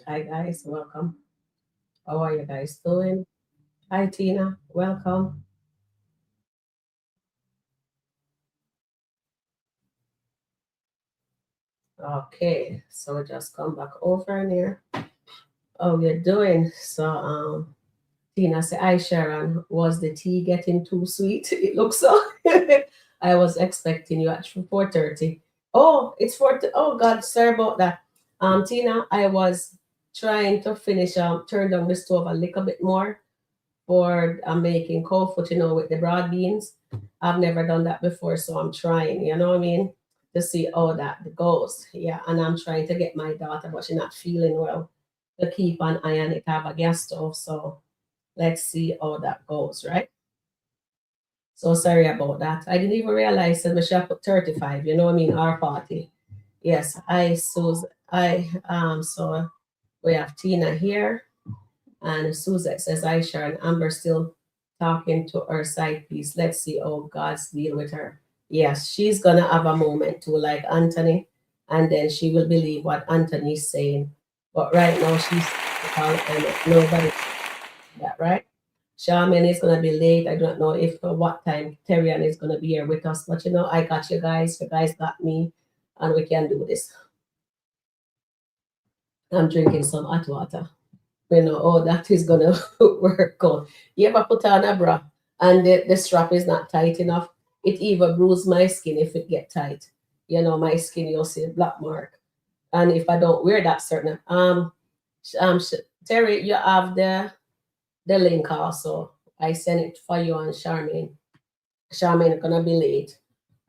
Hi guys, welcome. How are you guys doing? Hi Tina, welcome. Okay, so just come back over in here. How you doing? Tina said, "Hi Sharon, was the tea getting too sweet? It looks so." I was expecting you at 4:30. Oh, it's 4. Oh God, sorry about that. Tina, I was trying to finish turn down the stove a little bit more for making cold foot, with the broad beans. I've never done that before, so I'm trying, you know what I mean, to see how that goes. Yeah, and I'm trying to get my daughter, but she's not feeling well, to keep an eye on it. I have a gas stove, so let's see how that goes, right? So sorry about that. I didn't even realize that Michelle put 35, you know what I mean, our party. Yes, so we have Tina here. And Suzette says, "I, Sharon, Amber still talking to her side piece. Let's see how God's deal with her." Yes, she's going to have a moment too, like Anthony, and then she will believe what Anthony's saying. But right now, she's and nobody that, right? Charmaine is going to be late. I don't know if what time Terrian is going to be here with us, but I got you guys. You guys got me, and we can do this. I'm drinking some hot water. Oh, that is gonna work out. You ever put on a bra and the strap is not tight enough? It even bruise my skin if it get tight. My skin, you'll see a black mark. And if I don't wear that certain, Terry, you have the link also. I sent it for you and Charmaine. Charmaine gonna be late.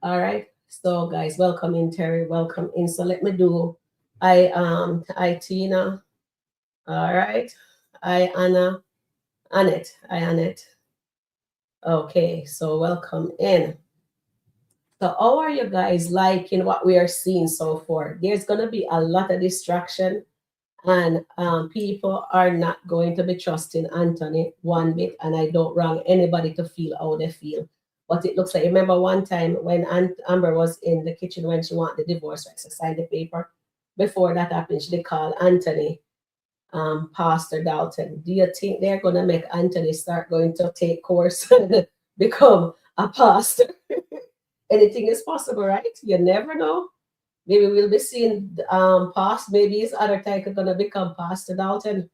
All right. So guys, welcome in, Terry. Welcome in. So let me do. I Tina. All right. I Anna. Annette. Hi, Annette. Okay, so welcome in. So, how are you guys liking what we are seeing so far? There's going to be a lot of distraction, and people are not going to be trusting Anthony one bit. And I don't want anybody to feel how they feel. But it looks like, remember one time when Amber was in the kitchen when she wanted the divorce, right? So sign the paper. Before that happened, she did call Anthony Pastor Dalton. Do you think they're going to make Anthony start going to take course and become a pastor? Anything is possible, right? You never know. Maybe we'll be seeing maybe his other title going to become Pastor Dalton.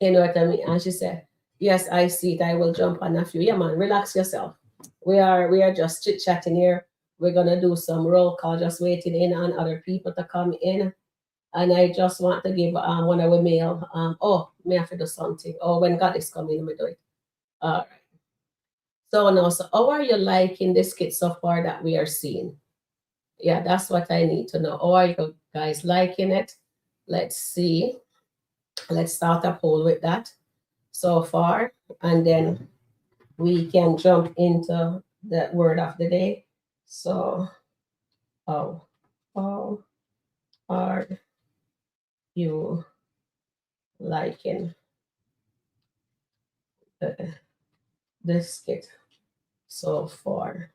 You know what I mean? And she said, "Yes, I see it. I will jump on a few." Yeah, man, relax yourself. We are just chit chatting here. We're gonna do some roll call, just waiting in on other people to come in. And I just want to give one of our mail. May I have to do something? Oh, when God is coming, let me do it. All right. So now, so how are you liking this skit so far that we are seeing? Yeah, that's what I need to know. How are you guys liking it? Let's see. Let's start a poll with that so far, and then we can jump into the word of the day. So, how are you liking the, this skit so far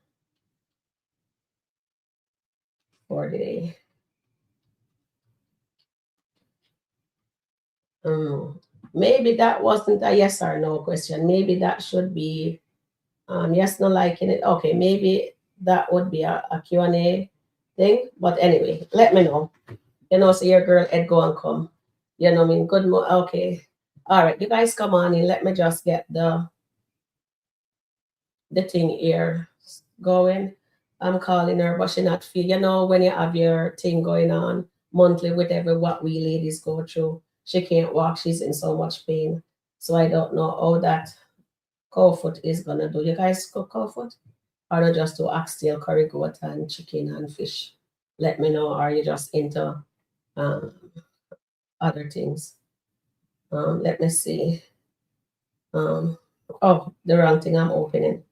for the day? Um, Maybe that wasn't a yes or no question. Maybe that should be yes, no liking it. Okay, maybe that would be a Q&A thing. But anyway, let me know. So your girl Ed go and come. You know what I mean? Okay. All right, you guys come on in. Let me just get the thing here going. I'm calling her, but she not feel. When you have your thing going on monthly, whatever what we ladies go through, she can't walk. She's in so much pain. So I don't know how that cow foot is gonna do. You guys cook cow foot? Or not just do oxtail, curry goat, and chicken and fish? Let me know. Are you just into um, other things? Let me see. Um, oh, the wrong thing I'm opening.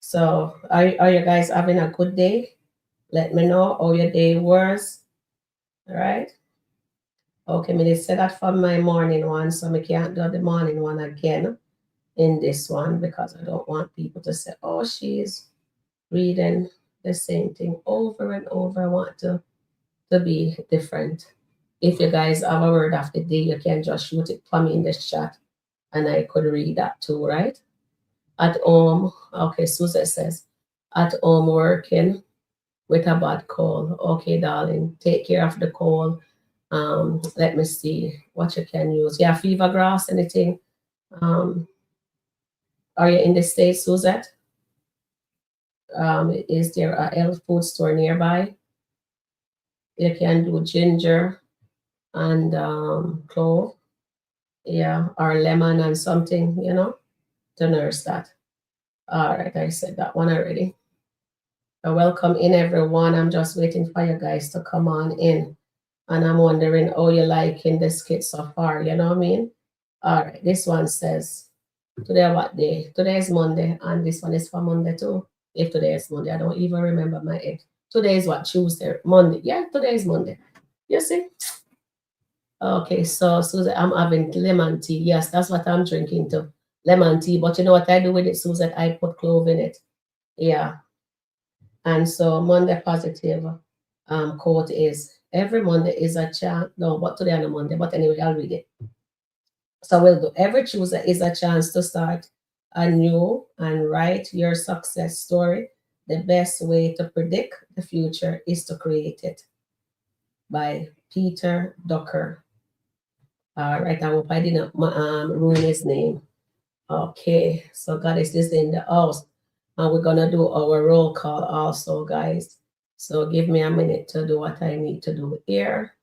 So, are you guys having a good day? Let me know how your day was. All right. Okay, me they set that for my morning one, so I can't do the morning one again in this one because I don't want people to say, "Oh, she's reading the same thing over and over." I want to be different. If you guys have a word of the day, you can just shoot it for me in the chat and I could read that too, right? At home, okay, Susan says, at home working with a bad cold. Okay, darling, take care of the cold. Let me see what you can use. Yeah, fever grass, anything. Um, are you in the States, Suzette? Is there a health food store nearby? You can do ginger and clove, yeah, or lemon and something, to nurse that. All right, I said that one already. Welcome in, everyone. I'm just waiting for you guys to come on in. And I'm wondering how you liking the skit so far, you know what I mean? All right, this one says, today what day? Today is Monday, and this one is for Monday too. If today is Monday, I don't even remember my head. Today is what, Tuesday? Monday. Yeah, today is Monday. You see? Okay, so Susan, I'm having lemon tea. Yes, that's what I'm drinking too. Lemon tea. But you know what I do with it, Susan? I put clove in it. Yeah. And so Monday positive quote is, every Monday is a chance. No, but today on a Monday. But anyway, I'll read it. So we'll do. Every Tuesday is a chance to start anew and write your success story. The best way to predict the future is to create it. By Peter Ducker. All right, I hope I didn't ruin his name. Okay, so Goddess is in the house. And we're going to do our roll call also, guys. So give me a minute to do what I need to do here.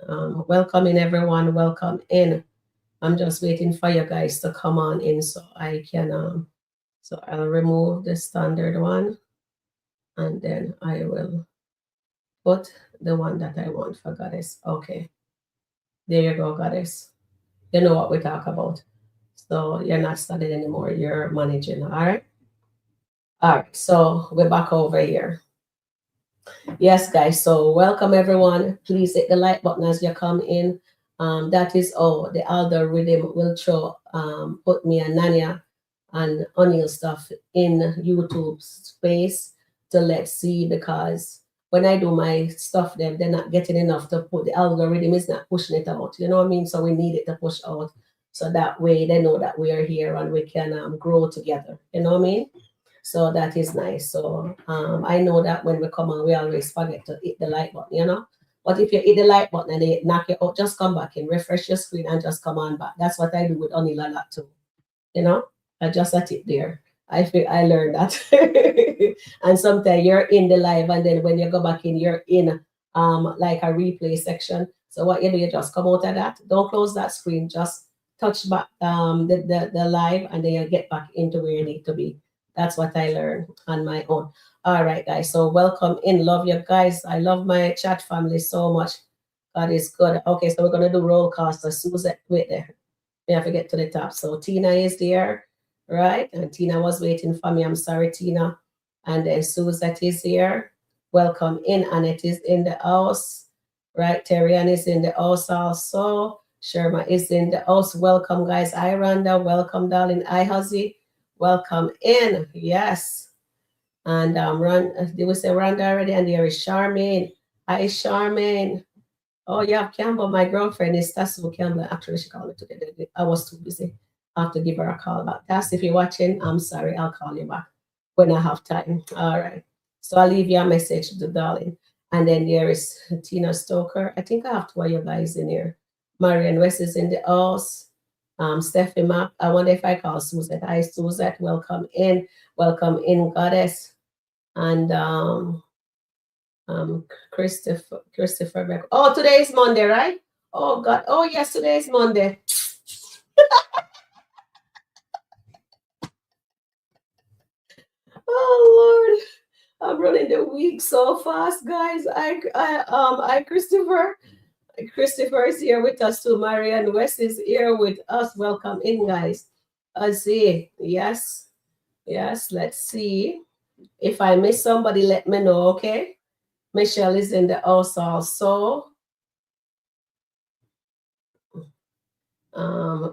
Welcome in, everyone. Welcome in. I'm just waiting for you guys to come on in so I can, so I'll remove the standard one. And then I will put the one that I want for Goddess. Okay. There you go, Goddess. You know what we talk about. So you're not studying anymore. You're managing. All right. All right. So we're back over here. Yes, guys. So welcome everyone. Please hit the like button as you come in. That is all. The algorithm will show put me and Nanya and O'Neill stuff in YouTube space to let's see, because when I do my stuff, they're not getting enough to put. The algorithm is not pushing it out. You know what I mean? So we need it to push out. So that way they know that we are here and we can grow together. You know what I mean? So that is nice. So I know that when we come on, we always forget to hit the like button. But if you hit the like button and they knock you out, just come back in, refresh your screen and just come on back. That's what I do with O'Neill a lot too. I just at it there. I feel I learned that. And sometimes you're in the live and then when you go back in, you're in like a replay section. So what you do, you just come out of that. Don't close that screen. Just touch back the live and then you get back into where you need to be. That's what I learned on my own. All right, guys. So welcome in. Love you guys. I love my chat family so much. God is good. Okay, so we're gonna do roll call. So Susan, wait there. We have to get to the top. So Tina is there, right? And Tina was waiting for me. I'm sorry, Tina. And then Suzette is here. Welcome in. Annette is in the house, right? Terrian is in the house also. Sherma is in the house. Welcome, guys. Hi, Rhonda. Welcome, darling. Hi, Huzzy. Welcome in. Yes. And did we say Rhonda already? And there is Charmaine. Hi, Charmaine. Oh, yeah, Campbell, my girlfriend is Tassu Campbell. Actually, she called me today. I was too busy. I have to give her a call back. Tass, if you're watching, I'm sorry. I'll call you back when I have time. All right. So I'll leave you a message, the darling. And then there is Tina Stoker. I think I have two of you guys in here. Marian West is in the house. Steffi Map. I wonder if I call Suzette. Hi, Suzette. Welcome in. Welcome in, Goddess. And Christopher Beck. Oh, today is Monday, right? Oh God. Oh yes, today is Monday. Oh Lord, I'm running the week so fast, guys. I Christopher. Christopher is here with us too. Marianne West is here with us. Welcome in, guys. Let's see. Yes. Yes. Let's see. If I miss somebody, let me know, okay? Michelle is in the house also.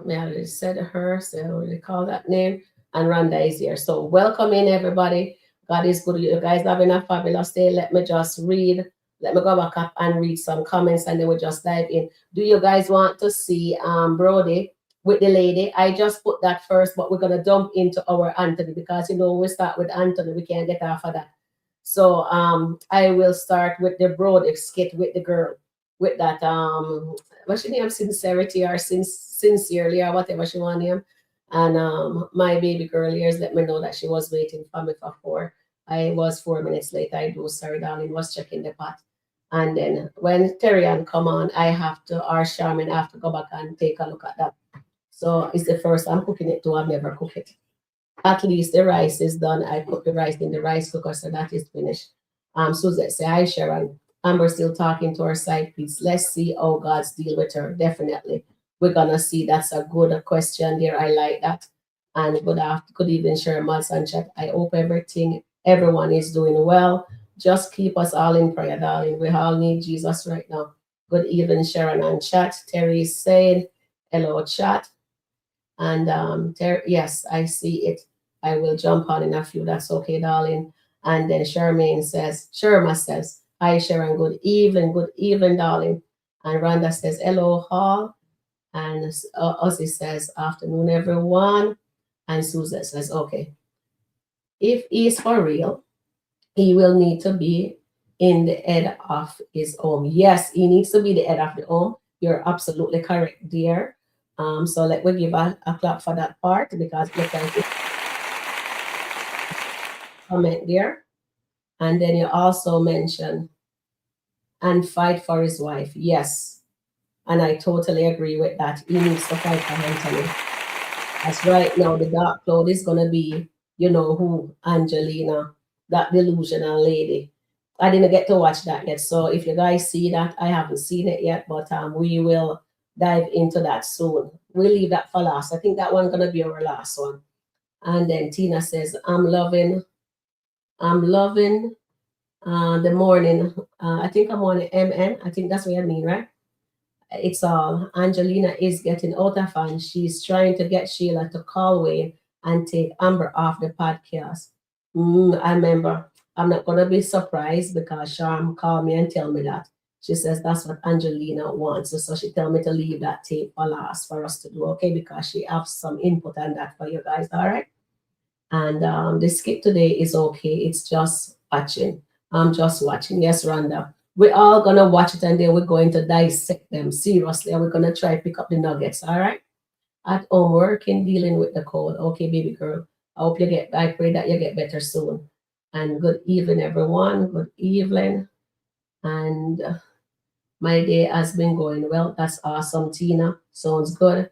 Mary said her, so I already call that name. And Rhonda is here. So welcome in, everybody. God is good. You guys having a fabulous day. Let me just read Let me go back up and read some comments and then we'll just dive in. Do you guys want to see Brody with the lady? I just put that first, but we're gonna dump into our Anthony because you know we start with Anthony, we can't get off of that. So I will start with the Brody skit with the girl with that what's she name, sincerity or sincerely or whatever she want name. And my baby girl ears let me know that she was waiting for me for 4. I was 4 minutes late. I do, sorry, darling, was checking the pot. And then when Terrian come on, I have to, or Charmin, I have to go back and take a look at that. So it's the first I'm cooking it too. I've never cooked it. At least the rice is done. I put the rice in the rice cooker, so that is finished. Suzette say, hi, Sharon. Amber still talking to her side piece. Let's see how God's deal with her. Definitely. We're gonna see. That's a good question there. I like that. And good evening, Sharon Mods and chat. I hope everyone is doing well. Just keep us all in prayer, darling. We all need Jesus right now. Good evening, Sharon and chat. Terry is saying, hello, chat. And yes, I see it. I will jump on in a few. That's okay, darling. And then Sherma says, hi, Sharon. Good evening, darling. And Rhonda says, hello, Hall. And Ozzy says, afternoon, everyone. And Susan says, okay. If he's for real, he will need to be in the head of his home. Yes, he needs to be the head of the home. You're absolutely correct, dear. So let me give a clap for that part because look like it. Comment there. And then you also mentioned and fight for his wife. Yes. And I totally agree with that. He needs to fight for Anthony. That's right now. The dark cloud is gonna be, you know who, Angelina, that delusional lady. I didn't get to watch that yet. So if you guys see that, I haven't seen it yet, but we will dive into that soon. We'll leave that for last. I think that one's gonna be our last one. And then Tina says, I'm loving the morning. I think I'm on MN. I think that's what I mean, right? It's all Angelina is getting out of hand. She's trying to get Sheila to call Wayne and take Amber off the podcast. I remember. I'm not gonna be surprised because Charm called me and tell me that. She says that's what Angelina wants. So she tell me to leave that tape for last for us to do, okay? Because she has some input on that for you guys, all right? And the skit today is okay. It's just watching. I'm just watching. Yes, Rhonda. We're all gonna watch it and then we're going to dissect them seriously, and we're gonna try to pick up the nuggets. All right. At home, working, dealing with the cold. Okay, baby girl. I pray that you get better soon. And good evening, everyone. Good evening. And my day has been going well. That's awesome, Tina. Sounds good.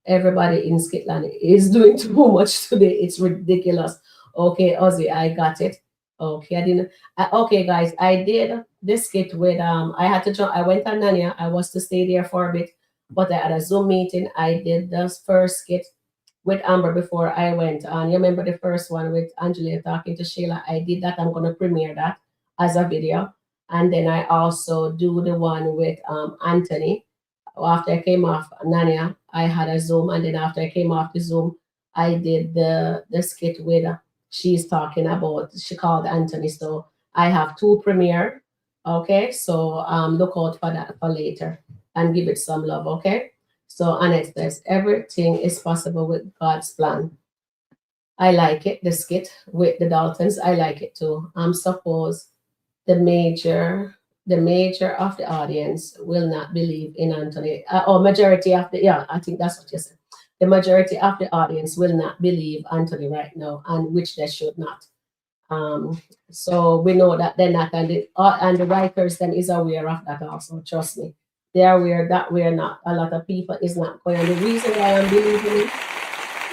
Everybody in SkitLanta is doing too much today. It's ridiculous. Okay, Ozzy, I got it. Okay, I didn't. Okay, guys, I did this skit with I had to jump. I went on Nanya. I was to stay there for a bit, but I had a Zoom meeting. I did this first skit with Amber before I went on. You remember the first one with Angelina talking to Sheila? I did that. I'm gonna premiere that as a video, and then I also do the one with Anthony. After I came off Nanya, I had a Zoom, and then after I came off the Zoom, I did the skit with she's talking about. She called Anthony, so I have 2 premiere. Okay, so look out for that for later and give it some love. Okay, so Annette says everything is possible with God's plan. I like it. The skit with the Daltons, I like it too. Suppose the major of the audience will not believe in Anthony, or majority of the, yeah, I think that's what you said. The majority of the audience will not believe Anthony right now, and which they should not. So we know that they're not, and the writers then is aware of that also. Trust me, they are aware that we're not. A lot of people is not going. And the reason why I'm believing it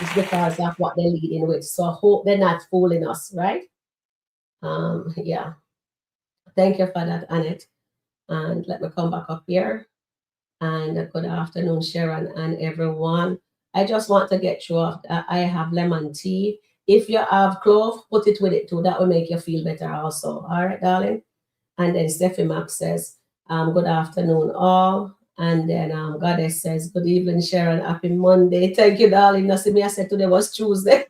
is because of what they're leading with. So I hope they're not fooling us, right? Yeah. Thank you for that, Annette. And let me come back up here. And good afternoon, Sharon and everyone. I just want to get you off. I have lemon tea. If you have clove, put it with it too. That will make you feel better also. All right, darling. And then Steffi Max says, good afternoon, all. And then Goddess says, good evening, Sharon. Happy Monday. Thank you, darling. Now, see me, I said today was Tuesday.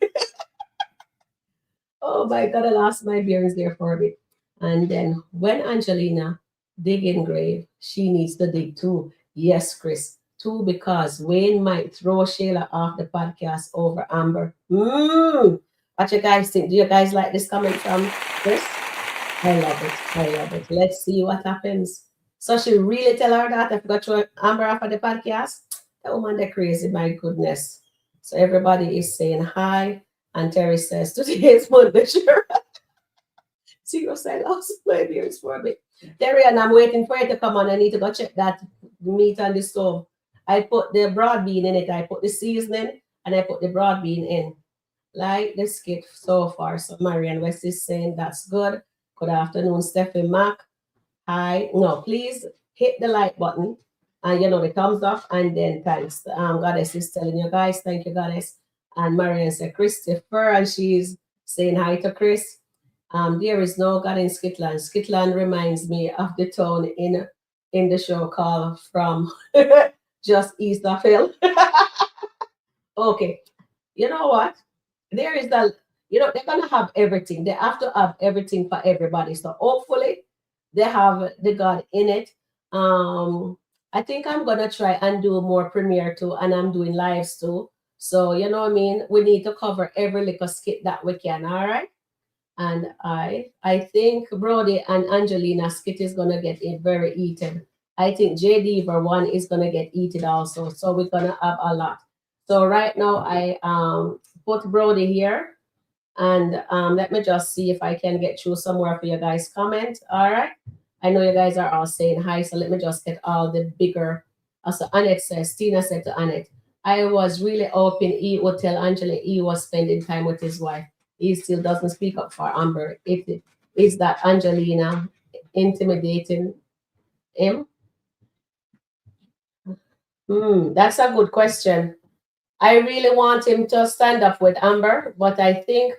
Oh my God, I lost my bearings there for a bit. And then when Angelina Digging grave. She needs to dig too. Yes, Chris. Two, because Wayne might throw Shayla off the podcast over Amber. What you guys think? Do you guys like this comment from Chris? I love it. I love it. Let's see what happens. So she really tell her that I forgot to Amber after the podcast. That woman they're crazy, my goodness. So everybody is saying hi. And Terry says, today is Monday, sure. Serious, I lost my beers for me. Terry, and I'm waiting for it to come on. I need to go check that meat on the stove. I put the broad bean in it. I put the seasoning and I put the broad bean in. Like the skit so far. So Marian West is saying that's good. Good afternoon, Stephanie Mack. Hi. No, please hit the like button and the thumbs up and then thanks. Goddess is telling you guys, thank you, Goddess. And Marian said Christopher and she's saying hi to Chris. There is no God in Skitland. Skitland reminds me of the town in the show called From just east of Hill. Okay. You know what? There is they're gonna have everything. They have to have everything for everybody. So hopefully they have the God in it. I think I'm gonna try and do more premiere too, and I'm doing lives too. So you know what I mean? We need to cover every little skit that we can, all right? And I think Brody and Angelina skit is gonna get it very eaten. I think JD for one is gonna get eaten also. So we're gonna have a lot. So right now I put Brody here and let me just see if I can get through somewhere for you guys comment. All right. I know you guys are all saying hi, so let me just get all the bigger. So Annette says, Tina said to Annette, I was really hoping he would tell Angela he was spending time with his wife. He still doesn't speak up for Amber. It is that Angelina intimidating him? That's a good question. I really want him to stand up with Amber, but I think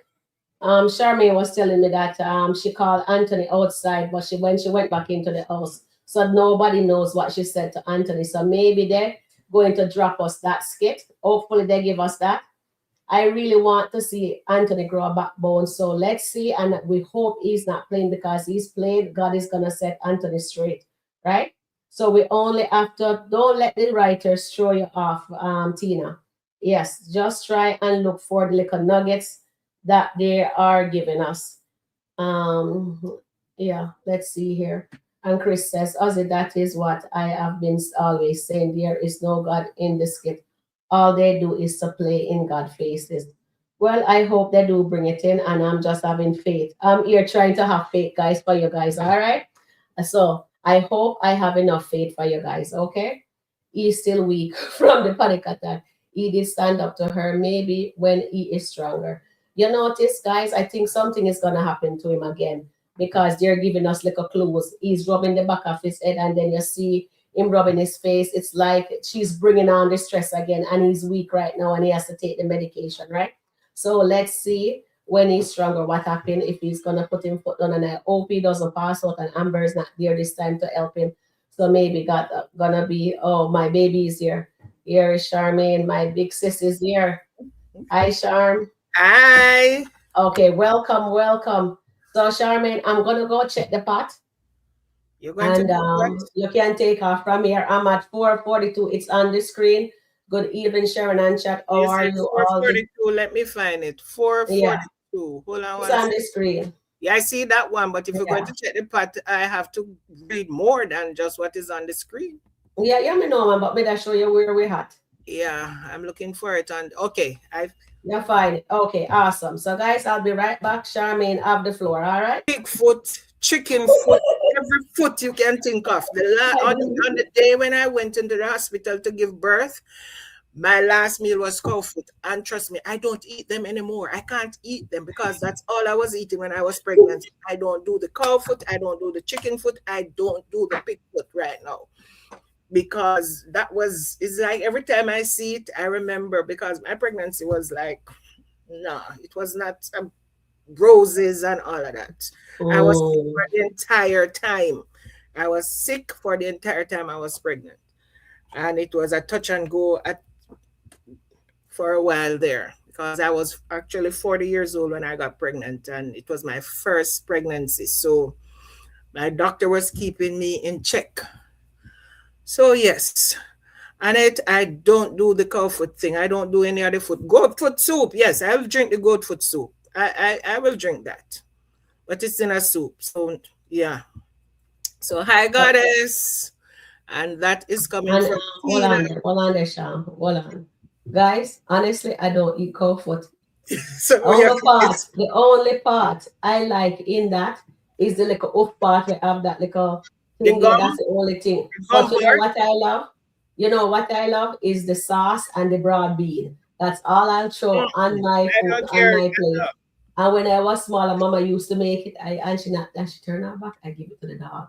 Charmaine was telling me that she called Anthony outside, but when she went back into the house, so nobody knows what she said to Anthony. So maybe they're going to drop us that skit. Hopefully they give us that. I really want to see Anthony grow a backbone. So let's see, and we hope he's not playing because he's played. God is gonna set Anthony straight, right? So we only have to don't let the writers throw you off, Tina. Yes, just try and look for the little nuggets that they are giving us. Yeah, let's see here. And Chris says, Ozzy, that is what I have been always saying. There is no God in the skit. All they do is to play in God faces. Well, I hope they do bring it in, and I'm just having faith. I'm here trying to have faith, guys, for you guys. All right. So I hope I have enough faith for you guys. Okay. He's still weak from the panic attack. He did stand up to her, maybe when he is stronger. You notice, guys, I think something is going to happen to him again because they're giving us little clues. He's rubbing the back of his head, and then you see him rubbing his face. It's like she's bringing on the stress again, and he's weak right now, and he has to take the medication, right? So let's see when he's stronger what happened, if he's going to put him foot down, and I hope he doesn't pass out, and Amber's not there this time to help him. So maybe got gonna be, oh, my baby is here. Here is Charmaine, my big sis is here. Hi, Charm. Hi. Okay, welcome, welcome. So, Charmaine, I'm gonna go check the pot, You're going to and do what? you can take off from here. I'm at 4:42. It's on the screen. Good evening, Sharon and chat. How You are said you all? 442. Let me find it. Yeah, 442. Hold on it's one on second. the screen. Yeah, I see that one, but if you're going Yeah, to check the part, I have to read more than just what is on the screen. yeah, yeah. Me know, man, but me that show you where we're at. Yeah, I'm looking for it. And okay, I You're fine. Okay, awesome. So, guys, I'll be right back. Charmaine, have the floor. All right. pig foot, chicken foot, every foot you can think of. I On the day when I went into the hospital to give birth, my last meal was cow foot. And trust me, I don't eat them anymore. I can't eat them because that's all I was eating when I was pregnant. I don't do the cow foot. I don't do the chicken foot. I don't do the pig foot right now. Because it's like every time I see it, I remember because my pregnancy was like, no, it was not roses and all of that. I was sick Mm. for the entire time. I was sick for the entire time I was pregnant. And it was a touch and go for a while there because I was actually 40 years old when I got pregnant and it was my first pregnancy. So My doctor was keeping me in check. So yes. And I don't do the cow foot thing. I don't do any other foot. Goat foot soup. Yes, I will drink the goat foot soup. I will drink that. But it's in a soup. So yeah. So hi goddess. And that is coming And from Tina. hold on there, Sean. Hold on. Guys, honestly, I don't eat cow foot. So we have The only part I like in that is the little off part. We have that little the thing there. gum, That's the only thing. the gum But you know part. what I love? You know what I love is the sauce and the broad bean. That's all I'll throw on my I food, don't on care. my plate. And when I was smaller, Mama used to make it. And she turned her back. I give it to the dog.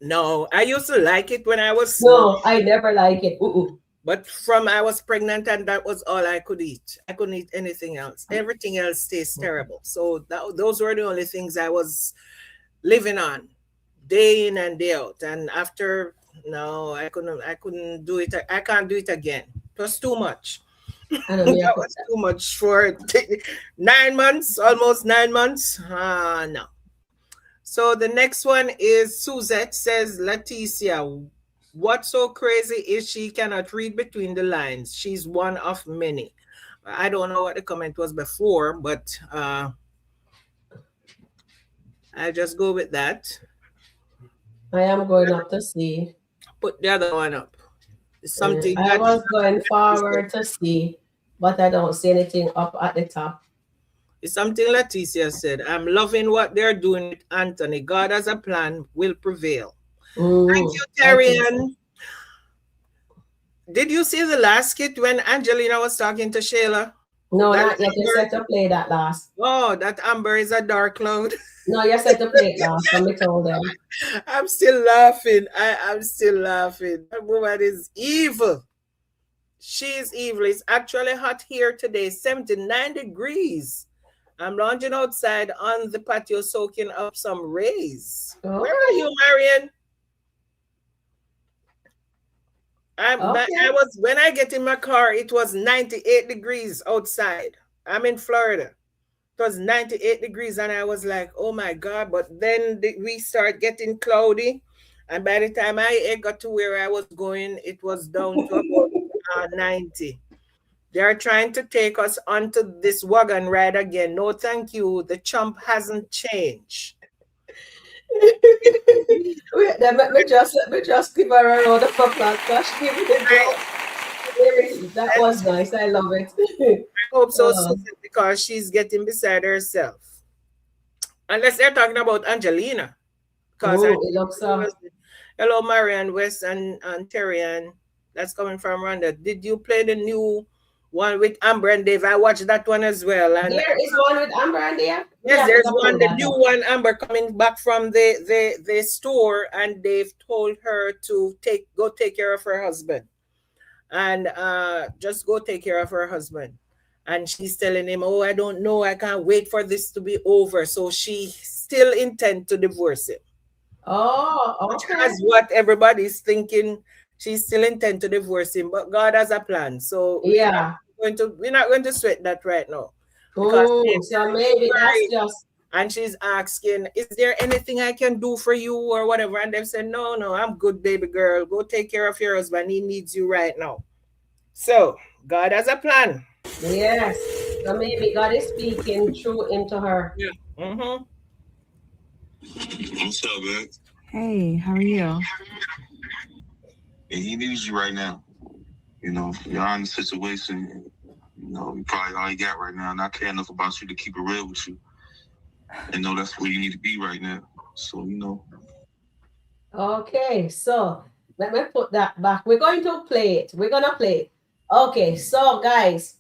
No, I used to like it when I was small. No, I never like it. But from I was pregnant and that was all I could eat. I couldn't eat anything else. Everything else tastes terrible. So those were the only things I was living on day in and day out. And after no, I couldn't do it. I can't do it again. It was too much. I know me. That was too much for 9 months, almost 9 months. No. So the next one is Suzette says, Leticia, what's so crazy is she cannot read between the lines. She's one of many. I don't know what the comment was before, but I just go with that. I am going up to see. Put the other one up. It's something I was going forward to see, but I don't see anything up at the top. It's something Leticia said. I'm loving what they're doing with Anthony. God has a plan, will prevail. Thank you, Terrian. Did you see the last skit when Angelina was talking to Shayla? No, not yet. You said to play that last. Oh, that Amber is a dark cloud. No, you said to play it last. So me told them. I'm still laughing. I'm still laughing. That woman is evil. She's evil. It's actually hot here today, 79 degrees. I'm lounging outside on the patio soaking up some rays. Oh. Where are you, Marion? I was when I get in my car, it was 98 degrees outside. I'm in Florida. It was 98 degrees, and I was like, oh my God. But then we start getting cloudy. And by the time I got to where I was going, it was down to about 90. They are trying to take us onto this wagon ride again. No, thank you. The chump hasn't changed. Wait, let me just give her a round of applause. Gosh, give me the that was nice. I love it. I hope so, because she's getting beside herself. Unless they're talking about Angelina. Because it looks hello, Marianne West and Terrian. That's coming from Rhonda. Did you play the new one with Amber and Dave? I watched that one as well. And there is one with Amber and Dave? Yes, there's one, the new one, Amber, coming back from the store, and they've told her to go take care of her husband. And just go take care of her husband. And she's telling him, oh, I don't know, I can't wait for this to be over. So she still intends to divorce him. Oh, okay. That's what everybody's thinking. She still intends to divorce him, but God has a plan. So yeah, we're not going to sweat that right now. So maybe that's just. And she's asking, is there anything I can do for you or whatever? And they've said, no, I'm good, baby girl. Go take care of your husband. He needs you right now. So God has a plan. Yes. So maybe God is speaking through into her. Yeah. Mm-hmm. What's up, man? Hey, how are you? He needs you right now. You know, you're in the situation. You know, you probably all you got right now. And I care enough about you to keep it real with you. And know that's where you need to be right now. So, you know. Okay, so let me put that back. We're going to play it. We're going to play it. Okay, so guys,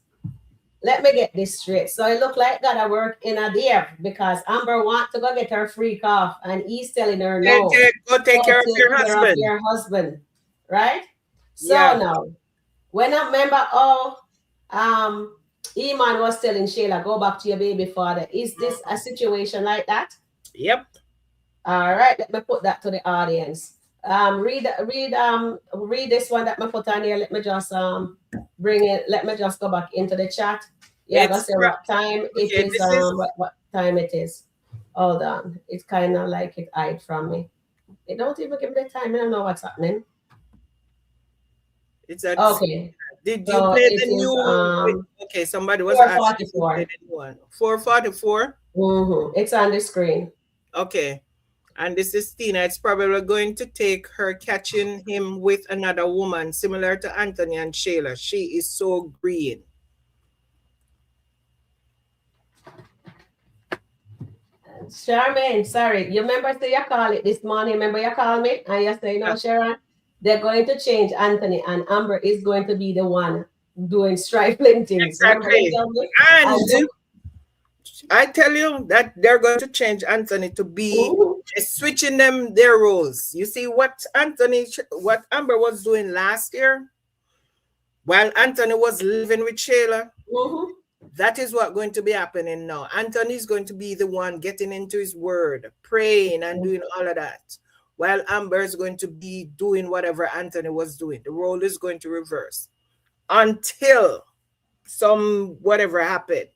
let me get this straight. So it look like gotta work in a there because Amber wants to go get her freak off and he's telling her no. Go take care of your husband. Your husband, right? So now, when I remember Iman was telling Shayla, go back to your baby father. Is this a situation like that? Yep. All right, let me put that to the audience. Read this one that I put on here. Let me just bring it. Let me just go back into the chat. Yeah, let's say what time it is. What time it is. Hold on. It's kind of like it hide from me. It don't even give me the time. I don't know what's happening. It's at. Okay. Did you So play it the is new? Okay, somebody was asking if you 444. played the new one. 444. It's on the screen. Okay. And this is Tina. It's probably going to take her catching him with another woman, similar to Anthony and Shayla. She is so green. Charmaine, sorry. You remember say you call it this morning? Remember you called me and you say, no, Sharon, they're going to change Anthony and Amber is going to be the one doing trifling things. Exactly. And I tell you that they're going to change Anthony to be switching them their roles. You see what Amber was doing last year while Anthony was living with Shayla. That is what's going to be happening now. Anthony is going to be the one getting into his word, praying and doing all of that, while Amber is going to be doing whatever Anthony was doing. The role is going to reverse until some whatever happened.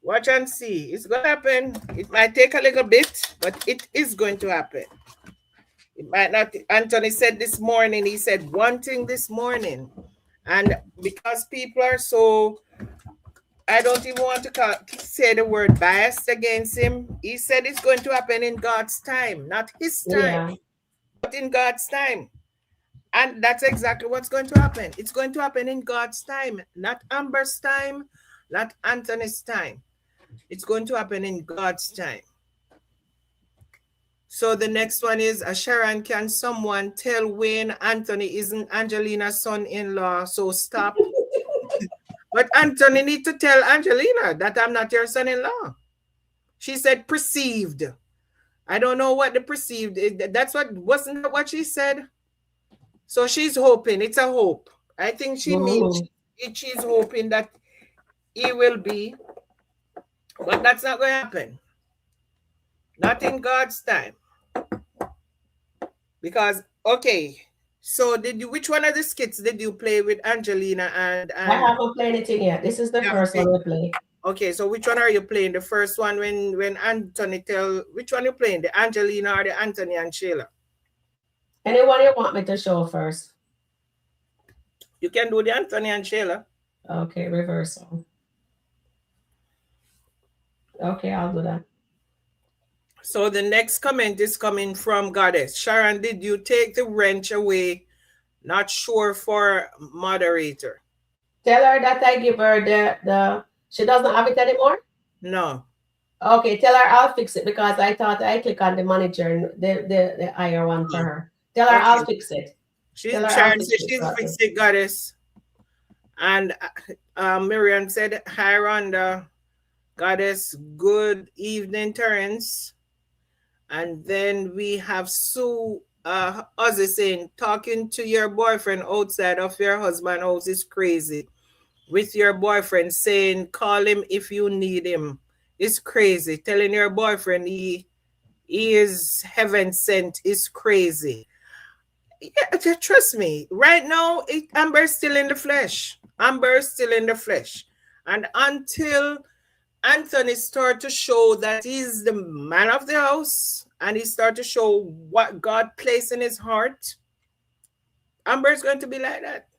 Watch and see. It's going to happen. It might take a little bit, but it is going to happen. It might not. Anthony said this morning, he said one thing this morning. And because people are so, I don't even want to say the word biased against him. He said it's going to happen in God's time, not his time, but in God's time. And that's exactly what's going to happen. It's going to happen in God's time, not Amber's time, not Anthony's time. It's going to happen in God's time. So the next one is, Sharon, can someone tell Wayne Anthony isn't Angelina's son-in-law, so stop. But Anthony need to tell Angelina that I'm not your son-in-law. She said perceived. I don't know what the perceived is. Wasn't that what she said? So she's hoping. It's a hope. I think she means she's hoping that he will be. But that's not going to happen. Not in God's time. Because, okay, so which one of the skits did you play with Angelina and I haven't played anything yet. This is the first one we play. Okay, so which one are you playing? The first one when Anthony which one you playing? The Angelina or the Anthony and Shayla? Anyone you want me to show first? You can do the Anthony and Shayla. Okay, reversal. Okay, I'll do that. So the next comment is coming from Goddess. Sharon, did you take the wrench away? Not sure for moderator. Tell her that I give her the she doesn't have it anymore? No. Okay, tell her I'll fix it because I thought I click on the manager, the higher one for her. Tell her I'll fix it. Sharon said she's fixed it, Goddess. And Miriam said, hi, Rhonda. Goddess, good evening, Terrence. And then we have Sue Ozzy saying, talking to your boyfriend outside of your husband's house is crazy. With your boyfriend saying, call him if you need him. It's crazy. Telling your boyfriend he is heaven sent is crazy. Yeah, trust me. Right now, Amber's still in the flesh. Amber's still in the flesh. And until Anthony start to show that he's the man of the house and he start to show what God placed in his heart, Amber's going to be like that.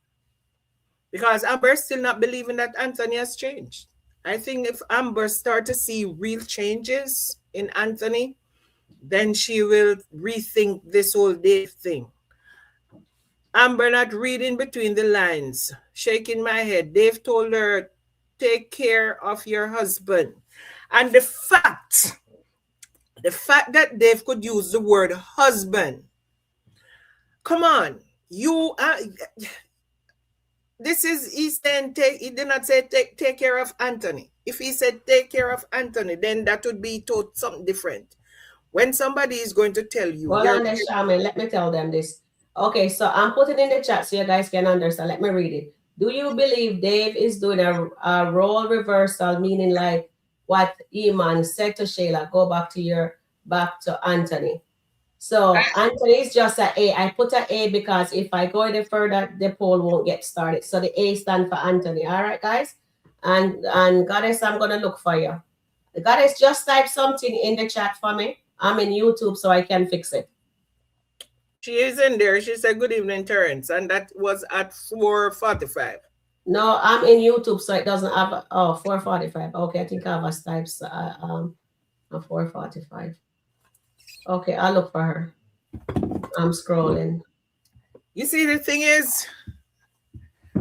Because Amber's still not believing that Anthony has changed. I think if Amber start to see real changes in Anthony, then she will rethink this whole Dave thing. Amber not reading between the lines, shaking my head. Dave told her, take care of your husband. And the fact that Dave could use the word husband, come on, you are, he said, he did not say take care of Anthony. If he said take care of Anthony, then that would be something different. When somebody is going to tell you. Hold on, Shaman, let me tell them this. Okay, so I'm putting in the chat so you guys can understand. Let me read it. Do you believe Dave is doing a role reversal, meaning like what Iman said to Shayla, go back to Anthony? So Anthony is just an A. I put an A because if I go any further, the poll won't get started. So the A stands for Anthony. All right, guys? And Goddess, I'm going to look for you. The goddess just type something in the chat for me. I'm in YouTube, so I can fix it. She is in there. She said, "Good evening, Terrence," and that was at 4:45. No, I'm in YouTube, so it doesn't have 4:45. Okay, I think I have a types a 4:45. Okay, I'll look for her. I'm scrolling. You see, the thing is,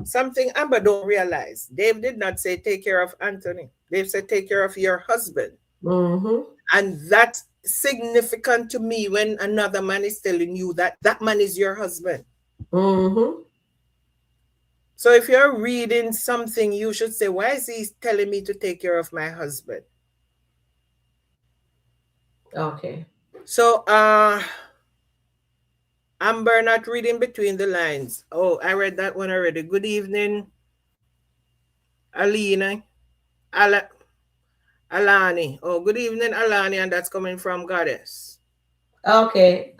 something Amber don't realize. Dave did not say take care of Anthony. Dave said take care of your husband. Mm-hmm. And that's significant to me when another man is telling you that that man is your husband. Mm-hmm. So if you're reading something, you should say, why is he telling me to take care of my husband? Okay. So Amber not reading between the lines. Oh, I read that one already. Good evening, Alina. Alani. Oh, good evening, Alani, and that's coming from Goddess. Okay.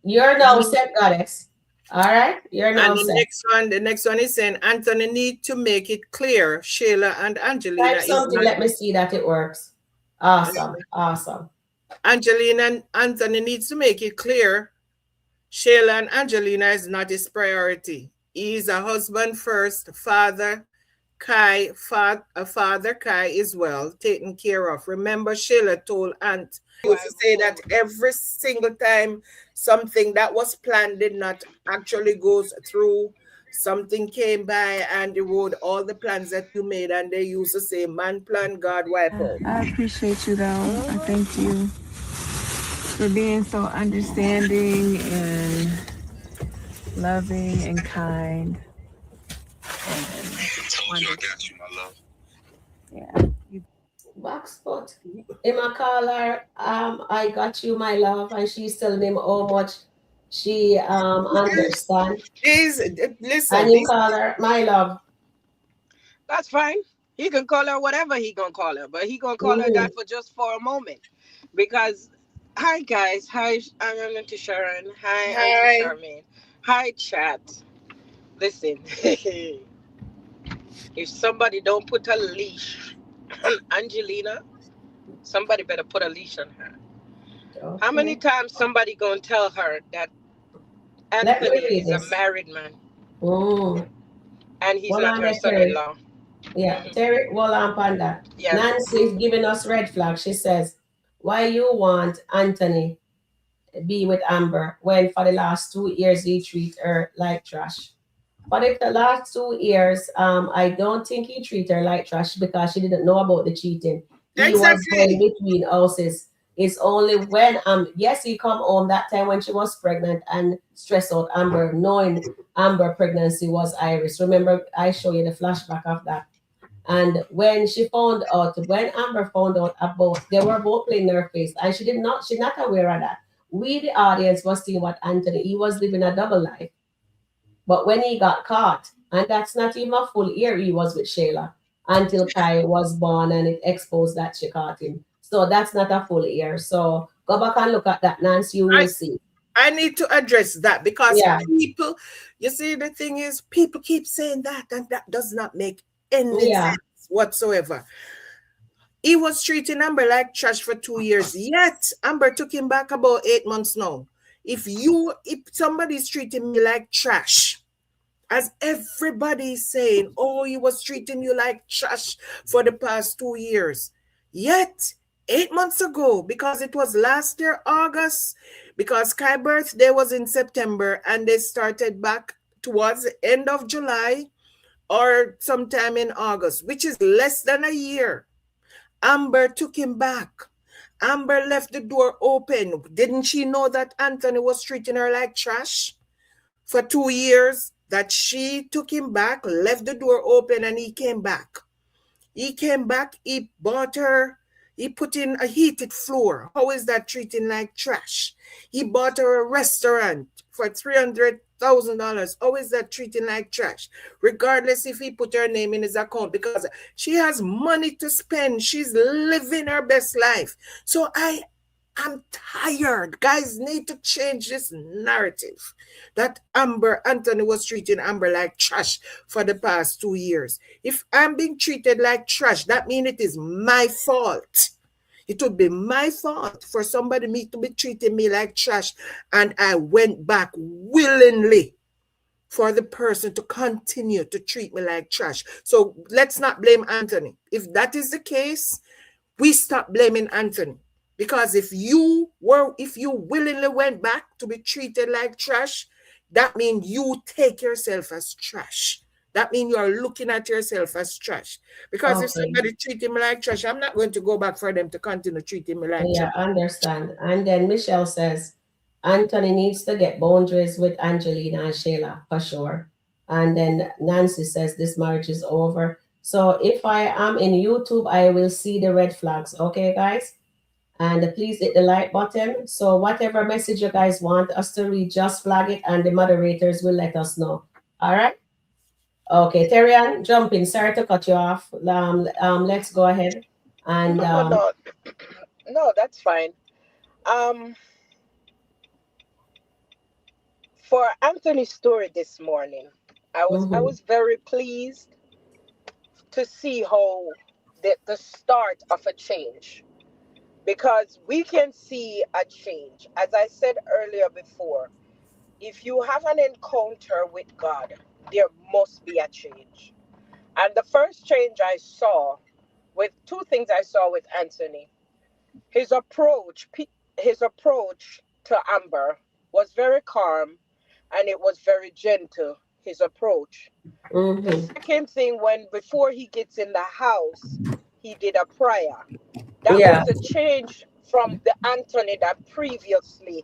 You're now set, Goddess. All right? You're now set. The next one is saying, Anthony need to make it clear Sheila and Angelina Type something, let me see that it works. Awesome. Awesome. Angelina and Anthony needs to make it clear Sheila and Angelina is not his priority. He is a husband first, father Kai is well taken care of. Remember, Sheila told Aunt used to say that every single time something that was planned did not actually go through, something came by and erode all the plans that you made, and they used to say, man plan, God wipe out. I appreciate you, though. I thank you for being so understanding and loving and kind. I told you I got you, my love. Yeah. Backspot. Emma call her, I got you, my love, and she's telling him how much she understand. Listen. And you call her my love. That's fine. He can call her whatever he gonna call her, but he gonna call her that for just for a moment. Because hi guys, hi, I'm into Sharon. Hi, I'm Charmaine. Hi chat. Listen, if somebody don't put a leash on Angelina, somebody better put a leash on her. Okay. How many times somebody gonna tell her that Anthony is a married man? And he's not her son-in-law. Yeah, Terry, well on that. Yeah. Nancy's giving us red flag. She says, why you want Anthony be with Amber when for the last 2 years he treat her like trash? But if the last 2 years, I don't think he treat her like trash because she didn't know about the cheating. He was going between houses. It's only when yes, he come home that time when she was pregnant and stress out Amber, knowing Amber pregnancy was Iris. Remember, I show you the flashback of that. And when Amber found out about, they were both playing in her face, and she's not aware of that. We, the audience, was seeing what Anthony, he was living a double life. But when he got caught, and that's not even a full year he was with Sheila until Kai was born and it exposed that she caught him. So that's not a full year. So go back and look at that, Nancy, you will see. I need to address that because people, you see, the thing is, people keep saying that, and that does not make any sense whatsoever. He was treating Amber like trash for 2 years, yet Amber took him back about 8 months now. If somebody's treating me like trash, as everybody is saying, oh, he was treating you like trash for the past 2 years, yet 8 months ago, because it was last year, August, because Kai's birthday was in September, and they started back towards the end of July or sometime in August, which is less than a year. Amber took him back. Amber left the door open. Didn't she know that Anthony was treating her like trash for 2 years? That she took him back, left the door open, and he came back. He came back, he bought her, he put in a heated floor. How is that treating like trash? He bought her a restaurant for $300,000. How is that treating like trash? Regardless if he put her name in his account, because she has money to spend. She's living her best life. So I'm tired. Guys need to change this narrative that Anthony was treating Amber like trash for the past 2 years. If I'm being treated like trash, that means it is my fault. It would be my fault for somebody to be treating me like trash, and I went back willingly for the person to continue to treat me like trash. So let's not blame Anthony. If that is the case, we stop blaming Anthony. Because if you willingly went back to be treated like trash, that means you take yourself as trash. That means you are looking at yourself as trash. Because if somebody treating me like trash, I'm not going to go back for them to continue treating me like trash. Yeah, I understand. And then Michelle says, Anthony needs to get boundaries with Angelina and Sheila for sure. And then Nancy says this marriage is over. So if I am in YouTube, I will see the red flags. Okay, guys? And please hit the like button. So whatever message you guys want us to read, just flag it and the moderators will let us know. All right? Okay, Terian, jump in. Sorry to cut you off. Let's go ahead. And no, that's fine. For Anthony's story this morning, I was very pleased to see how the start of a change, because we can see a change. As I said earlier before, if you have an encounter with God, there must be a change. And the first change I saw, with two things I saw with Anthony, his approach to Amber was very calm, and it was very gentle, his approach. The second thing, before he gets in the house, he did a prayer. That was a change from the Anthony that previously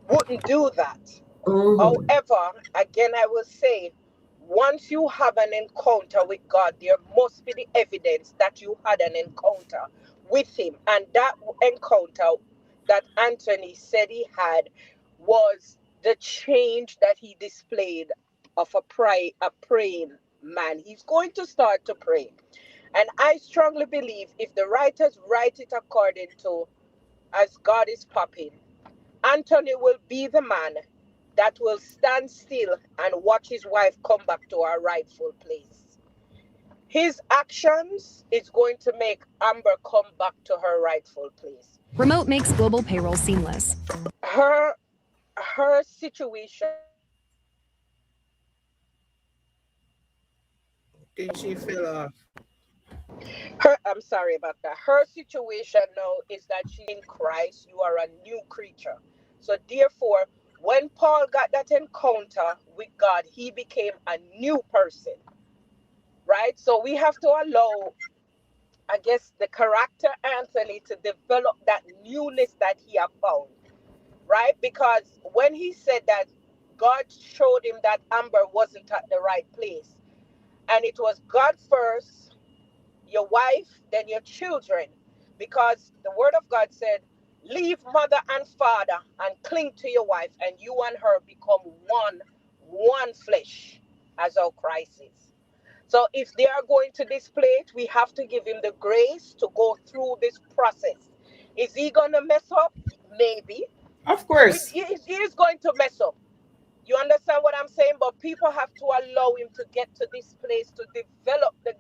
wouldn't do that. However, again, I will say, once you have an encounter with God, there must be the evidence that you had an encounter with him. And that encounter that Anthony said he had was the change that he displayed of a praying man. He's going to start to pray. And I strongly believe if the writers write it according to as God is popping, Anthony will be the man that will stand still and watch his wife come back to her rightful place. His actions is going to make Amber come back to her rightful place. Remote makes global payroll seamless. Her situation. Did she fell off? I'm sorry about that. Her situation now is that she's in Christ. You are a new creature. So therefore, when Paul got that encounter with God, he became a new person. Right? So we have to allow, I guess, the character Anthony to develop that newness that he has found. Right? Because when he said that God showed him that Amber wasn't at the right place, and it was God first, your wife, then your children, because the word of God said, leave mother and father and cling to your wife, and you and her become one flesh, as our Christ is. So if they are going to display it, we have to give him the grace to go through this process. Is he going to mess up? Maybe. Of course. He is going to mess up. You understand what I'm saying? But people have to allow him to get to this place, to develop the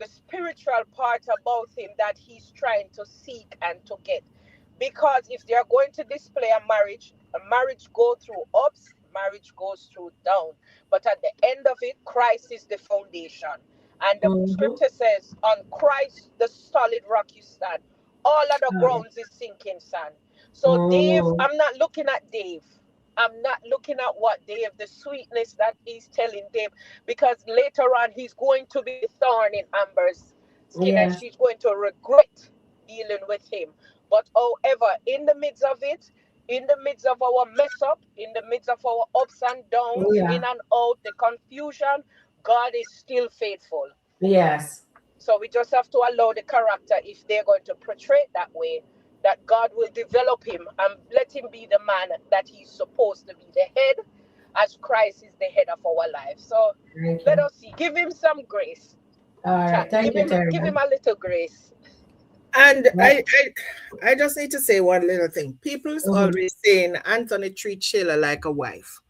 spiritual part about him that he's trying to seek and to get. Because if they are going to display a marriage goes through ups, marriage goes through down. But at the end of it, Christ is the foundation. And the scripture says, on Christ, the solid rock you stand. All other grounds is sinking sand. So Dave, I'm not looking at Dave. I'm not looking at what Dave, the sweetness that he's telling Dave, because later on he's going to be thorn in Amber's skin, and she's going to regret dealing with him. But however, in the midst of it, in the midst of our mess up, in the midst of our ups and downs, in and out, the confusion, God is still faithful. Yes. So we just have to allow the character, if they're going to portray it that way, that God will develop him and let him be the man that he's supposed to be, the head, as Christ is the head of our lives. So let us see. Give him some grace. All right. Thank you, Terry. Give him a little grace. And I just need to say one little thing. People's always saying Anthony treats Sheila like a wife.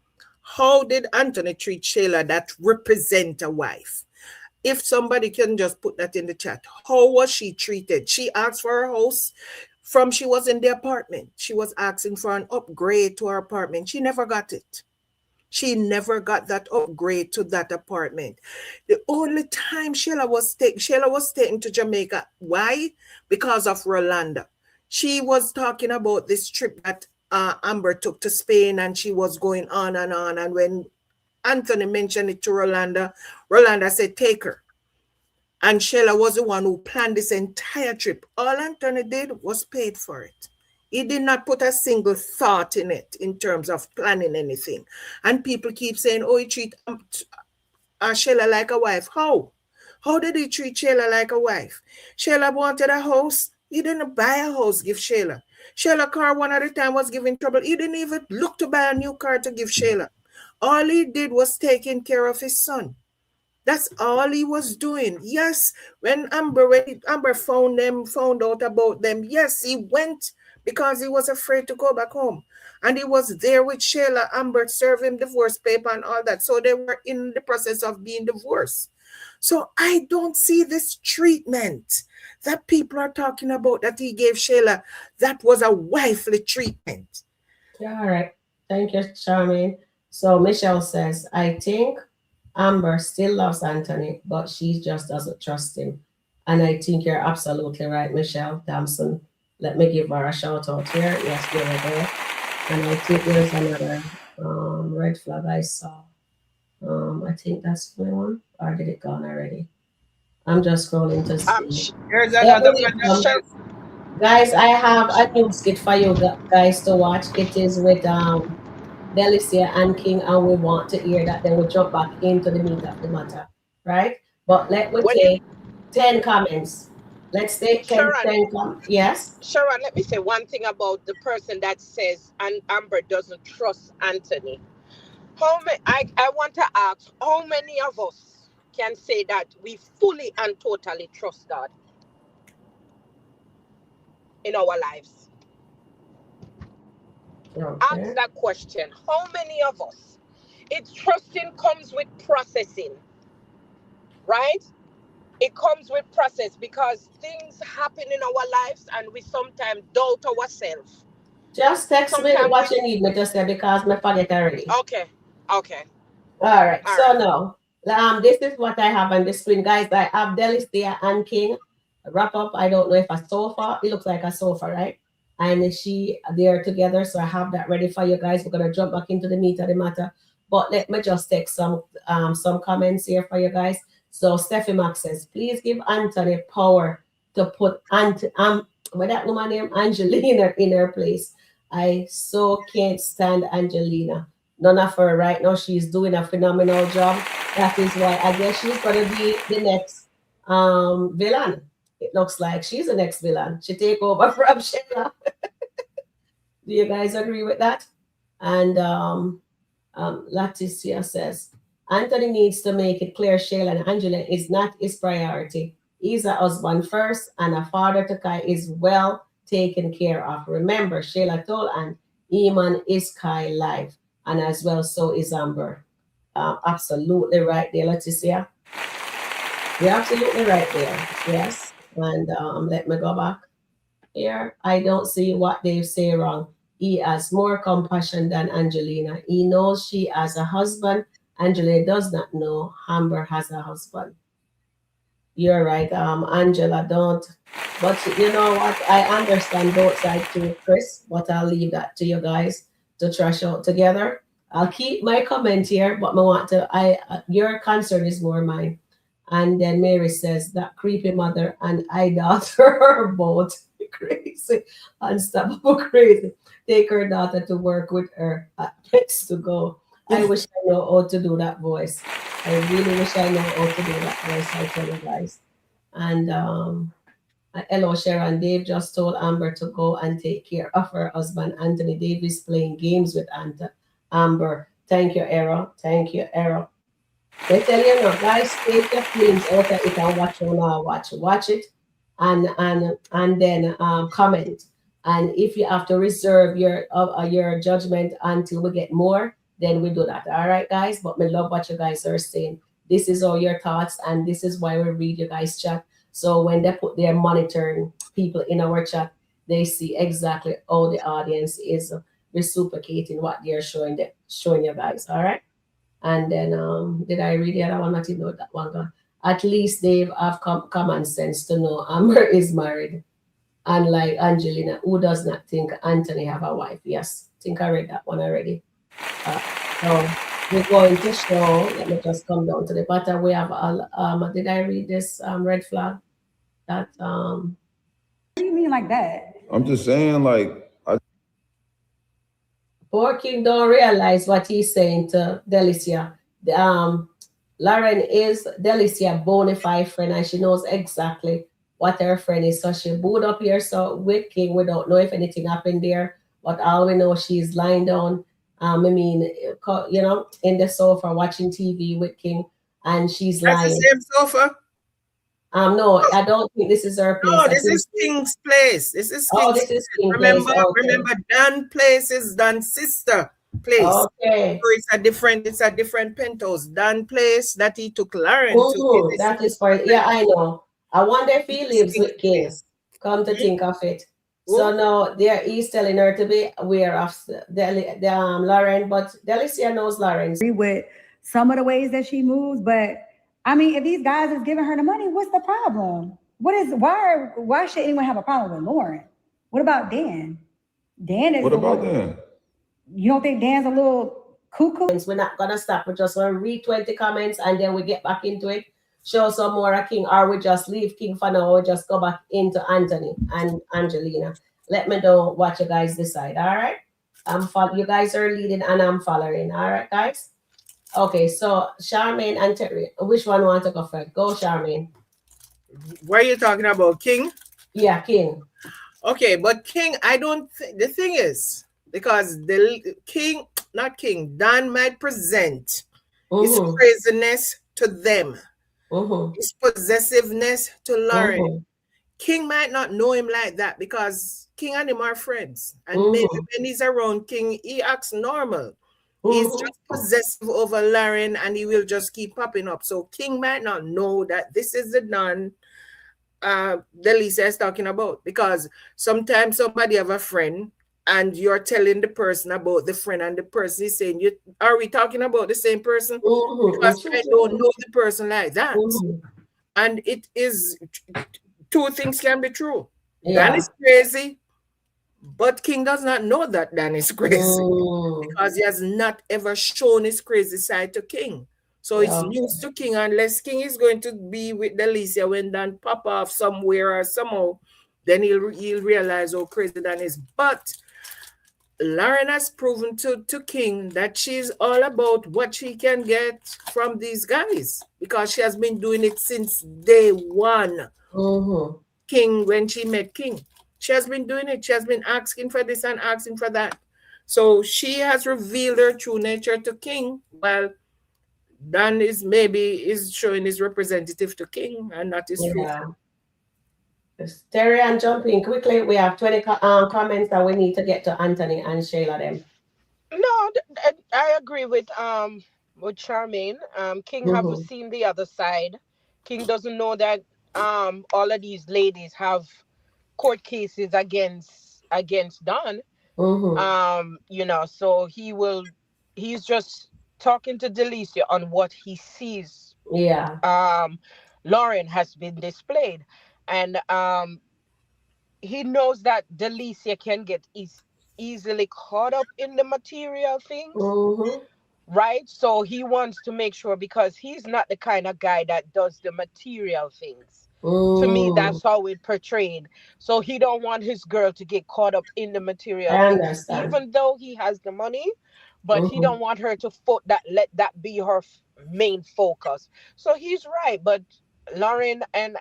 How did Anthony treat Sheila that represent a wife? If somebody can just put that in the chat, how was she treated? She asked for her house from she was in the apartment. She was asking for an upgrade to her apartment. She never got it. She never got that upgrade to that apartment. The only time Sheila was taken to Jamaica. Why? Because of Rolanda. She was talking about this trip that Amber took to Spain, and she was going on and on. And when Anthony mentioned it to Rolanda, Rolanda said, take her. And Sheila was the one who planned this entire trip. All Anthony did was paid for it. He did not put a single thought in it in terms of planning anything. And people keep saying, oh, he treat Sheila like a wife. How? How did he treat Sheila like a wife? Sheila wanted a house. He didn't buy a house, give Sheila. Sheila car one at a time was giving trouble. He didn't even look to buy a new car to give Sheila. All he did was taking care of his son. That's all he was doing. Yes, when Amber found out about them, yes, he went because he was afraid to go back home. And he was there with Sheila. Amber served him divorce paper and all that. So they were in the process of being divorced. So I don't see this treatment that people are talking about that he gave Sheila. That was a wifely treatment. Yeah, all right. Thank you, Charmaine. So Michelle says, I think Amber still loves Anthony, but she just doesn't trust him. And I think you're absolutely right, Michelle Thompson. Let me give her a shout out here. Yes, you're there. And I think there's another red flag I saw. I think that's my one. Or did it gone already? I'm just scrolling to see. There's another one. Guys, I have a new skit for you guys to watch. It is with Delicia and King, and we want to hear that. Then we'll jump back into the meat of the matter, right? But let me take 10 comments. Let's take 10 comments. Yes? Sharon, let me say one thing about the person that says Amber doesn't trust Anthony. I want to ask, how many of us can say that we fully and totally trust God in our lives? Okay. Ask that question. How many of us? Trusting comes with processing, right? It comes with process because things happen in our lives and we sometimes doubt ourselves. Just text me what you need me to say because I forget already. Okay. All right. So now, this is what I have on the screen, guys. I have Delicia and King. Wrap up. I don't know if a sofa. It looks like a sofa, right? And they are together. So I have that ready for you guys. We're gonna jump back into the meat of the matter. But let me just take some comments here for you guys. So Steffi Max says, please give Anthony power to put with that woman named Angelina in her place. I so can't stand Angelina. None of her right now. She's doing a phenomenal job. That is why I guess she's gonna be the next villain. It looks like she's the next villain. She take over from Sheila. Do you guys agree with that? And Leticia says, Anthony needs to make it clear Sheila and Angela is not his priority. He's a husband first and a father to Kai is well taken care of. Remember, Sheila told Anne, Eman is Kai life. And as well, so is Amber. Absolutely right there, Leticia. You're absolutely right there. Yes. And let me go back here. I don't see what they say wrong. He has more compassion than Angelina. He knows she has a husband. Angelina does not know Amber has a husband. You're right, Angela, don't. But you know what? I understand both sides too, Chris, but I'll leave that to you guys to trash out together. I'll keep my comment here, but your concern is more mine. And then Mary says that creepy mother and I daughter are both crazy, unstoppable crazy. Take her daughter to work with her at Pets to Go. I wish I know how to do that voice. I really wish I know how to do that voice, I tell you guys. And hello, Sharon. Dave just told Amber to go and take care of her husband, Anthony Davis, playing games with Amber. Thank you, Errol. Thank you, Errol. They tell you now, guys, take your feelings out of it and watch it, and then comment. And if you have to reserve your judgment until we get more, then we do that. All right, guys. But we love what you guys are saying. this is all your thoughts, and this is why we read your guys' chat. So when they put their monitoring people in our chat, they see exactly how the audience is reciprocating what they're showing you guys. All right. And then did I read the other one? I didn't know that one. Gone. At least they have common sense to know Amber is married. Unlike Angelina, who does not think Anthony have a wife. Yes, I think I read that one already. So we're going to show, let me just come down to the bottom. We have, did I read this red flag? That, What do you mean like that? I'm just saying, like, poor King don't realize what he's saying to Delicia. Lauren is Delicia bona fide friend, and she knows exactly what her friend is. So she booed up here. So with King, we don't know if anything happened there, but all we know, she's lying down. I mean, you know, in the sofa watching TV with King, and she's lying. That's the same sofa? No, I don't think this is her place. No, this is King's place. This is King's this is King's remember, place. Okay. Remember, Dan place is Dan's sister place. Okay. So it's a different penthouse. Dan place that he took Lauren to. That is for I know. I wonder if he lives with King. Come to think of it. So now he's telling her to be aware of Lauren, but Delicia knows Lauren. With some of the ways that she moves, but I mean, if these guys is giving her the money, what's the problem? Why should anyone have a problem with Lauren? What about Dan? What about Dan? You don't think Dan's a little cuckoo? We're not gonna stop. We're just gonna read 20 comments and then we get back into it. Show some more of King, or we just leave King for now. We just go back into Anthony and Angelina. Let me know what you guys decide. All right. You guys are leading and I'm following. All right, guys. Okay, so Charmaine and Terry, which one want to go first? Go, Charmaine. What are you talking about, King? Yeah, King. Okay, but King, I don't the thing is, because the King, not King, Dan might present his craziness to them, his possessiveness to Lauren. King might not know him like that because King and him are friends. And maybe when he's around King, he acts normal. He's just possessive over Lauren and he will just keep popping up. So King might not know that this is the Don Delicia is talking about, because sometimes somebody have a friend and you're telling the person about the friend and the person is saying, are we talking about the same person? Because I don't know the person like that. And it is, two things can be true. Dan is crazy, but King does not know that Dan is crazy because he has not ever shown his crazy side to King. So it's news to King, unless King is going to be with Delicia when Dan pop off somewhere or somehow, then he'll realize how crazy Dan is. But Lauren has proven to King that she's all about what she can get from these guys because she has been doing it since day one. King, when she met King, she has been doing it. She has been asking for this and asking for that. So she has revealed her true nature to King, while Dan is showing his representative to King and not his true. Terry and jumping quickly. We have 20 comments that we need to get to Anthony and Shayla them. No, I agree with Charmaine. King haven't seen the other side. King doesn't know that all of these ladies have court cases against Don. You know, so he's just talking to Delicia on what he sees. Lauren has been displayed, and he knows that Delicia can get easily caught up in the material things, right? So he wants to make sure, because he's not the kind of guy that does the material things. To me, that's how it portrayed. So he don't want his girl to get caught up in the material things, even though he has the money, but he don't want her to let that be her main focus. So he's right, but Lauren and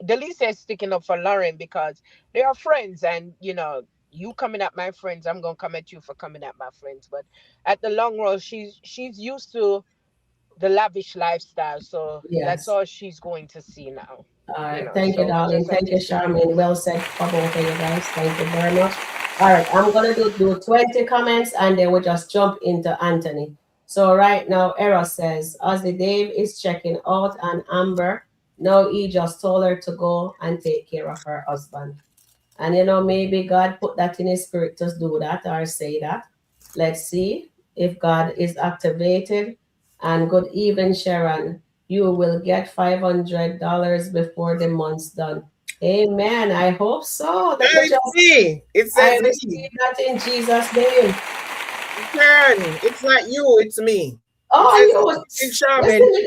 Delicia is sticking up for Lauren because they are friends, and you know, you coming at my friends, I'm gonna come at you for coming at my friends. But at the long run, she's used to the lavish lifestyle, so that's all she's going to see now. All right, thank you, darling. Thank you, Charmaine. Well said for both of you guys. Thank you very much. All right, I'm gonna do 20 comments and then we'll just jump into Anthony. So right now, Era says, Ozzy Dave is checking out on Amber. Now he just told her to go and take care of her husband. And maybe God put that in his spirit to do that or say that. Let's see if God is activated. And good evening, Sharon. You will get $500 before the month's done. Amen. I hope so. Let me It's me. It I says receive me. that in Jesus' name. Sharon, it's not you, it's me. Oh, it says, you Shaman. listen.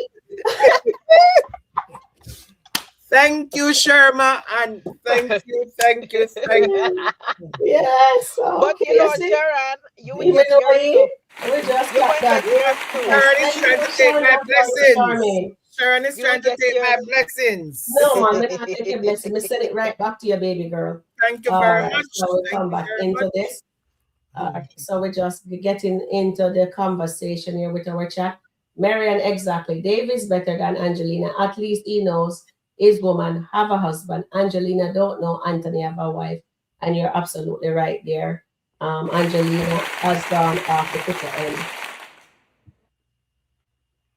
Thank you, Sherma, and thank you. Yes. But Okay, Sharon, you will even get though yours too. we just You got will that. get yours too. Yes, Sharon is thank trying you, to take Sharon, my for blessings. Charmaine. Sharon is You trying will to get take my yours. blessings. No, man, me not take your blessing. Me send it right back to your baby girl. Thank you All very right, much. so we Thank come you back very into much. this. So we're just getting into the conversation here with our chat. Marian, exactly. Dave is better than Angelina. At least he knows his woman have a husband. Angelina don't know Anthony have a wife. And you're absolutely right there. Angelina has gone off the quicker end.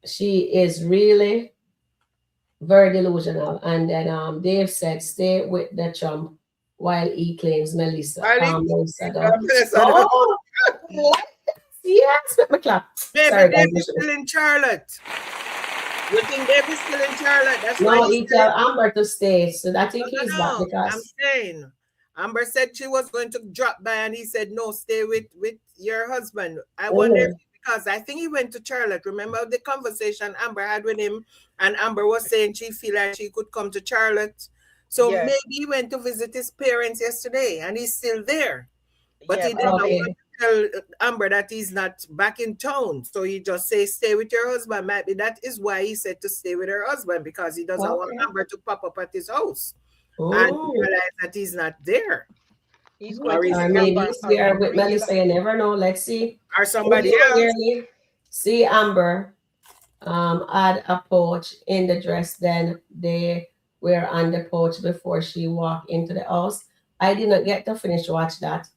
She is really very delusional. And then Dave said, stay with the chump while he claims Melissa. Melissa down. Oh, yes, let me clap. Maybe Sorry, Dave guys. is still in Charlotte. You think Dave is still in Charlotte? That's No, why he tell Amber to stay. So I think no, he's back I'm because saying Amber said she was going to drop by, and he said no, stay with your husband. I wonder if, because I think he went to Charlotte. Remember the conversation Amber had with him, and Amber was saying she feel like she could come to Charlotte. So maybe he went to visit his parents yesterday, and he's still there. But he didn't want to tell Amber that he's not back in town. So he just says, stay with your husband. Maybe that is why he said to stay with her husband, because he doesn't want Amber to pop up at his house and realize that he's not there. He's or maybe he's there with Melissa. You never know. Let's see. Or somebody else. See Amber add a pouch in the dress. Then they were on the pouch before she walked into the house. I did not get to finish watch that,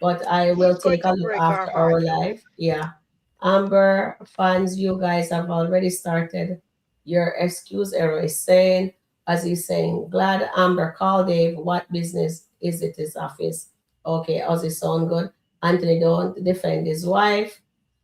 but I will take a look after our live. Yeah. Amber fans, you guys have already started your excuse. Error is saying, as he's saying, glad Amber called Dave. What business is it his office? Okay, Ozzy sound good. Anthony don't defend his wife.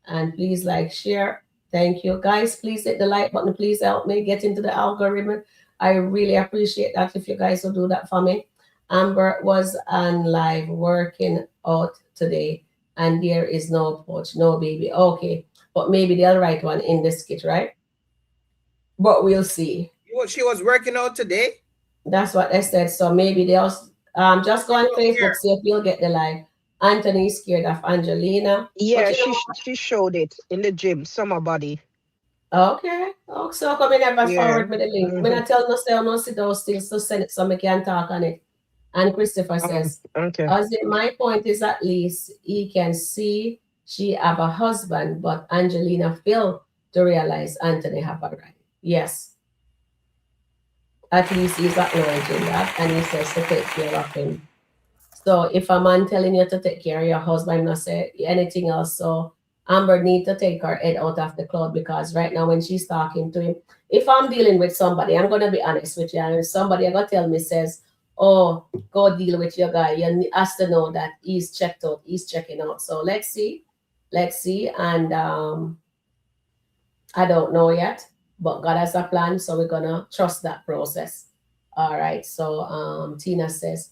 And please like, share. Thank you. Guys, please hit the like button. Please help me get into the algorithm. I really appreciate that if you guys will do that for me. Amber was on live working out today, and there is no pouch, no baby. Okay, but maybe they'll write one in the skit, right? But we'll see. She was working out today? That's what they said. So maybe they'll just go on Facebook, see if you'll get the live. Anthony's scared of Angelina. Yeah, she showed it in the gym, summer body. Okay. Oh, so come in never forward me the link. When I tell no say no sit down still, so send it so I can talk on it. And Christopher says, my point is at least he can see she have a husband, but Angelina failed to realize Anthony have a right. Yes. At least he's acknowledging that, and he says to take care of him. So if a man telling you to take care of your husband, not say anything else. So Amber need to take her head out of the cloud, because right now when she's talking to him, if I'm dealing with somebody, I'm gonna be honest with you, and if somebody I gonna tell me says, oh, go deal with your guy, you have to know that he's checked out, he's checking out. So let's see, and I don't know yet, but God has a plan, so we're gonna trust that process. All right. So Tina says,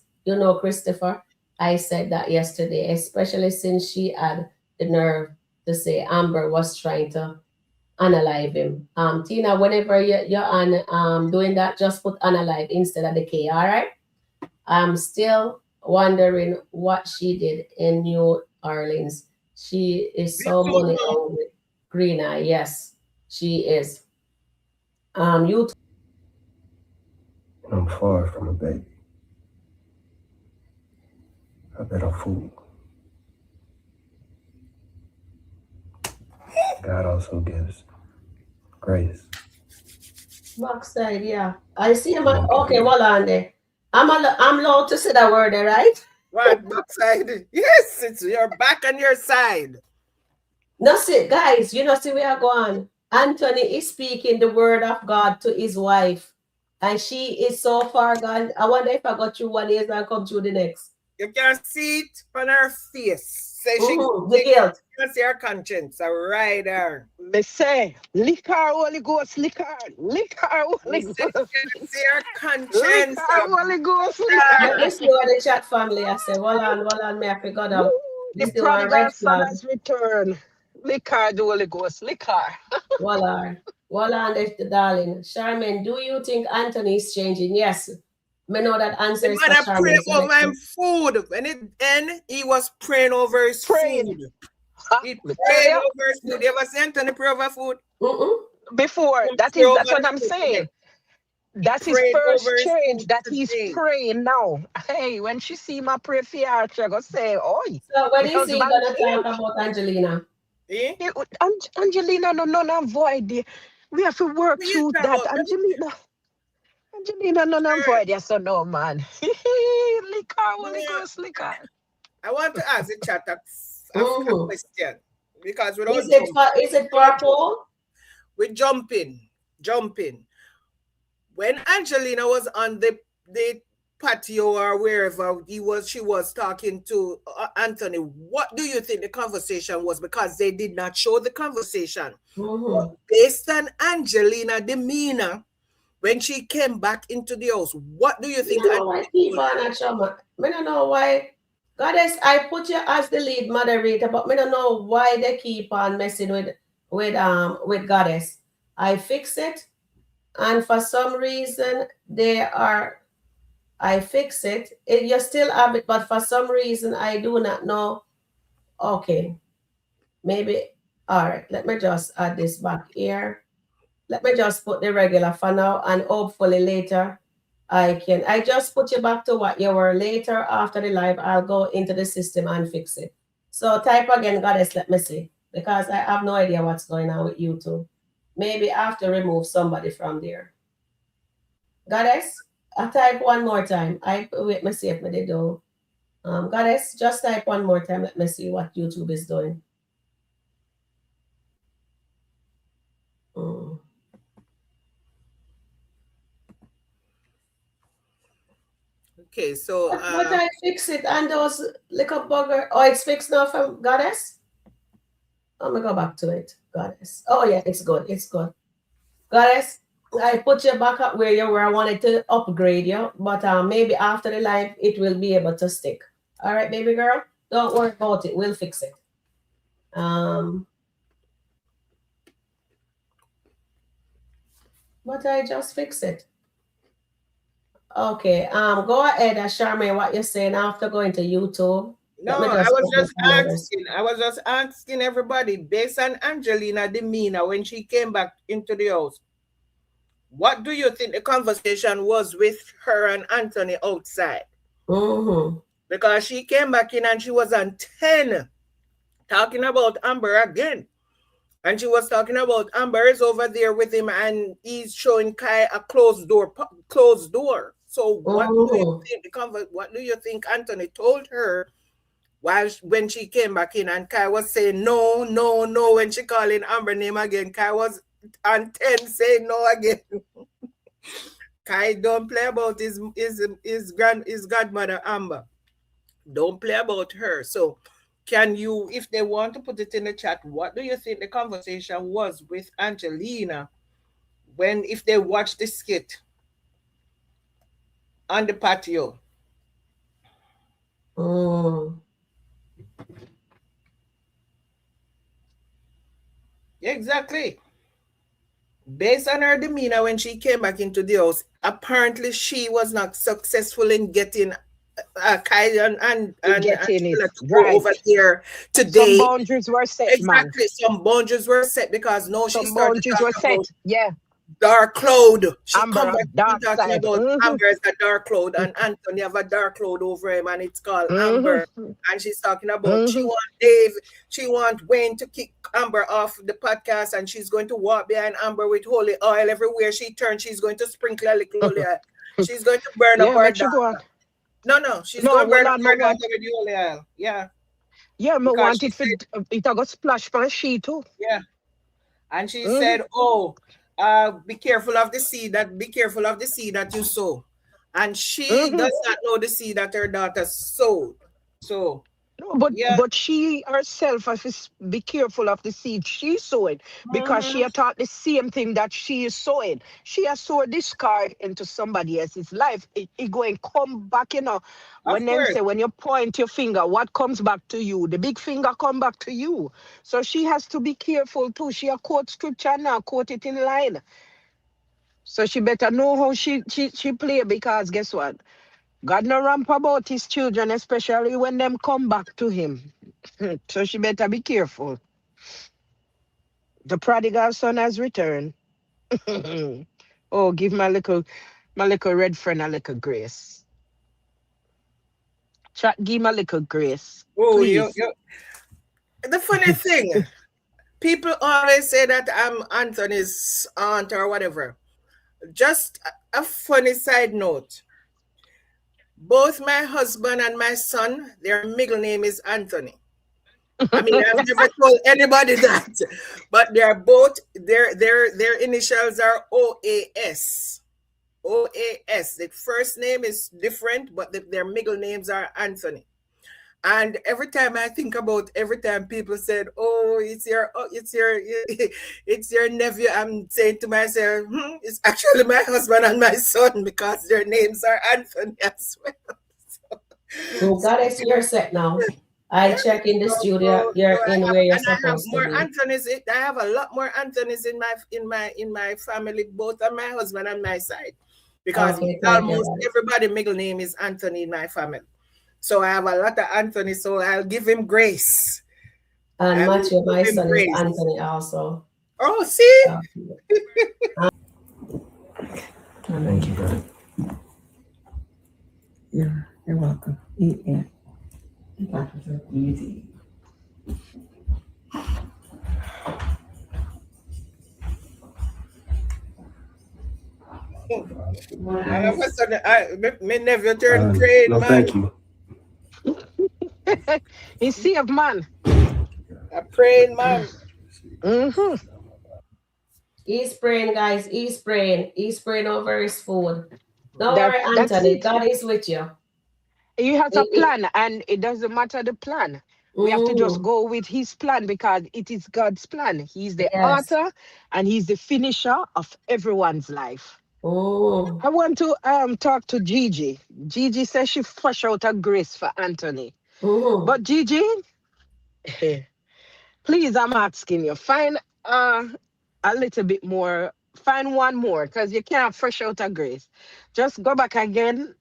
Christopher, I said that yesterday, especially since she had the nerve to say Amber was trying to unalive him. Tina, whenever you're on doing that, just put unalive instead of the K, all right? I'm still wondering what she did in New Orleans. She is so money hungry. Green eye, yes, she is. I'm far from a baby. I bet I'm fool. God also gives grace. Backside, yeah. I see him. Okay, hold on there. I'm allowed to say that word there, right? What, backside? Yes, it's your back and your side. No, see, guys, you know, see, we are going. Anthony is speaking the word of God to his wife, and she is so far gone. I wonder if I got through one ear and come through the next. You can see it on her face. Say The guilt. can see her conscience. I ride her. Me say, lick her Holy Ghost, lick her Holy Ghost. See her conscience. Lick her Holy Ghost, lick Let her. me see what the chat family I say. Hold on, me I forgot them. The This the one prodigal red son flag. has returned. Lick her, the Holy Ghost, lick her. Hold on, the darling. Charmaine, do you think Anthony is changing? Yes. Me know that answer is for Man, I pray Charmaine. over him food. When it end, he was praying over his food. He prayed over his food. You ever see Anthony pray over food? Before, that's what I'm saying. That's his first change that he's praying now. Hey, when she see my prayer for her, she go say, "Oi." So when is he gonna talk about Angelina? Angelina, no avoid. We have to work through that. Angelina, no avoid. Yes or no, man. Lick her, Holy Ghost, lick her. I want to ask the chat a question because without is it for a poll? We're jumping. When Angelina was on the patio or wherever she was talking to Anthony, what do you think the conversation was? Because they did not show the conversation. But based on Angelina demeanor when she came back into the house, what do you think? I don't know why. Goddess, I put you as the lead moderator, but I don't know why they keep on messing with Goddess. I fix it, and for some reason I fix it. You still have it, but for some reason I do not know. Okay, maybe. All right, let me just add this back here. Let me just put the regular for now, and hopefully later I just put you back to what you were. Later after the live, I'll go into the system and fix it. So type again, Goddess, let me see, because I have no idea what's going on with YouTube. Maybe I have to remove somebody from there. Goddess, I type one more time. Wait, me see if me did do. Goddess, just type one more time. Let me see what YouTube is doing. Okay, so but I fix it and those little bugger. Oh, it's fixed now from Goddess. I'm gonna go back to it, Goddess. Oh yeah, it's good. Goddess, I put you back up where you were. I wanted to upgrade you, but maybe after the live it will be able to stick. All right, baby girl, don't worry about it. We'll fix it. But I just fix it. Okay, go ahead, Charmaine, what you're saying after going to YouTube. No, I was just asking everybody, based on Angelina demeanor when she came back into the house, what do you think the conversation was with her and Anthony outside? Because she came back in and she was on 10 talking about Amber again. And she was talking about Amber is over there with him and he's showing Kai a closed door. So what do you think Anthony told her when she came back in, and Kai was saying no when she called in Amber name again? Kai was on 10 saying no again. Kai don't play about his godmother Amber. Don't play about her. So can you, if they want to put it in the chat, what do you think the conversation was with Angelina if they watched the skit on the patio? Exactly. Based on her demeanor when she came back into the house, apparently she was not successful in getting Kai and right over here today. Some boundaries were set, exactly, man. Some boundaries were set because now she started boundaries were set. Yeah. Dark cloud. She Amber, come back talking about Amber is a dark cloud, and Anthony have a dark cloud over him, and it's called Amber. And she's talking about she want Wayne to kick Amber off the podcast, and she's going to walk behind Amber with holy oil everywhere she turns. She's going to sprinkle a little holy oil. She's going to burn up her dog. No, she's going to burn up her dog with the holy oil. Yeah. Yeah, I because want she it for said, it I got splash for she too. yeah, and she Mm-hmm. said, "Oh, be careful of the seed that you sow," and she Mm-hmm. does not know the seed that her daughter sowed. So, No, yeah, but she herself has to be careful of the seed she's sowing because she Mhm. had taught the same thing that she is sowing. She has sowed discard into somebody else's life. It going come back, of when them course. say when you point your finger, what comes back to you? The big finger come back to you. So she has to be careful too. She a quote scripture now, quote it in line. So she better know how she play because guess what? God no ramp about his children, especially when them come back to him. So she better be careful. The prodigal son has returned. Oh, give my little red friend a little grace. Chat, give my little grace, Oh, please. the funny thing, people always say that I'm Anthony's aunt or whatever. Just a funny side note. Both my husband and my son, their middle name is Anthony. I mean, I've never told anybody that, but they're both their initials are OAS. OAS. The first name is different, but their middle names are Anthony. And every time people said, "Oh, it's your nephew," I'm saying to myself, it's actually my husband and my son because their names are Anthony as well. So, Goddess, you're set now. I check in the studio. You're in where you're I have supposed to more be. Anthony's. I have a lot more Anthony's in my family, both on my husband and my side, because Okay, thank you, almost Goddess. everybody middle name is Anthony in my family. So I have a lot of Anthony. So I'll give him grace. And I will Matthew, give my him son, is grace. Anthony also. Oh, see, Thank you, brother. You're welcome. Eat, yeah. all of a sudden, my nephew turned praying No, man, thank you. He see of man. a praying man. Mm-hmm. He's praying, guys. He's praying. He's praying over his food. Don't worry, That's Anthony. it. God is with you. He has a He- plan, and it doesn't matter the plan. We have to just Mm, go with his plan because it is God's plan. He's the yes. author and he's the finisher of everyone's life. Mm, I want to talk to Gigi. Gigi says she fresh out a grace for Anthony. mm, But Gigi, please, I'm asking you, find a little bit more, find one more, because you can't fresh out a grace. Just go back again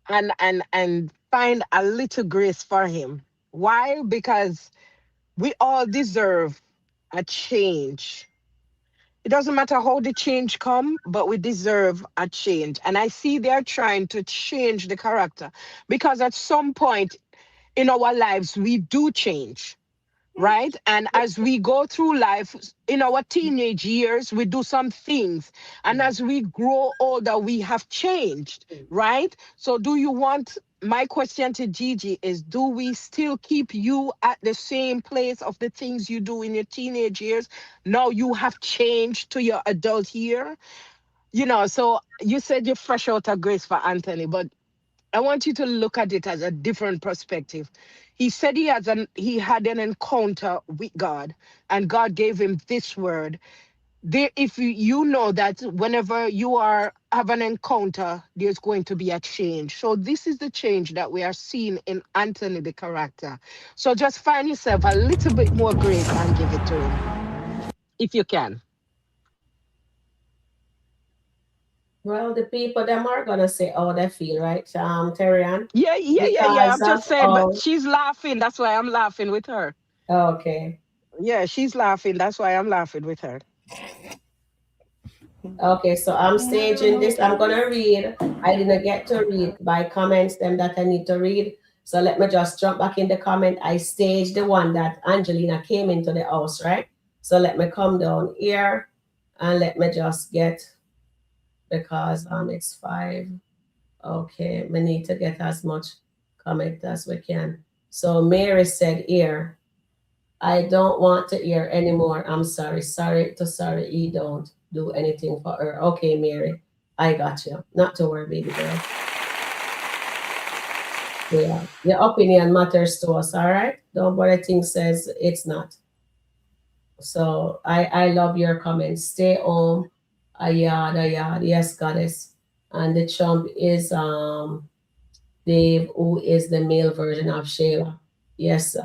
and find a little grace for him. Why? Because we all deserve a change. It doesn't matter how the change come, but we deserve a change. And I see they're trying to change the character because at some point in our lives we do change, right? And as we go through life in our teenage years, we do some things. And as we grow older, we have changed, right? So, do you want my question to Gigi is do we still keep you at the same place of the things you do in your teenage years? Now you have changed to your adult year. So you said you're fresh out of grace for Anthony, but I want you to look at it as a different perspective. He said he had an encounter with God, and God gave him this word. If you know that whenever you have an encounter, there's going to be a change. So this is the change that we are seeing in Anthony, the character. So just find yourself a little bit more grace and give it to him, if you can. well, the people them are gonna say how they feel, right? Terry, Yeah, yeah, yeah, yeah. because I'm just of saying, but all. she's laughing. That's why I'm laughing with her. Okay. Yeah, she's laughing. That's why I'm laughing with her. Okay, so I'm staging this. I'm gonna read. I didn't get to read by comments them that I need to read. So let me just jump back in the comment. I staged the one that Angelina came into the house, right? So let me come down here and let me just get because it's 5. Okay, we need to get as much comment as we can. So Mary said, "Here, I don't want to hear anymore. I'm sorry. Sorry to sorry. He don't do anything for her. Okay, Mary, I got you. Not to worry, baby girl. Yeah, your opinion matters to us. All right. Don't bother think says it's not. So I love your comments. Stay home. A yard, a yard. Yes, goddess. And the chump is Dave, who is the male version of Shayla. Yes,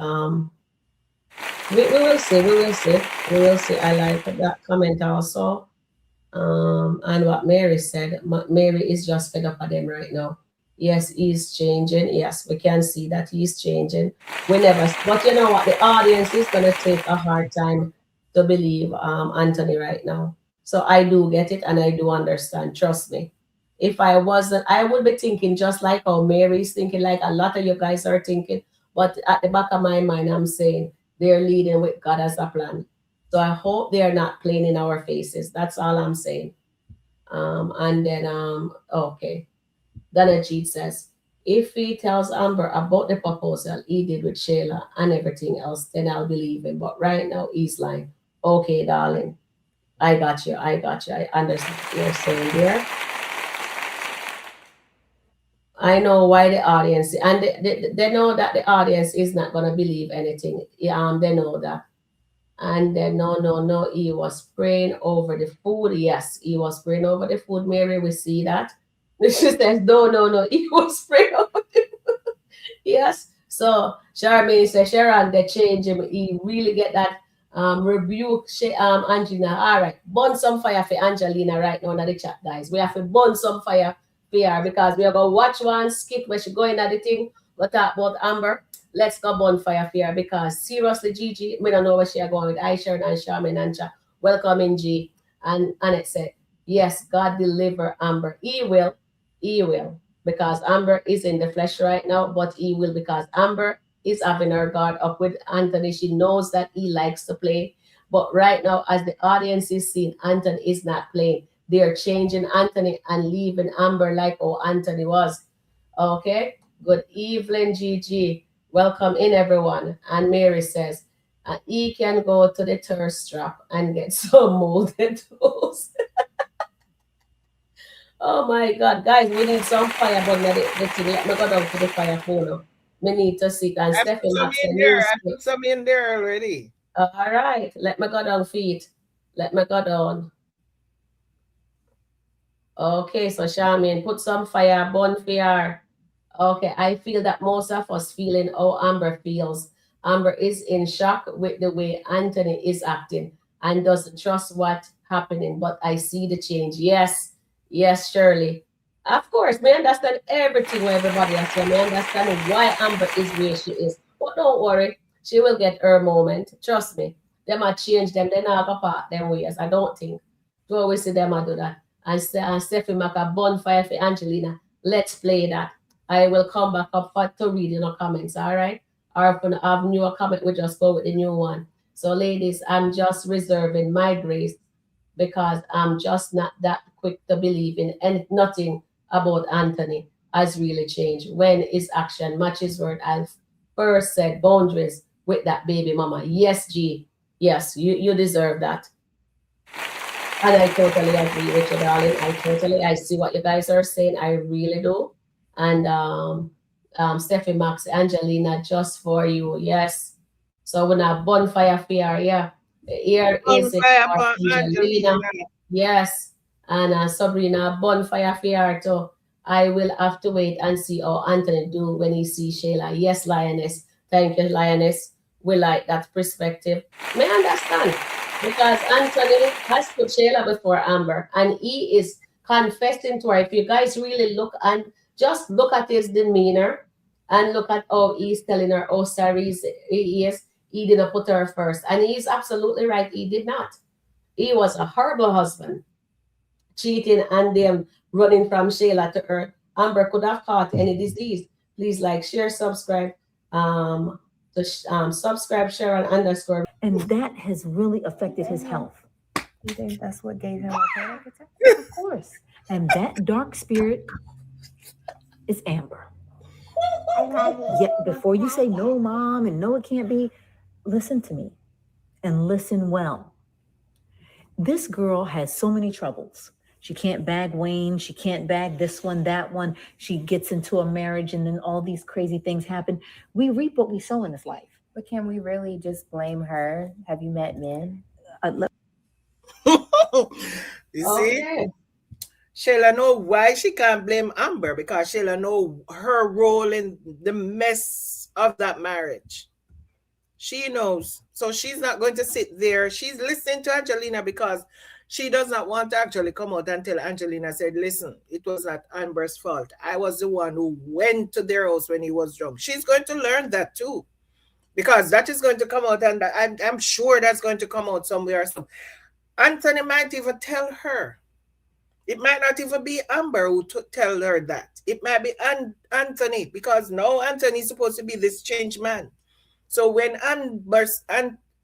we will see, we will see, we will see. I like that comment also. And what Mary said, Mary is just fed up of them right now. Yes, he's changing. Yes, we can see that he's changing. We never, but you know what? The audience is gonna take a hard time to believe Anthony right now. So I do get it and I do understand. Trust me. If I wasn't, I would be thinking just like how Mary's thinking, like a lot of you guys are thinking. But at the back of my mind, I'm saying they're leading with God as a plan. So I hope they are not playing in our faces. That's all I'm saying. And then okay. Donna Jeet says, if he tells Amber about the proposal he did with Shayla and everything else, then I'll believe him. But right now he's lying. Okay, darling. I got you. I got you. I understand what you're saying there. I know why the audience, and they know that the audience is not going to believe anything. They know that. And then, no, he was praying over the food. Yes, he was praying over the food, Mary. We see that. She says, no, he was praying over the food. Yes. So Charmaine says, Sharon, they change him. He really get that rebuke Angelina. All right, burn some fire for Angelina right now in the chat, guys. We have to burn some fire for her because we are going to watch one skit where she going at the thing. But talk about Amber. Let's go bonfire for her because seriously, Gigi, we don't know where she are going with Sharon and Charmaine and Cha. Welcome in, G. And Annette said, yes, God deliver Amber. He will. Because Amber is in the flesh right now, but he will because Amber is having her guard up with Anthony. She knows that he likes to play. But right now, as the audience is seeing, Anthony is not playing. They're changing Anthony and leaving Amber like oh Anthony was. Okay? Good evening, Gigi. Welcome in, everyone. And Mary says, he can go to the thirst trap and get some molded toes. Oh my God, guys, we need some fire burn the thing. Let me go down to the fire phone. We need to see. And Stephanie Max and I put some in there already. All right, let me go down feet. Let me go down. Okay, so Charmaine, put some fire, bonfire. Okay, I feel that most of us feeling how Amber feels. Amber is in shock with the way Anthony is acting and doesn't trust what's happening. But I see the change. Yes, Shirley. Of course, me understand everything what everybody has said. Me understand why Amber is where she is. But don't worry, she will get her moment. Trust me. Them might change them. They not go part them ways. I don't think. Do always see them do that. And Stephanie make a bonfire for Angelina. Let's play that. I will come back up to read in the comments, all right? Or if you have new comment, we just go with the new one. So, ladies, I'm just reserving my grace because I'm just not that quick to believe in and nothing about Anthony has really changed. When his action matches word, I first said boundaries with that baby mama. Yes, G. Yes, you deserve that. And I totally agree with you, darling. I see what you guys are saying. I really do. And Steffi Max, Angelina, just for you. Yes. So when a bonfire fear, yeah. Here is it for Angelina. Yes. And Sabrina, bonfire fear too. I will have to wait and see how Anthony do when he sees Shayla. Yes, Lioness. Thank you, Lioness. We like that perspective. May understand. Because Anthony has put Shayla before Amber and he is confessing to her. If you guys really look and just look at his demeanor and look at how he's telling her, oh, sorry, he didn't put her first. And he's absolutely right. He did not. He was a horrible husband, cheating and them running from Shayla to her. Amber could have caught any disease. Please like, share, subscribe. Subscribe, Sharon _ and that has really affected his health. You think that's what gave him a panic attack? Of course. And that dark spirit is Amber. Yet before you say no, mom, and no, it can't be, listen to me and listen well. This girl has so many troubles. She can't bag Wayne. She can't bag this one, that one. She gets into a marriage and then all these crazy things happen. We reap what we sow in this life. But can we really just blame her? Have you met men? You see? Sheila know why she can't blame Amber, because Sheila know her role in the mess of that marriage. She knows. So she's not going to sit there. She's listening to Angelina because she does not want to actually come out and tell Angelina, said, listen, it was not Amber's fault. I was the one who went to their house when he was drunk. She's going to learn that too, because that is going to come out, and I'm sure that's going to come out somewhere. So Anthony might even tell her. It might not even be Amber who tell her that. It might be Anthony, because now Anthony is supposed to be this changed man. So when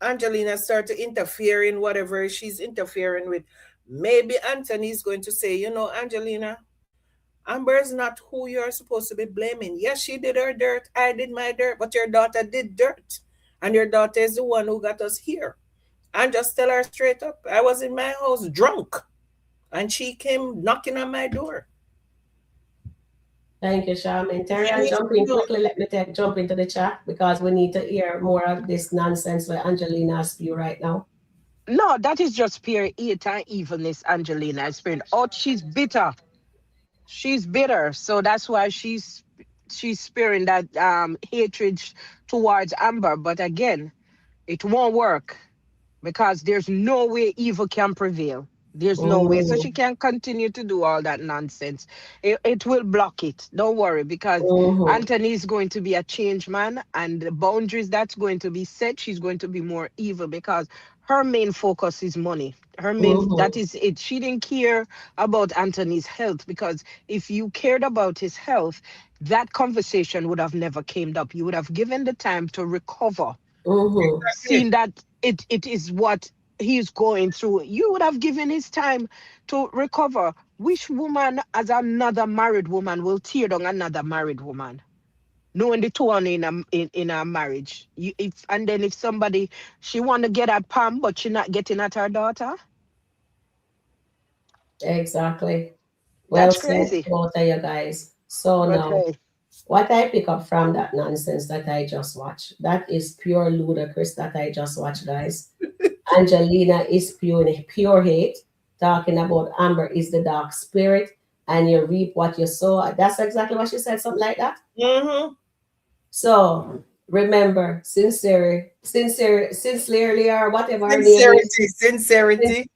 Angelina starts to interfere in whatever she's interfering with, maybe Anthony is going to say, you know, Angelina, Amber is not who you're supposed to be blaming. Yes, she did her dirt. I did my dirt. But your daughter did dirt. And your daughter is the one who got us here. And just tell her straight up, I was in my house drunk. And she came knocking on my door. Thank you, Sharon. Terry, I'll jump in quickly. Let me jump into the chat because we need to hear more of this nonsense where Angelina's view right now. No, that is just pure hate and evilness, Angelina is speaking. Oh, she's bitter. She's bitter. So that's why she's spearing that hatred towards Amber. But again, it won't work because there's no way evil can prevail. There's no way. So she can continue to do all that nonsense. It will block it. Don't worry, because Anthony is going to be a changed man, and the boundaries that's going to be set, she's going to be more evil because her main focus is money. Her main, that is it. She didn't care about Anthony's health, because if you cared about his health, that conversation would have never came up. You would have given the time to recover. Seeing that it is what he's going through, you would have given his time to recover. Which woman, as another married woman, will tear down another married woman, knowing the two are in a marriage? And then if somebody, she want to get at Pam, but she not getting at her daughter. Exactly. Well That's said, crazy. both of you guys. So now, what I pick up from that nonsense that I just watched, that is pure ludicrous that I just watched, guys. Angelina is pure hate, talking about Amber is the dark spirit, and you reap what you sow. That's exactly what she said, something like that. So remember, sincerely, or whatever her name is, sincerity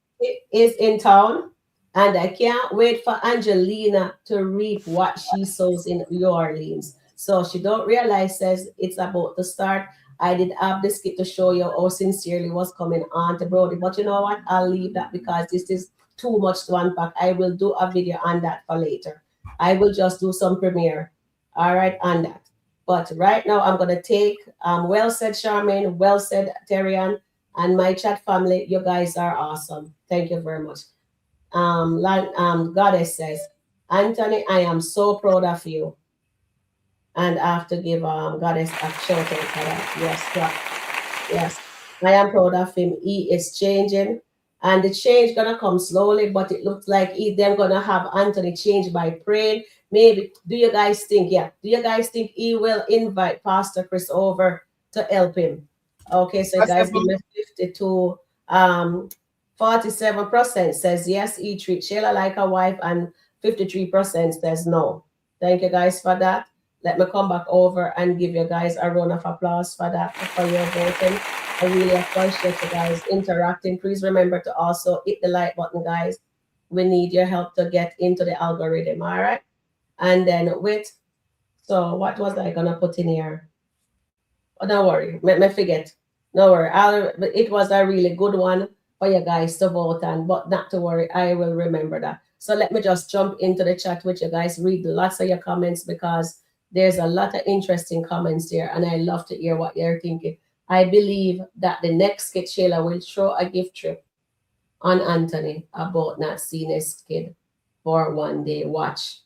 is in town, and I can't wait for Angelina to reap what she sows in New Orleans. So she don't realize, says it's about to start. I did have the skit to show you how sincerely was coming on to Brody. But you know what? I'll leave that because this is too much to unpack. I will do a video on that for later. I will just do some premiere. All right, on that. But right now, I'm going to take, well said, Charmaine, well said, Terrian, and my chat family. You guys are awesome. Thank you very much. Goddess says, Anthony, I am so proud of you. And I have to give Goddess a shout out for that. Yes. I am proud of him. He is changing, and the change gonna come slowly, but it looks like them gonna have Anthony change by praying. Maybe. Do you guys think he will invite Pastor Chris over to help him? Okay, so guys, give me 52. 47% says yes, he treats Sheila like a wife, and 53% says no. Thank you guys for that. Let me come back over and give you guys a round of applause for that, for your voting. I really appreciate you guys interacting. Please remember to also hit the like button, guys. We need your help to get into the algorithm, all right? And then so what was I gonna put in here? Oh, don't worry, me forget. No worry, it was a really good one for you guys to vote on, but not to worry, I will remember that. So let me just jump into the chat with you guys, read lots of your comments because there's a lot of interesting comments there, and I love to hear what you're thinking. I believe that the next skit, Sheila, will throw a gift trip on Anthony about not seeing his kid for one day. Watch.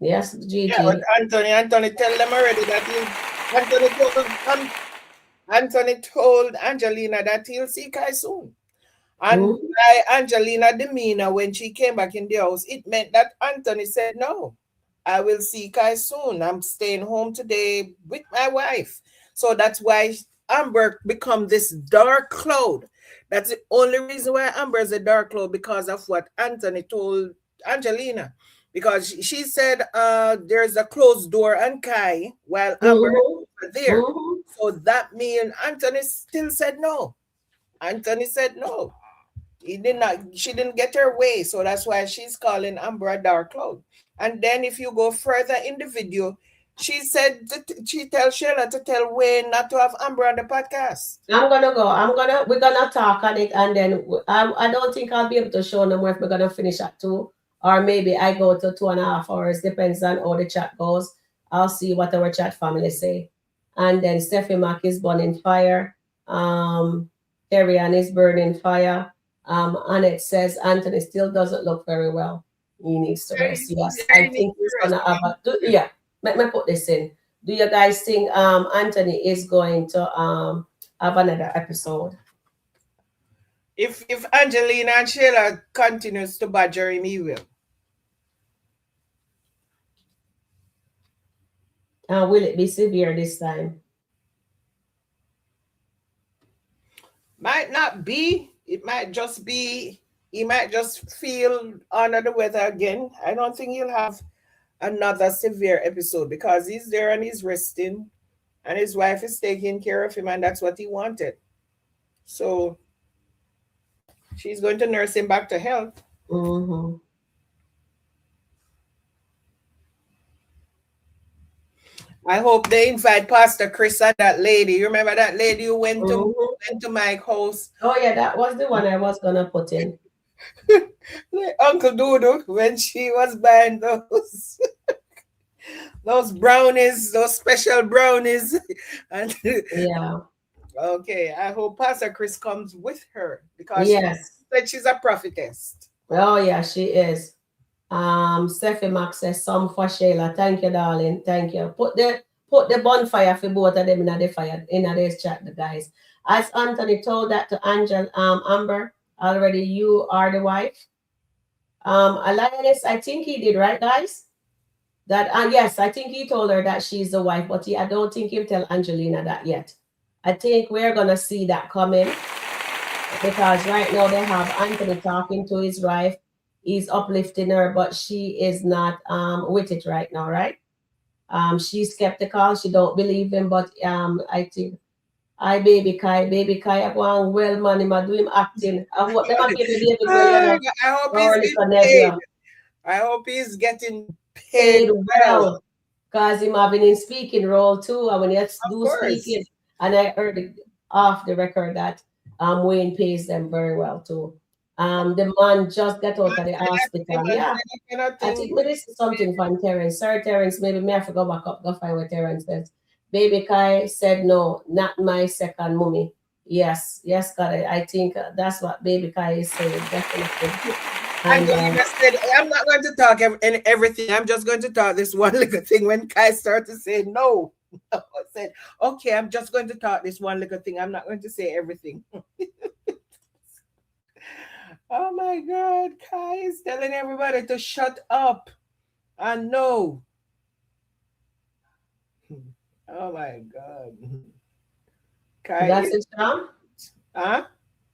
Yes, Gigi. Yeah, but Anthony tell them already that Anthony told Angelina that he'll see Kai soon. And by Angelina demeanor when she came back in the house, it meant that Anthony said, no, I will see Kai soon. I'm staying home today with my wife. So that's why Amber become this dark cloud. That's the only reason why Amber is a dark cloud, because of what Anthony told Angelina. Because she said there's a closed door on Kai while Amber was there. So that means Anthony still said no. Anthony said no. She didn't get her way. So that's why she's calling Amber a dark cloud. And then if you go further in the video, she said she tells Sharon to tell Wayne not to have Amber on the podcast. We're gonna talk on it, and then I don't think I'll be able to show no more if we're gonna finish at 2, or maybe I go to 2.5 hours, depends on how the chat goes. I'll see what our chat family say. And then Steffi Mack is burning fire. Terry Ann is burning fire. Annette says Anthony still doesn't look very well. He needs to rest. Yes, I think he's gonna have let me put this in. Do you guys think Anthony is going to have another episode? If Angelina and Sheila continues to badger him, he will. Will it be severe this time? Might not be. It might just be, he might just feel under the weather again. I don't think he'll have another severe episode because he's there and he's resting and his wife is taking care of him, and that's what he wanted. So she's going to nurse him back to health. I hope they invite Pastor Chris and that lady. You remember that lady who went to Mike's house? Oh yeah, that was the one I was gonna put in. Uncle Doodoo, when she was buying those those brownies, those special brownies. And yeah. Okay, I hope Pastor Chris comes with her because yes, she said she's a prophetess. Oh yeah, she is. Steffi Max says some for Sheila. Thank you, darling. Thank you. Put the bonfire for both of them in the fire in this chat, the guys. As Anthony told that to Amber already, you are the wife. Alliance, I think he did, right, guys? That yes, I think he told her that she's the wife, but I don't think he'll tell Angelina that yet. I think we're gonna see that coming because right now they have Anthony talking to his wife. He's uplifting her, but she is not with it right now, right? She's skeptical. She don't believe him, but I think baby Kai, I want well man, him do him acting. I hope he's getting paid well. Because him having in speaking role too. And when he do speaking, and I heard off the record that Wayne pays them very well too. The man just got out of the hospital. Yeah, I think this is something from Terrence. Sorry, Terrence, maybe me have to go back up, go find what Terrence says. Baby Kai said, no, not my second mummy. Yes, God, I think that's what Baby Kai is saying, definitely. And said, I'm not going to talk everything. I'm just going to talk this one little thing. When Kai started to say no, I said, okay, I'm just going to talk this one little thing. I'm not going to say everything. Oh my God, Kai is telling everybody to shut up and no. Oh my God. Kai, that's it, Sean? Huh?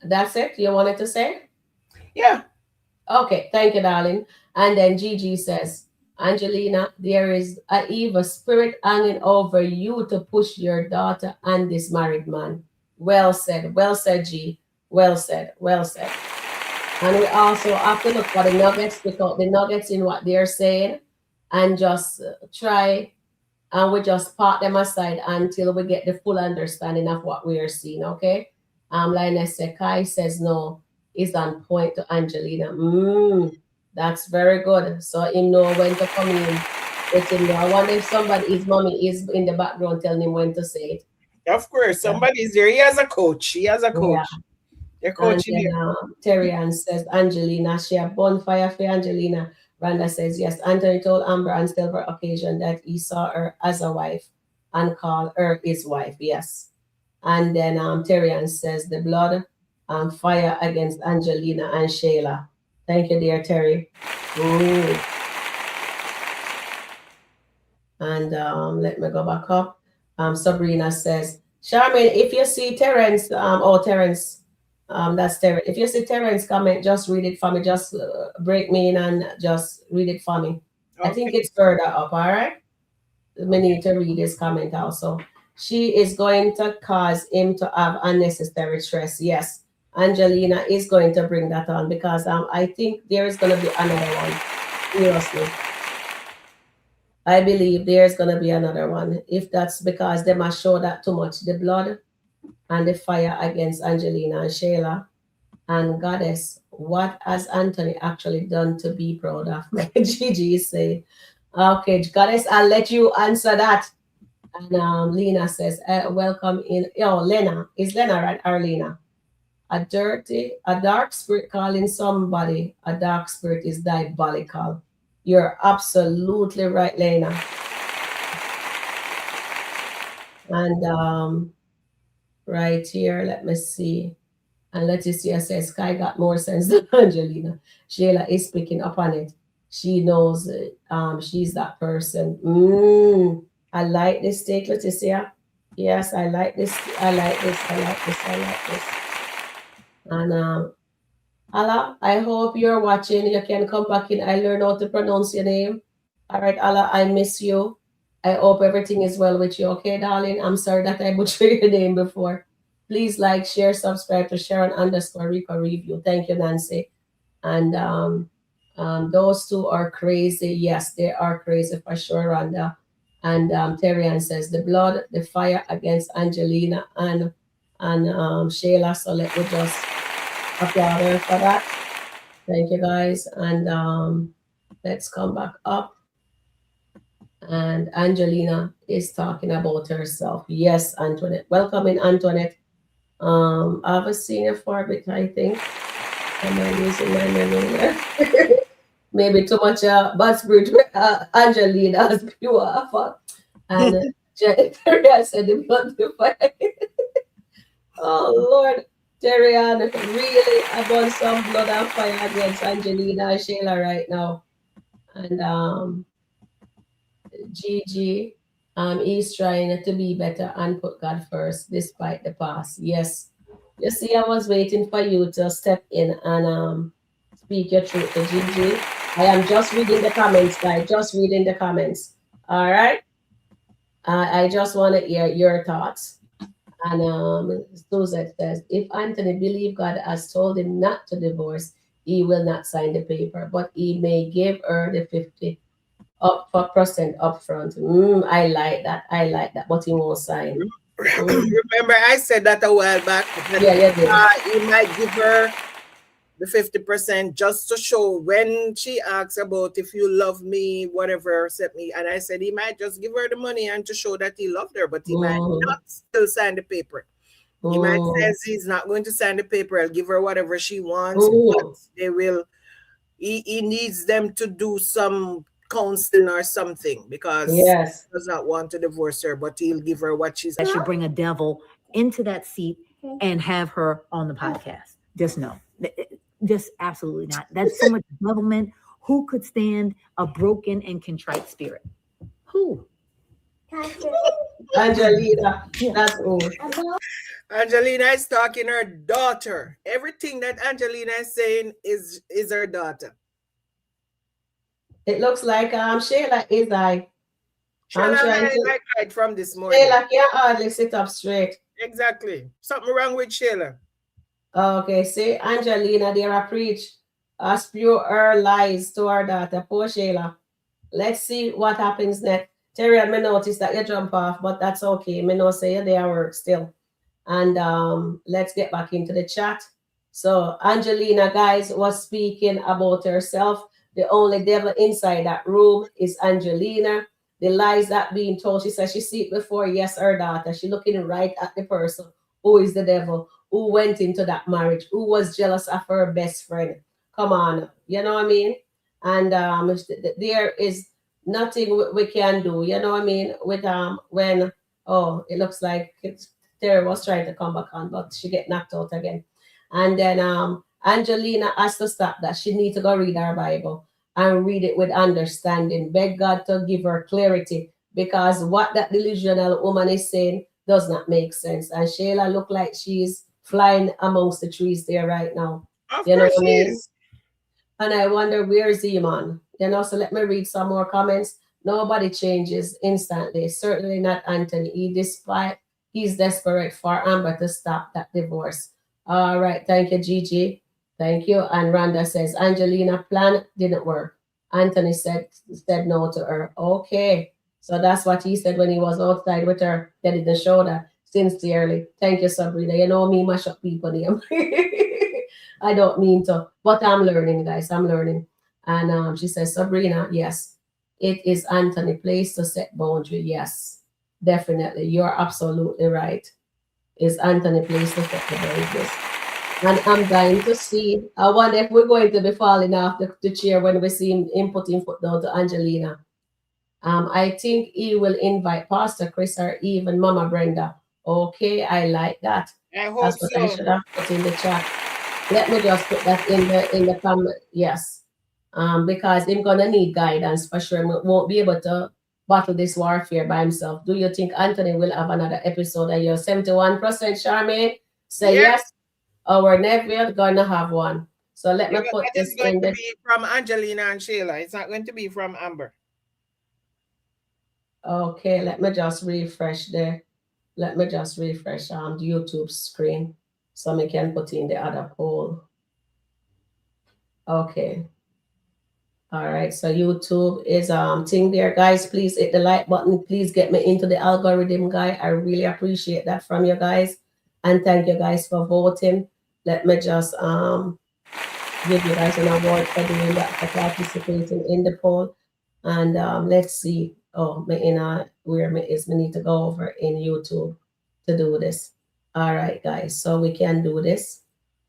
That's it? You wanted to say? Yeah. Okay, thank you, darling. And then Gigi says, Angelina, there is an evil spirit hanging over you to push your daughter and this married man. Well said, G. Well said. And we also have to look for the nuggets, pick out the nuggets in what they're saying, and just try, and we just park them aside until we get the full understanding of what we are seeing, okay? Lioness Kai says no, is on point to Angelina. That's very good. So he know when to come in. Let him know. I wonder if his mommy is in the background telling him when to say it. Of course, somebody's there. He has a coach. Yeah. They're coaching him. Terry Ann says, Angelina, she a bonfire for Angelina Rhonda says, yes, Anthony told Amber on several occasions that he saw her as a wife and called her his wife. Yes. And then Terrian says, the blood fire against Angelina and Shayla. Thank you, dear Terry. Ooh. And let me go back up. Sabrina says, Charmaine, if you see Terrence, Terrence, that's Terrence. If you see Terrence comment, just read it for me. Just break me in and just read it for me. Okay. I think it's further up, all right? We need to read his comment also. She is going to cause him to have unnecessary stress. Yes, Angelina is going to bring that on because I think there is going to be another one. Seriously. I believe there's going to be another one. If that's because they must show that too much, the blood and the fire against Angelina and Shayla and Goddess, what has Anthony actually done to be proud of? Gigi is saying, okay, Goddess, I'll let you answer that. And Lena says, welcome in. Oh, Lena. Is Lena right, or Lena? A dark spirit calling somebody. A dark spirit is diabolical. You're absolutely right, Lena. And right here, let me see. And Leticia says, Sky got more sense than Angelina. Shayla is picking up on it. She knows she's that person. I like this take, Leticia. Yes, I like this. I like this. I like this. I like this. And Allah, I hope you're watching. You can come back in. I learned how to pronounce your name. All right, Allah, I miss you. I hope everything is well with you. Okay, darling? I'm sorry that I butchered your name before. Please like, share, subscribe to Sharon _Rico Review. Thank you, Nancy. And those two are crazy. Yes, they are crazy for sure, Rhonda. And Terrian says, the blood, the fire against Angelina and Shayla. So let me just applaud her for that. Thank you, guys. And let's come back up. And Angelina is talking about herself. Yes, Antoinette. Welcome in, Antoinette. I haven't seen you for a bit, I think. Am I using my memory here? Maybe too much bad spirit Angelina as pure alpha. And Terry said the blood the fire. Oh Lord, Terrian, really about some blood and fire against Angelina and Shayla right now. And Gigi, he's trying to be better and put God first despite the past. Yes. You see, I was waiting for you to step in and speak your truth to Gigi. I am just reading the comments, guys. Just reading the comments. All right. I just want to hear your thoughts. And Suzette says, if Anthony believes God has told him not to divorce, he will not sign the paper, but he may give her the 50% upfront. I like that. I like that, but he won't sign. Remember, I said that a while back. He might give her the 50% just to show when she asks about if you love me, whatever, set me. And I said he might just give her the money and to show that he loved her, but he might not still sign the paper. He might say he's not going to sign the paper. I'll give her whatever she wants, but they will. He needs them to do some counseling or something because he does not want to divorce her, but he'll give her what she's. That should bring a devil into that seat and have her on the podcast. Just no. Just absolutely not. That's so much devilment. Who could stand a broken and contrite spirit? Who? Angelina. That's all. Angelina is talking her daughter. Everything that Angelina is saying is her daughter. It looks like Shayla is like. I'm trying to like right from this morning. Shayla can't hardly sit up straight. Exactly. Something wrong with Shayla. Okay, see, Angelina, there are preach. Spew her lies to her daughter. Poor Shayla. Let's see what happens next. Terry, I may notice that you jump off, but that's okay. Me know say you're there work still. And let's get back into the chat. So Angelina, guys, was speaking about herself. The only devil inside that room is Angelina. The lies that being told, she said she see it before. Yes, her daughter. She looking right at the person who is the devil, who went into that marriage, who was jealous of her best friend. Come on, you know what I mean? and there is nothing we can do. You know what I mean? With when it looks like Terry was trying to come back on, but she get knocked out again. And then Angelina has to stop that. She needs to go read her Bible and read it with understanding. Beg God to give her clarity, because what that delusional woman is saying does not make sense. And Shayla look like she's flying amongst the trees there right now. Of You know course what I she mean? is. And I wonder, where's he, man? You know, so let me read some more comments. Nobody changes instantly. Certainly not Anthony. He's desperate for Amber to stop that divorce. All right. Thank you, Gigi. Thank you. And Rhonda says, Angelina plan didn't work. Anthony said no to her. Okay. So that's what he said when he was outside with her, getting the shoulder. Sincerely. Thank you, Sabrina. You know me, mash up people name. I don't mean to, but I'm learning, guys. I'm learning. And she says, Sabrina, yes, it is Anthony place to set boundary. Yes, definitely. You're absolutely right. It's Anthony place to set the boundaries. And I'm dying to see. I wonder if we're going to be falling off the chair when we see him putting foot down to Angelina. I think he will invite Pastor Chris or even Mama Brenda. Okay, I like that. I hope That's what I so. should have put in the chat. Let me just put that in the comment. Yes. Because he's gonna need guidance for sure. He won't be able to battle this warfare by himself. Do you think Anthony will have another episode? And you're 71%, Charmaine? Say yes. Our nephew gonna have one. So let me put That is this going in to the be from Angelina and Sheila. It's not going to be from Amber. okay, let me just refresh the YouTube screen so we can put in the other poll. Okay. All right. So YouTube is thing there, guys. Please hit the like button. Please get me into the algorithm, guy. I really appreciate that from you guys. And thank you guys for voting. Let me just give you guys an award for doing that, for participating in the poll. And let's see. Oh, me in where me is. We need to go over in YouTube to do this. All right, guys. So we can do this,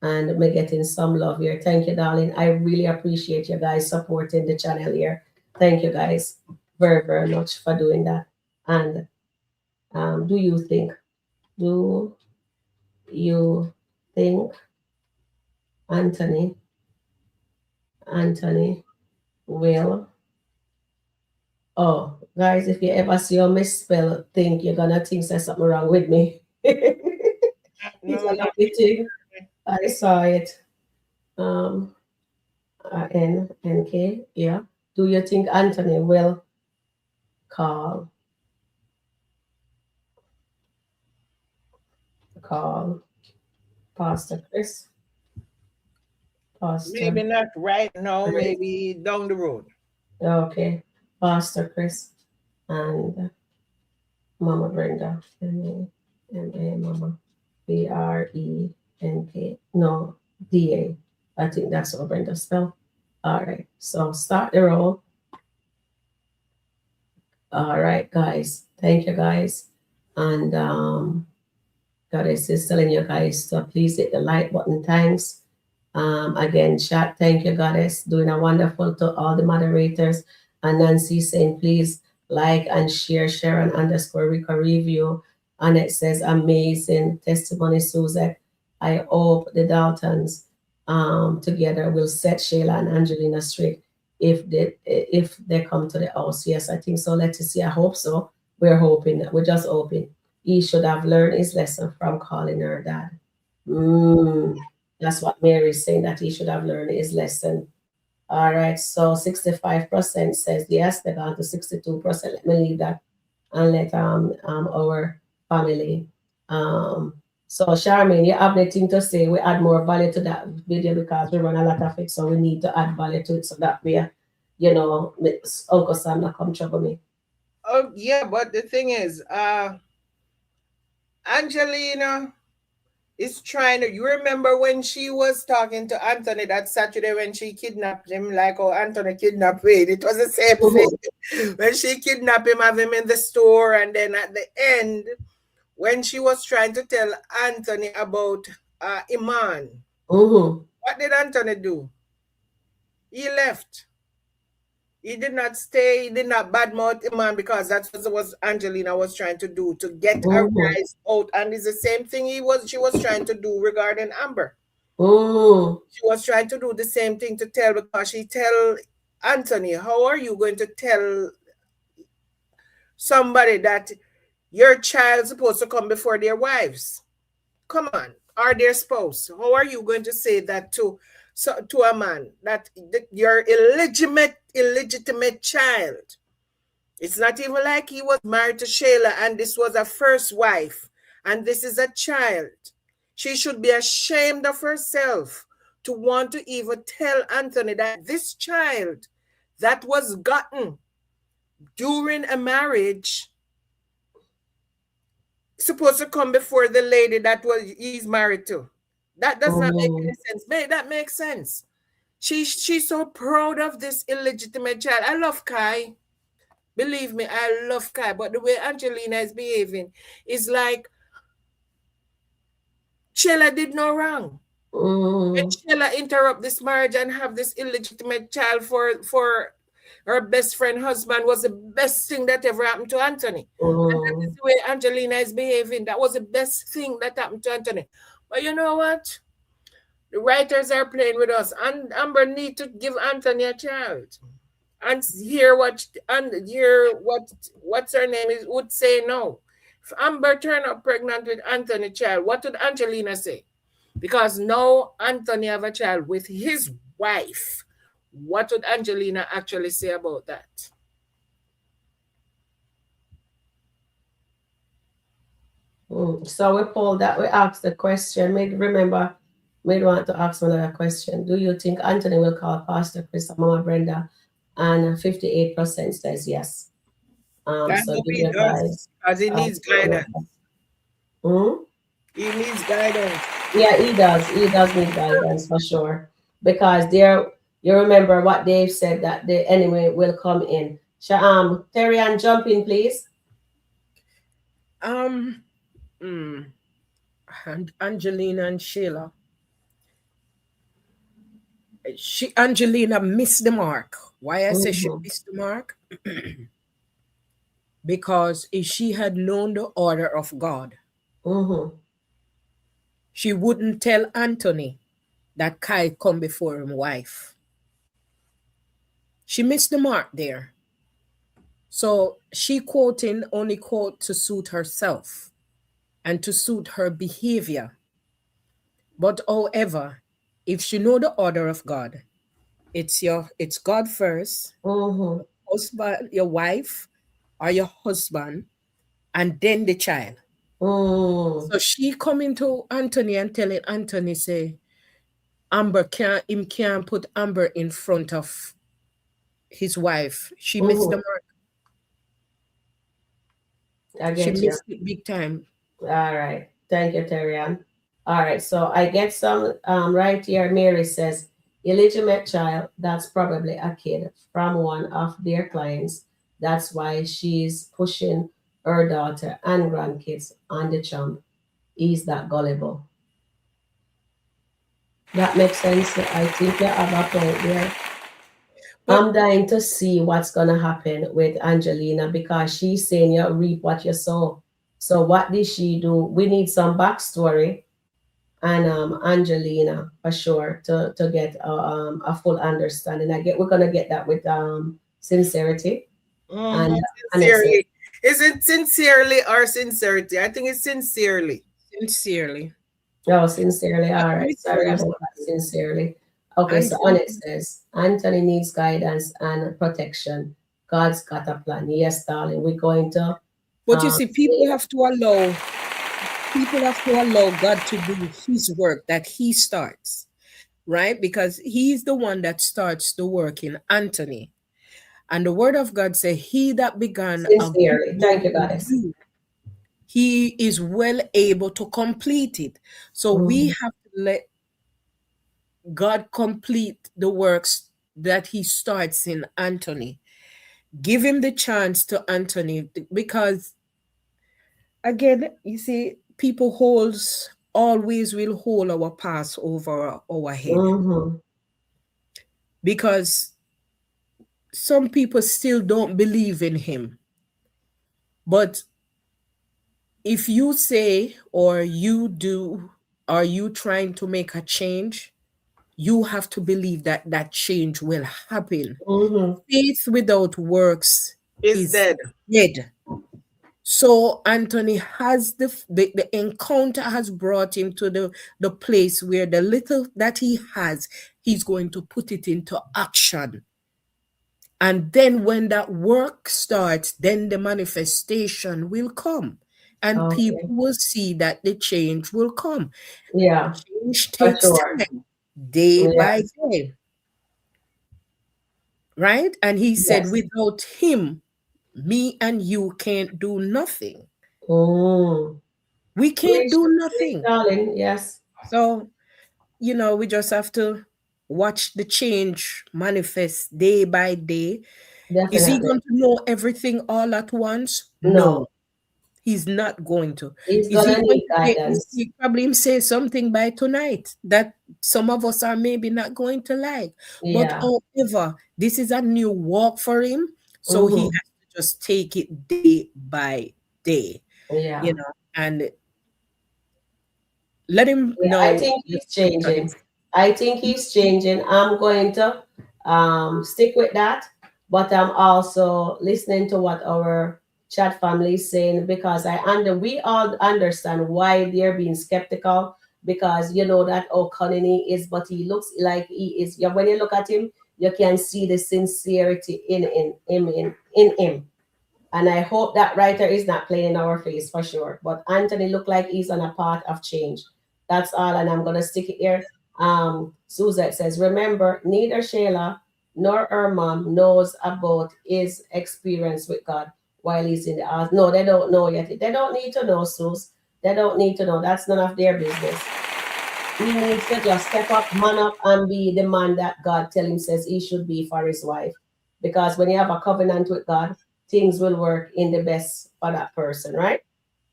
and me getting some love here. Thank you, darling. I really appreciate you guys supporting the channel here. Thank you, guys, very very much for doing that. And do you think Anthony will? Oh, guys, if you ever see a misspell thing, you're gonna think there's something wrong with me. It's a lovely thing. I saw it. NK, yeah. Do you think Anthony will call Pastor Chris? Maybe not right now, maybe down the road. Okay. Pastor Chris and Mama Brenda. M-A Mama. BRENK. No, DA. I think that's what Brenda spelled. All right. So start the roll. All right, guys. Thank you, guys. And Goddess is telling you guys to please hit the like button. Thanks. Again, chat, thank you, Goddess. Doing a wonderful to all the moderators. And Nancy saying, please like and share Sharon _ Rico review. And it says, amazing testimony, Suzette. I hope the Daltons together will set Shayla and Angelina straight if they come to the house. Yes, I think so. Let's see. I hope so. We're hoping. We're just hoping. He should have learned his lesson from calling her dad. That's what Mary is saying, that he should have learned his lesson. All right, so 65% says yes, they're down to 62%. Let me leave that and let our family. So Charmaine, you have anything to say? We add more value to that video because we run a lot of it, so we need to add value to it so that we, Uncle Sam not come trouble me. Oh yeah, but the thing is, Angelina is trying to. You remember when she was talking to Anthony that Saturday when she kidnapped him, like how Anthony kidnapped Wayne? It was the same thing. When she kidnapped him, have him in the store, and then at the end, when she was trying to tell Anthony about Iman, what did Anthony do? He left. He did not stay. He did not badmouth the man because that's what Angelina was trying to do to get her guys out. And it's the same thing she was trying to do regarding Amber. She was trying to do the same thing to tell, because she tell Anthony, how are you going to tell somebody that your child's supposed to come before their wives? Come on, or their spouse. How are you going to say that to a man, that your illegitimate child? It's not even like he was married to Shayla and this was a first wife and this is a child. She should be ashamed of herself to want to even tell Anthony that this child that was gotten during a marriage supposed to come before the lady that he's married to. That does not make any sense. That makes sense. She's so proud of this illegitimate child. I love Kai. Believe me, I love Kai. But the way Angelina is behaving is like Shayla did no wrong. When Shayla interrupt this marriage and have this illegitimate child for her best friend husband was the best thing that ever happened to Anthony. And that is the way Angelina is behaving. That was the best thing that happened to Anthony. But you know what? The writers are playing with us. And Amber need to give Anthony a child. And hear what's her name is would say no. If Amber turned up pregnant with Anthony child, what would Angelina say? Because now Anthony have a child with his wife. What would Angelina actually say about that? So we pulled that, we asked the question. Remember, we want to ask another question. Do you think Anthony will call Pastor Chris or Mama Brenda? And 58% says yes. So he does, because he needs guidance. He needs guidance. Yeah, he does. He does need guidance for sure. Because you remember what Dave said, that the enemy will come in. Terry, Ann, jump in, please. Angelina and Shayla. Angelina missed the mark. Why I say she missed the mark? Because if she had known the order of God, she wouldn't tell Anthony that Kai come before him wife. She missed the mark there. So she only quote to suit herself and to suit her behavior. But however, if she know the order of God, it's God first, husband, your wife or your husband, and then the child. So she coming to Anthony and telling Anthony, say, Amber can't put Amber in front of his wife. She missed the mark. She missed it big time. All right. Thank you, Terry Ann. All right. So I get some right here. Mary says, illegitimate child, that's probably a kid from one of their clients. That's why she's pushing her daughter and grandkids on the chump. Is that gullible? That makes sense. I think you have a point there. I'm dying to see what's going to happen with Angelina, because she's saying you reap what you sow. So what did she do? We need some backstory and Angelina for sure to get a full understanding. We're going to get that with sincerity. Sincerely. Is it sincerely or sincerity? I think it's sincerely. Sincerely. Oh, sincerely. All right. Sorry about that. Sincerely. Okay, so Annette says, Anthony needs guidance and protection. God's got a plan. Yes, darling. We're going to. But you see, people have to allow God to do his work that he starts, right? Because he's the one that starts the work in Anthony. And the word of God says, he that began sincerely. Thank you, Goddess. He is well able to complete it. So we have to let God complete the works that he starts in Anthony. Give him the chance to Anthony, because again, you see, people always will hold our past over our head. Because some people still don't believe in him. But if you say, or you do, are you trying to make a change? You have to believe that that change will happen. Faith without works Is dead. dead. So Anthony has the encounter has brought him to the place where the little that he has, he's going to put it into action. And then when that work starts, then the manifestation will come. And people will see that the change will come. Yeah. Change takes time, day by day. Right? And he said, without him, me and you can't do nothing. We can't do nothing. Darling, yes. So, we just have to watch the change manifest day by day. Definitely. Is he going to know everything all at once? No. He's not going to. He's going to need guidance. He probably say something by tonight that some of us are maybe not going to like. But however, this is a new walk for him. So he has to just take it day by day. Yeah. And let him know. I think he's changing. I'm going to stick with that. But I'm also listening to what our chat family is saying, because we all understand why they're being skeptical, because that O'Connell is, but he looks like he is. When you look at him, you can see the sincerity in him. And I hope that writer is not playing in our face for sure. But Anthony looked like he's on a path of change. That's all, and I'm gonna stick it here. Suzette says, remember, neither Shayla nor her mom knows about his experience with God while he's in the house. No, they don't know yet. They don't need to know, Sus. They don't need to know. That's none of their business. He needs to just step up, man up, and be the man that God tell him says he should be for his wife. Because when you have a covenant with God, things will work in the best for that person, right?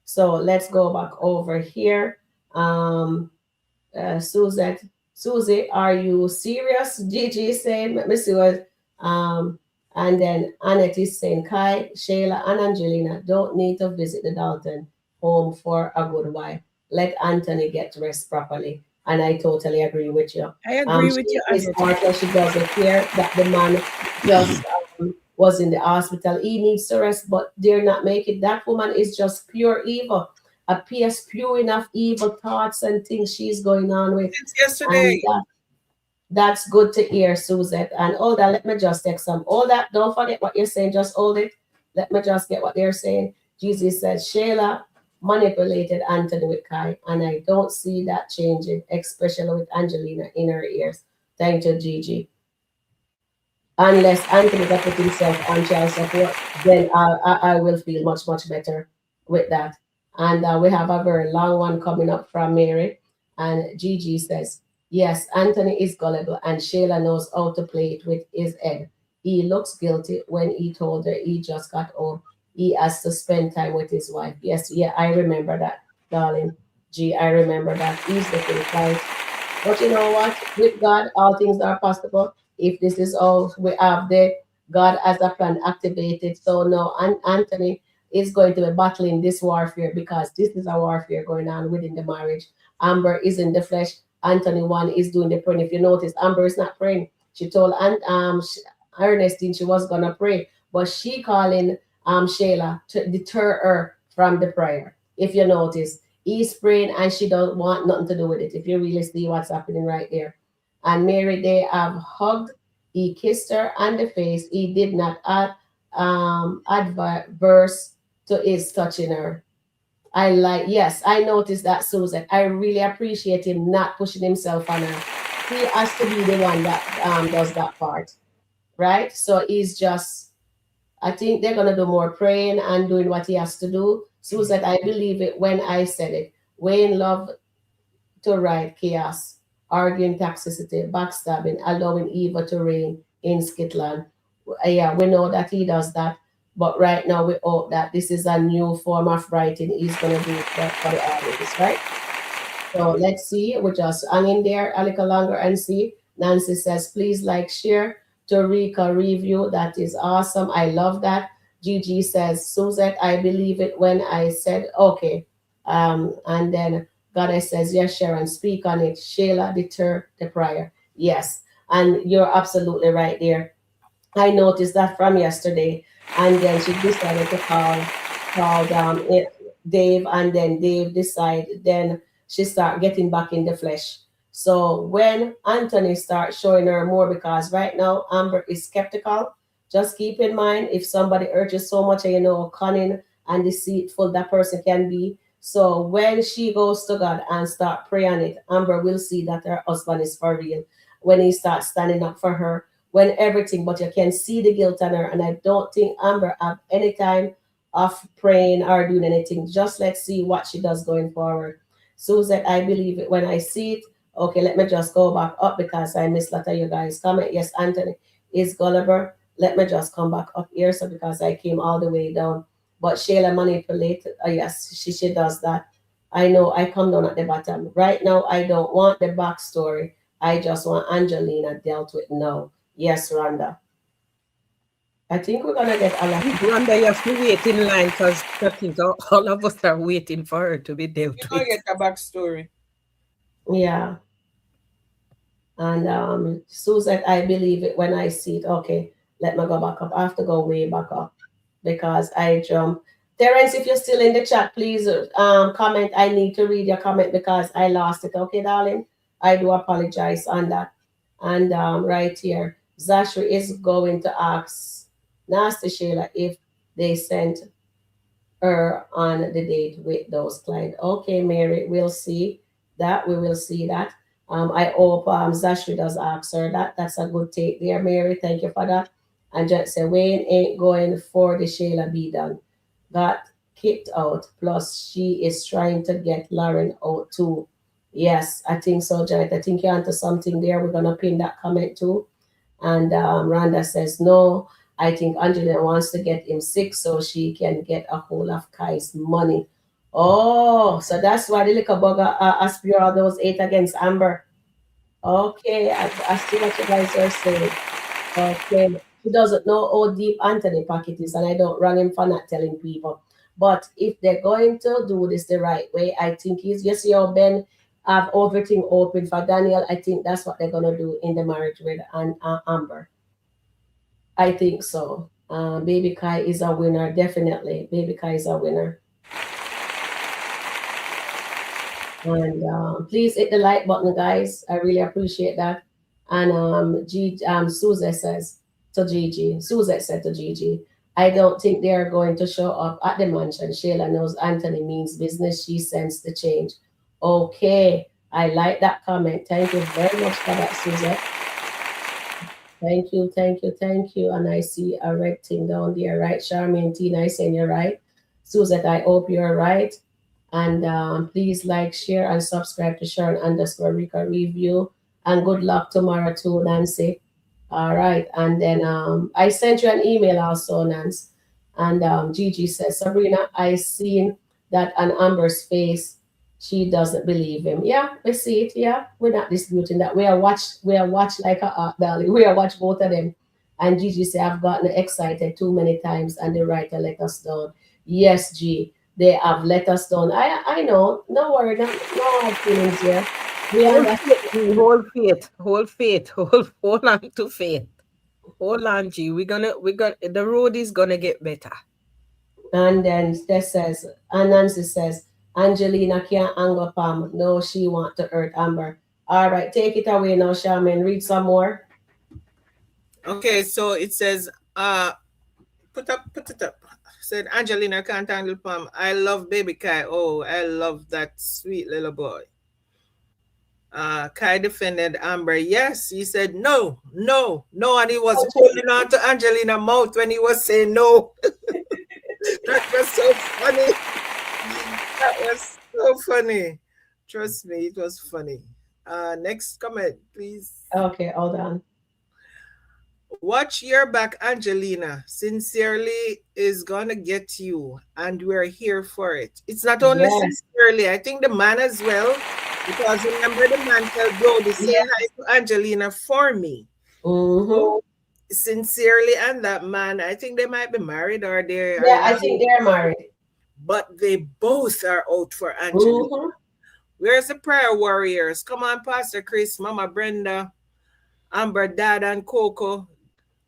So let's go back over here. Susie, are you serious? Gigi is saying, let me see what, and then Annette is saying, Kai, Shayla, and Angelina don't need to visit the Dalton home for a good while. Let Anthony get rest properly. And I totally agree with you. I agree with you. She doesn't care that the man just was in the hospital. He needs to rest, but they're not making. That woman is just pure evil. Appears pure enough evil thoughts and things she's going on with. Since yesterday. That's good to hear, Suzette. And all that, let me just take some. All that, don't forget what you're saying, just hold it. Let me just get what they're saying. Jesus says, Shayla manipulated Anthony with Kai, and I don't see that changing, especially with Angelina in her ears. Thank you, Gigi. Unless Anthony got put himself on child support, then I will feel much, much better with that. And we have a very long one coming up from Mary. And Gigi says, yes, Anthony is gullible and Shayla knows how to play it with his head. He looks guilty when he told her he just got home. He has to spend time with his wife. Yes, yeah, I remember that, darling. I remember that. He's the thing, right? But you know what? With God, all things are possible. If this is all we have there, God has a plan activated. So no, Anthony is going to be battling this warfare, because this is a warfare going on within the marriage. Amber is in the flesh. Anthony one is doing the praying. If you notice, Amber is not praying. She told Ernestine she was gonna pray, but she calling Shayla to deter her from the prayer. If you notice, he's praying and she don't want nothing to do with it. If you really see what's happening right there. And Mary, they have hugged. He kissed her on the face. He did not adverse to his touching her. Yes, I noticed that, Susan. I really appreciate him not pushing himself on her. He has to be the one that does that part, right? So he's just, I think they're going to do more praying and doing what he has to do. Susan, I believe it when I said it. Wayne loved to write chaos, arguing toxicity, backstabbing, allowing evil to reign in SkitLanta. Yeah, we know that he does that. But right now, we hope that this is a new form of writing he's going to do for the audience, right? So let's see. We just hang in there a little longer and see. Nancy says, please like, share. to Rika review. That is awesome. I love that. Gigi says, Suzette, I believe it when I said, okay. And then Goddess says, yes, Sharon, speak on it. Shayla, deter the prior. Yes. And you're absolutely right there. I noticed that from yesterday. And then she decided to call Dave, and then Dave decided, then she start getting back in the flesh. So when Anthony starts showing her more, because right now Amber is skeptical, just keep in mind if somebody urges so much, and you know, cunning and deceitful that person can be. So when she goes to God and start praying it, Amber will see that her husband is for real. When he starts standing up for her, when everything, but you can see the guilt on her. And I don't think Amber have any time of praying or doing anything. Just let's see what she does going forward. Suzette, I believe it when I see it. Okay, let me just go back up because I missed a lot of you guys comment. Yes, Anthony is Gulliver. Let me just come back up here, so because I came all the way down. But Shayla manipulated. Yes, she does that. I know I come down at the bottom. Right now, I don't want the backstory. I just want Angelina dealt with now. Yes, Rhonda. I think we're gonna get a lot. Rhonda, you have to wait in line because I think all of us are waiting for her to be dealt You with. get a backstory. Yeah. And Suzette, I believe it when I see it. Okay, let me go back up. I have to go way back up because I jump. Terence, if you're still in the chat, please comment. I need to read your comment because I lost it. Okay, darling. I do apologize on that. And right here, Zashri is going to ask Nasty Sheila if they sent her on the date with those clients. Okay, Mary, we'll see that. We will see that. I hope Zashri does ask her that. That's a good take there, Mary. Thank you for that. And just say Wayne ain't going for the Sheila be done. Got kicked out. Plus, she is trying to get Lauren out too. Yes, I think so, Janet. I think you're onto something there. We're gonna pin that comment too. And Rhonda says no. I think Angelina wants to get him sick so she can get a hold of Kai's money. Oh, so that's why the little bugger aspire all those 8 against Amber. Okay, I see what you guys are saying. Okay, he doesn't know how deep Anthony pocket is, and I don't run him for not telling people. But if they're going to do this the right way, I think he's, you see how Ben have everything open for Daniel. I think that's what they're gonna do in the marriage with Amber. I think so. Baby Kai is a winner, definitely. Baby Kai is a winner. And please hit the like button, guys. I really appreciate that. And Suzette says to Gigi, Suzette said to Gigi, I don't think they are going to show up at the mansion. Shayla knows Anthony means business. She sensed the change. Okay, I like that comment. Thank you very much for that, Suzette. Thank you, thank you, thank you. And I see a red thing down there, right? Charmaine Tina is saying you're right. Suzette, I hope you're right. And please like, share, and subscribe to Sharon _ Rika Review. And good luck tomorrow too, Nancy. All right. And then I sent you an email also, Nance. And Gigi says, Sabrina, I seen that on Amber's face. She doesn't believe him. Yeah, we see it. Yeah, we're not disputing that. We are watched like a art, darling. We are watched both of them. And Gigi said, I've gotten excited too many times, and the writer let us down. Yes, G, they have let us down. I know. No worry, no hard feelings here. We understand. Hold faith. Hold on to faith. Hold on, G. The road is gonna get better. And then Nancy says, Angelina can't anger Pam. No, she want to hurt Amber. All right, take it away now, Charmaine. Read some more. Okay, so it says, put it up. Said Angelina can't handle Pam. I love baby Kai. Oh, I love that sweet little boy. Kai defended Amber. Yes, he said no, and he was holding on to Angelina's mouth when he was saying no. That was so funny. That was so funny. Trust me, it was funny. Next comment, please. Okay, hold on. Watch your back, Angelina. Sincerely is gonna get you, and we're here for it. It's not only sincerely, I think the man as well, because remember the man tell Brody, say hi to Angelina for me. Mm-hmm. So sincerely and that man, I think they might be married or they Yeah, are I think they're married. but they both are out for Angelina. Mm-hmm. Where's the prayer warriors? Come on, Pastor Chris, Mama Brenda, Amber, Dad, and Coco.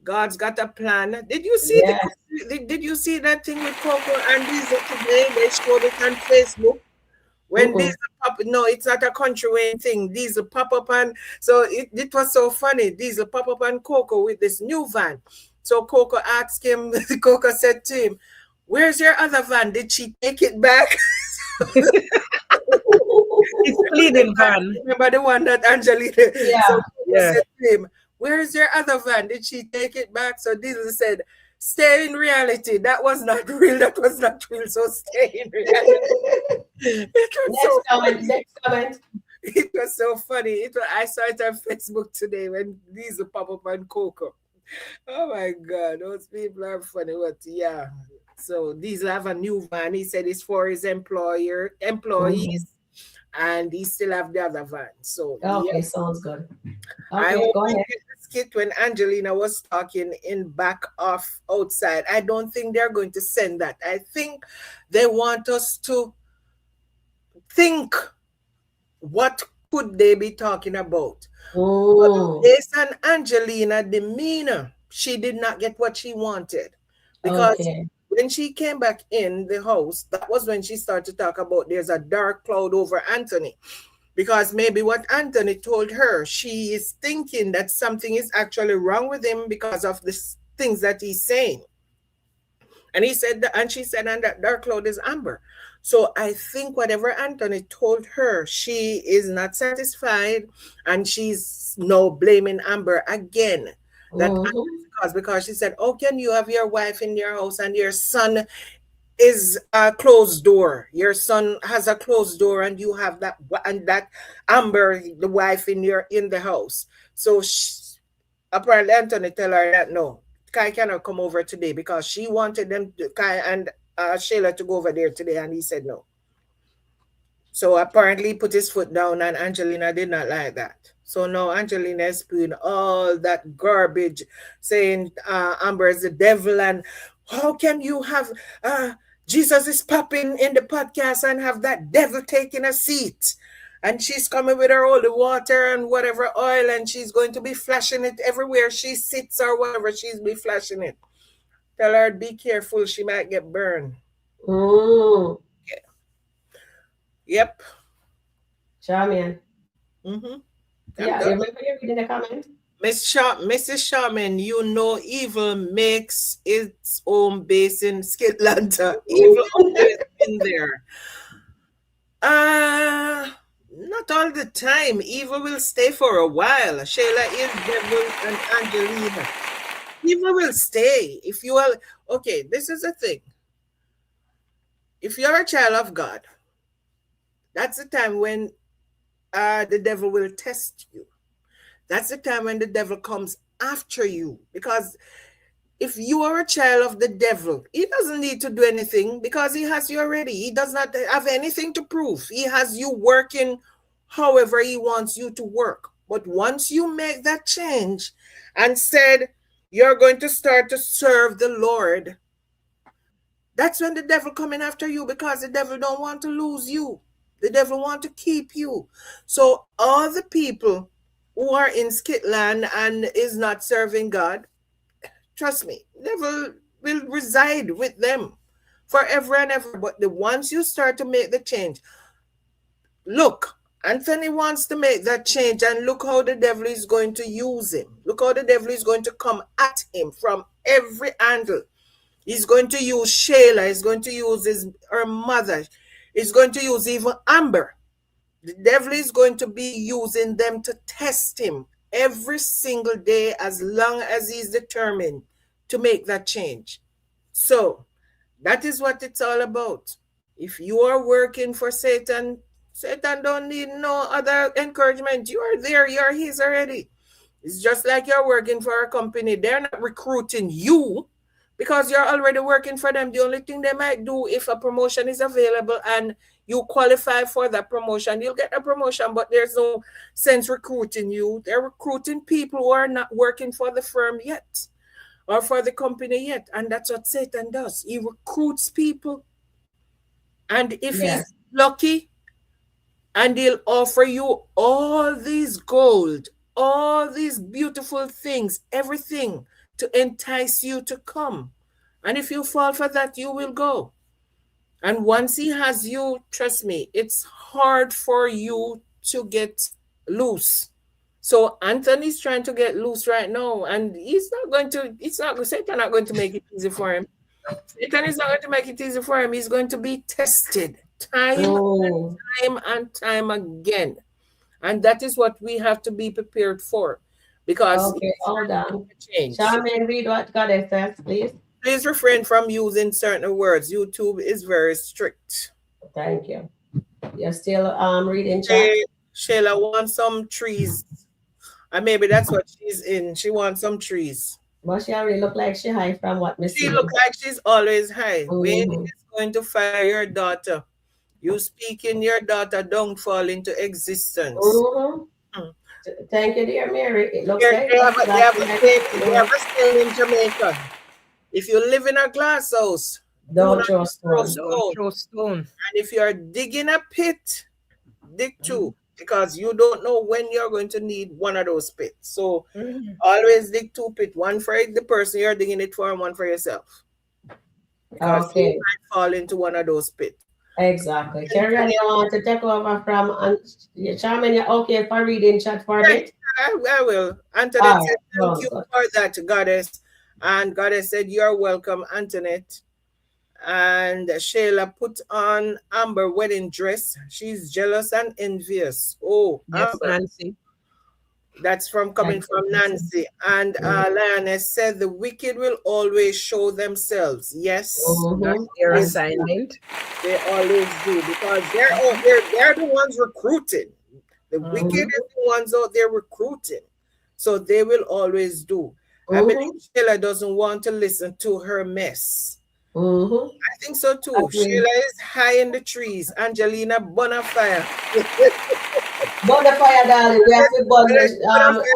God's got a plan. Did you see Yes. did you see that thing with Coco and Diesel today? They showed it on Facebook. When Diesel pop, no, it's not a Kountry Wayne thing. Diesel pop up and so it was so funny. Diesel pop up on Coco with this new van. So Coco asked him, Coco said to him, "Where's your other van? Did she take it back?" It's pleading van. Remember the one that Angelina? Yeah. So Coco said to him, "Where's your other van? Did she take it back?" So Diesel said, "Stay in reality. That was not real. That was not real. So stay in reality." Next comment. It was so funny. I saw it on Facebook today when Diesel pop up on Coco. Oh my God, those people are funny. But yeah, so Diesel have a new van. He said it's for his employees, and he still have the other van. So okay, sounds good. I Okay, hope go ahead. skit when Angelina was talking in back off outside. I don't think they're going to send that. I think they want us to think what could they be talking about. But based on Angelina demeanor, she did not get what she wanted. Because when she came back in the house, that was when she started to talk about there's a dark cloud over Anthony. Because maybe what Anthony told her, she is thinking that something is actually wrong with him because of the things that he's saying. And he said, and she said, and that dark cloud is Amber. So I think whatever Anthony told her, she is not satisfied, and she's now blaming Amber again. That because she said, "Oh, can you have your wife in your house and your son is a closed door? Your son has a closed door, and you have that, and that Amber, the wife, in the house." So apparently Anthony tell her that no, Kai cannot come over today because she wanted them, Kai and Shayla, to go over there today, and he said no. So apparently he put his foot down, and Angelina did not like that. So now Angelina is spewing all that garbage, saying Amber is the devil, and how can you have Jesus is popping in the podcast and have that devil taking a seat? And she's coming with her holy water and whatever oil, and she's going to be flashing it everywhere she sits or whatever, she's be flashing it. Tell her be careful, she might get burned. Yeah. Yep. Charmian. Yeah, remember you're reading the comment? Mrs. Sharman, you know evil makes its own base in SkitLanta. Evil always in there. Not all the time. Evil will stay for a while. Shayla is devil and Angelina. Evil will stay. If you are okay, this is the thing. If you're a child of God, that's the time when the devil will test you. That's the time when the devil comes after you. Because if you are a child of the devil, he doesn't need to do anything because he has you already. He does not have anything to prove. He has you working however he wants you to work. But once you make that change and said you're going to start to serve the Lord, that's when the devil coming after you, because the devil don't want to lose you. The devil want to keep you. So all the people who are in Skitland and is not serving God, trust me, the devil will reside with them forever and ever. But once you start to make the change, look, Anthony wants to make that change, and look how the devil is going to use him. Look how the devil is going to come at him from every angle. He's going to use Shayla. He's going to use her mother. He's going to use even Amber. The devil is going to be using them to test him every single day as long as he's determined to make that change. So that is what it's all about. If you are working for Satan, Satan don't need no other encouragement. You are there. You're his already. It's just like you're working for a company. They're not recruiting you because you're already working for them. The only thing they might do, if a promotion is available and you qualify for that promotion, you'll get a promotion, but there's no sense recruiting you. They're recruiting people who are not working for the firm yet. or for the company yet. And that's what Satan does. He recruits people. And if he's lucky, and he'll offer you all these gold, all these beautiful things, everything to entice you to come. And if you fall for that, you will go. And once he has you, trust me, it's hard for you to get loose. So Anthony's trying to get loose right now, and Satan not going to make it easy for him. Satan is not going to make it easy for him. He's going to be tested time and time again. And that is what we have to be prepared for. Because hold on. Charmaine, read what Goddess says, please. Please refrain from using certain words. YouTube is very strict. Thank you. You're still reading chat? Shayla wants some trees. And maybe that's what she's in. She wants some trees. But she already look like she high from what Miss. She look like she's always high. Wayne is going to fire your daughter. You speak in your daughter don't fall into existence. Thank you, dear Mary. It looks like they have a saying in Jamaica. If you live in a glass house, don't throw stone. Don't throw stone. And if you're digging a pit, dig two, because you don't know when you're going to need one of those pits. So always dig two pits, one for the person you're digging it for and one for yourself. Because you might fall into one of those pits. Exactly. Sharon, you want to take over from Charmaine, you're okay for reading chat for a bit? I will. Antoinette said, thank you for that, Goddess. And Goddess said, you're welcome, Antoinette. And Shayla put on Amber wedding dress. She's jealous and envious. Oh, yes, Amber. Nancy. That's coming from Nancy. And Lioness said, the wicked will always show themselves. Yes. That's their assignment. They always do, because they're the ones recruiting. The wicked is the ones out there recruiting. So they will always do. I believe Sheila doesn't want to listen to her mess. I think so too. Sheila is high in the trees. Angelina, bonafire. Bonafire, darling. We have to burn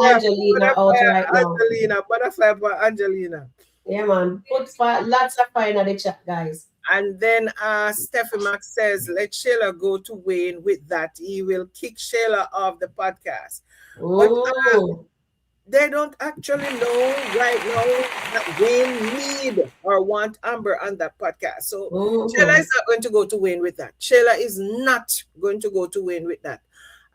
Angelina out right now. Angelina, bonafire for Angelina. Yeah, man. Put lots of fire in the chat, guys. And then Steffi Max says, let Sheila go to Wayne with that. He will kick Sheila off the podcast. But they don't actually know right now that Wayne need or want Amber on that podcast. So Sheila is not going to go to Wayne with that. Sheila is not going to go to Wayne with that.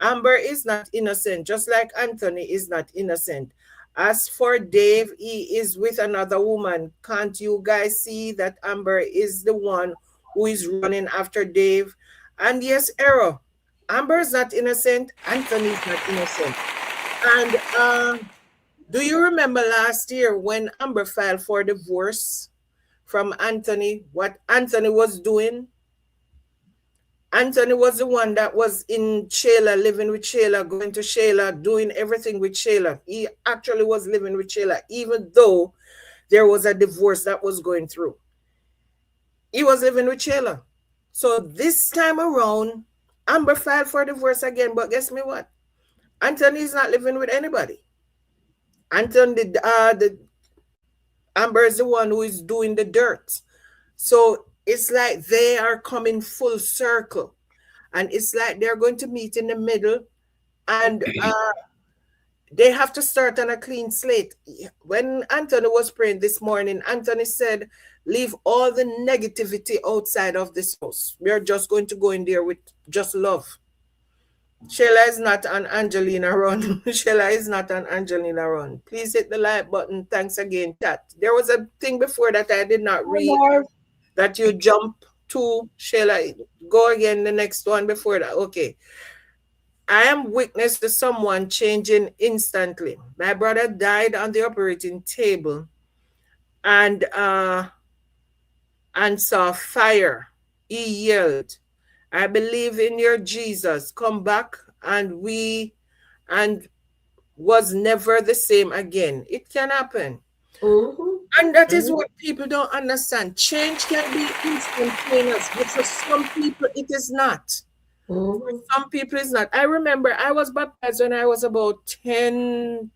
Amber is not innocent, just like Anthony is not innocent. As for Dave, he is with another woman. Can't you guys see that Amber is the one who is running after Dave? And yes, Errol, Amber is not innocent. Anthony is not innocent. And do you remember last year when Amber filed for divorce from Anthony, what Anthony was doing? Anthony was the one that was in Shayla, living with Shayla, going to Shayla, doing everything with Shayla. He actually was living with Shayla, even though there was a divorce that was going through. He was living with Shayla. So this time around, Amber filed for divorce again, but guess me what? Anthony is not living with anybody. Anthony, Amber is the one who is doing the dirt. So it's like they are coming full circle, and it's like they're going to meet in the middle, and they have to start on a clean slate. When Anthony was praying this morning, Anthony said, leave all the negativity outside of this house. We're just going to go in there with just love. Sheila is not an Angelina run. Sheila is not an Angelina run. Please hit the like button. Thanks again, chat. There was a thing before that I did not read. That you jump to, Sheila. Go again, the next one before that. Okay. I am witness to someone changing instantly. My brother died on the operating table and saw fire. He yelled, I believe in your Jesus. Come back, and was never the same again. It can happen. And that is what people don't understand. Change can be instantaneous, but for some people it is not. For some people it's not. I remember I was baptized when I was about 10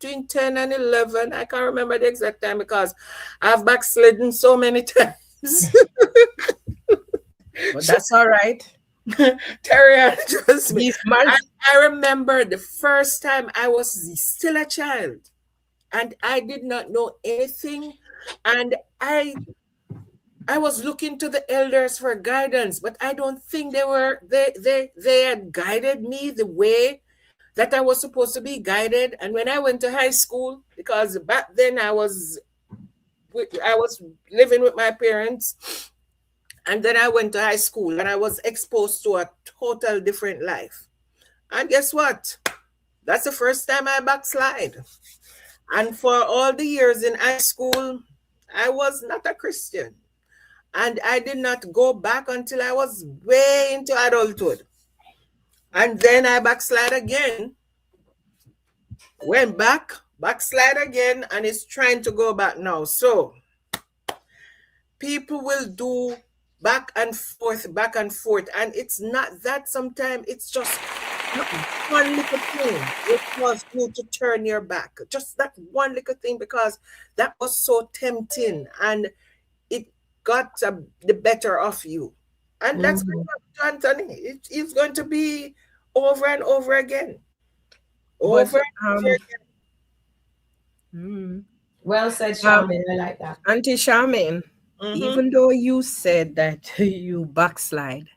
between 10 and 11. I can't remember the exact time because I've backslidden so many times. But that's all right. Terry, trust me. These months. I remember the first time I was still a child and I did not know anything. And I was looking to the elders for guidance, but I don't think they had guided me the way that I was supposed to be guided. And when I went to high school, because back then I was living with my parents, and then I went to high school and I was exposed to a total different life. And guess what? That's the first time I backslide. And for all the years in high school, I was not a Christian. And I did not go back until I was way into adulthood. And then I backslide again. Went back, backslide again, and it's trying to go back now. So people will do back and forth. And it's not that sometimes, it's just one little thing which caused you to turn your back. Just that one little thing, because that was so tempting and it got the better of you. And that's going to happen to Anthony. It's going to be over and over again. Over and over again. Well said, Charmaine. I like that. Auntie Charmaine, even though you said that you backslide,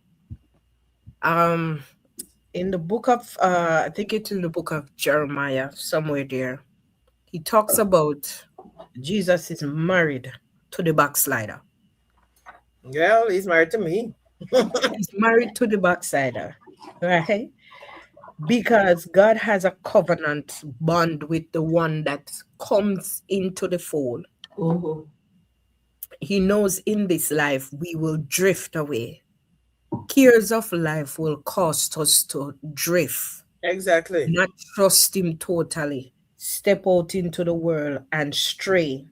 in the book of, I think it's in the book of Jeremiah, somewhere there, he talks about Jesus is married to the backslider. Well, he's married to me. He's married to the backslider, right? Because God has a covenant bond with the one that comes into the fold. He knows in this life we will drift away. Cares of life will cause us to drift. Exactly. Not trust him totally. Step out into the world and stray.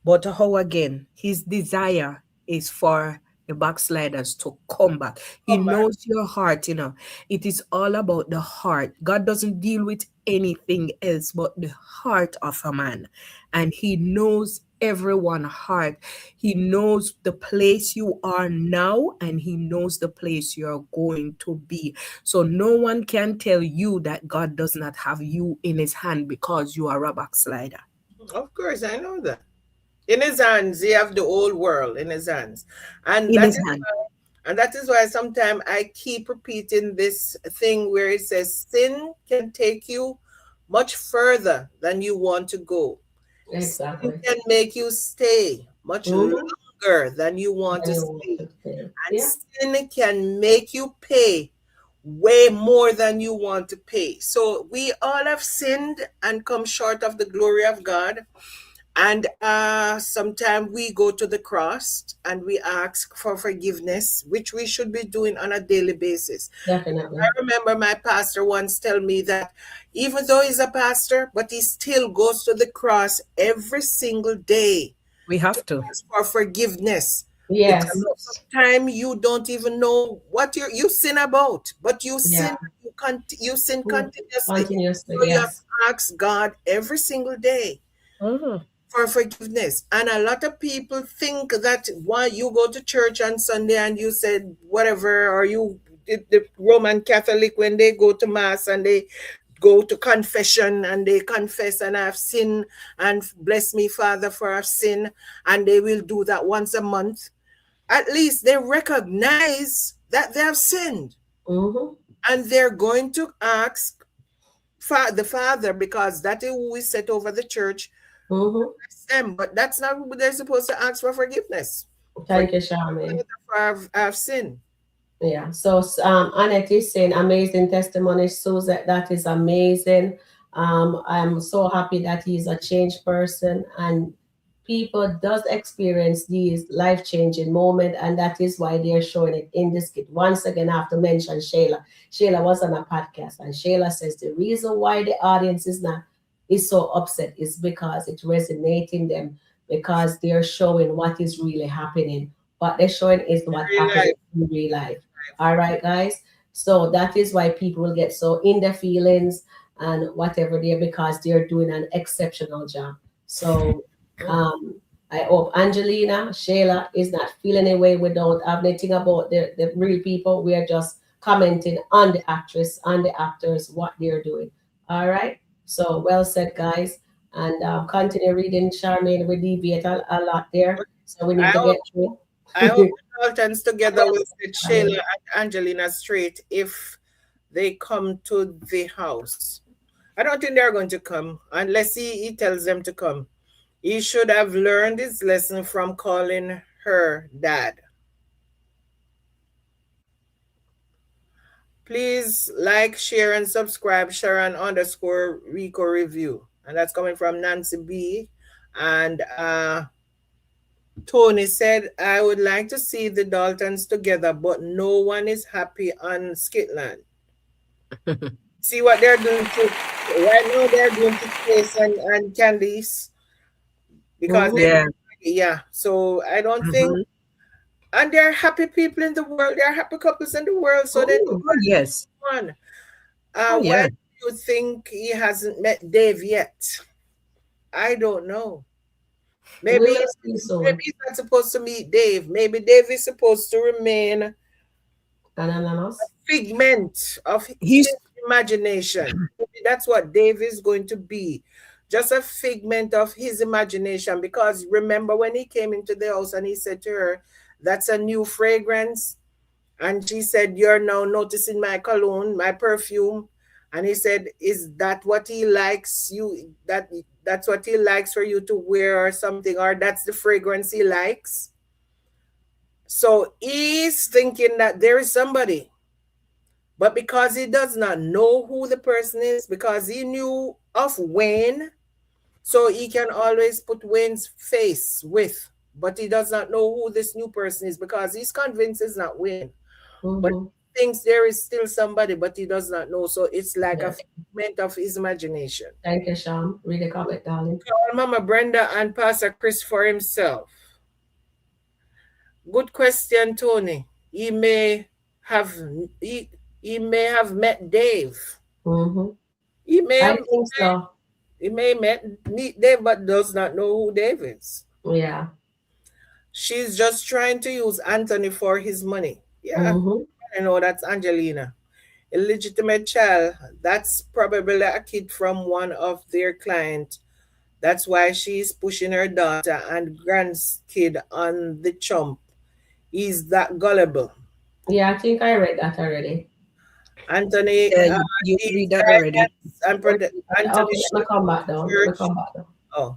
But how again? His desire is for the backsliders to come back. He knows your heart, you know. It is all about the heart. God doesn't deal with anything else but the heart of a man. And he knows everyone's heart. He knows the place you are now, and he knows the place you're going to be. So no one can tell you that God does not have you in his hand because you are a backslider. Of course, I know that. In his hands, he have the whole world in his hands. And that is why sometimes I keep repeating this thing where it says sin can take you much further than you want to go. Exactly. Sin can make you stay much longer than you want to stay. And sin can make you pay way more than you want to pay. So we all have sinned and come short of the glory of God. And sometimes we go to the cross and we ask for forgiveness, which we should be doing on a daily basis. Definitely. I remember my pastor once tell me that even though he's a pastor, but he still goes to the cross every single day. We have to ask for forgiveness. Yes. Sometimes you don't even know what you sin about, but you sin. You sin continuously. So you have to ask God every single day for forgiveness. And a lot of people think that while you go to church on Sunday and you said whatever, or the Roman Catholic, when they go to mass and they go to confession and they confess and I've sinned and bless me, Father, for I've sinned, and they will do that once a month. At least they recognize that they have sinned, and they're going to ask the Father, because that is who is set over the church. Them, but that's not who they're supposed to ask for forgiveness. Thank you, Charmaine. I've sinned. Yeah. So Annette is saying amazing testimony. Suzette, that is amazing. I'm so happy that he's a changed person, and people does experience these life-changing moments, and that is why they're showing it in this skit. Once again, I have to mention Shayla. Shayla was on a podcast, and Shayla says the reason why the audience is so upset is because it's resonating them, because they're showing what is really happening. What they're showing is what happens in real life. All right, guys. So that is why people will get so in their feelings, and whatever there, because they're doing an exceptional job. So I hope Angelina, Shayla is not feeling any way. We don't have anything about the real people. We are just commenting on the actress, on the actors, what they're doing. All right. So well said, guys. And continue reading, Charmaine. We deviate a lot there. So we need to get through. I hope the Daltons together will set Shayla and Angelina straight if they come to the house. I don't think they're going to come unless he tells them to come. He should have learned his lesson from calling her dad. Please like, share, and subscribe Sharon _Rico Review. And that's coming from Nancy B. And Tony said, I would like to see the Daltons together, but no one is happy on Skitland. See what they're doing to right now. They're doing to Chase and Candice because So I don't think, and they're happy people in the world. They're happy couples in the world. So they yes. One. Why do you think he hasn't met Dave yet? I don't know. Maybe he's not supposed to meet Dave. Maybe Dave is supposed to remain a figment of his imagination. Maybe that's what Dave is going to be. Just a figment of his imagination. Because remember when he came into the house and he said to her, that's a new fragrance. And she said, you're now noticing my cologne, my perfume. And he said, is that what he likes you? That's what he likes for you to wear or something, or that's the fragrance he likes. So he's thinking that there is somebody. But because he does not know who the person is, because he knew of Wayne, so he can always put Wayne's face with, but he does not know who this new person is because he's convinced it's not Wayne. But he thinks there is still somebody, but he does not know. So it's like a figment of his imagination. Thank you, Sean. Read the comment, darling. Call Mama Brenda and Pastor Chris for himself. Good question, Tony. He may have met Dave. He may think so. He may meet Dave, but does not know who Dave is. Yeah. She's just trying to use Anthony for his money. Yeah. I know that's Angelina. Illegitimate child. That's probably a kid from one of their clients. That's why she's pushing her daughter and grandkid on the chump. He's that gullible. Yeah, I think I read that already. Anthony, you read that already. Anthony, let me come back down. Oh.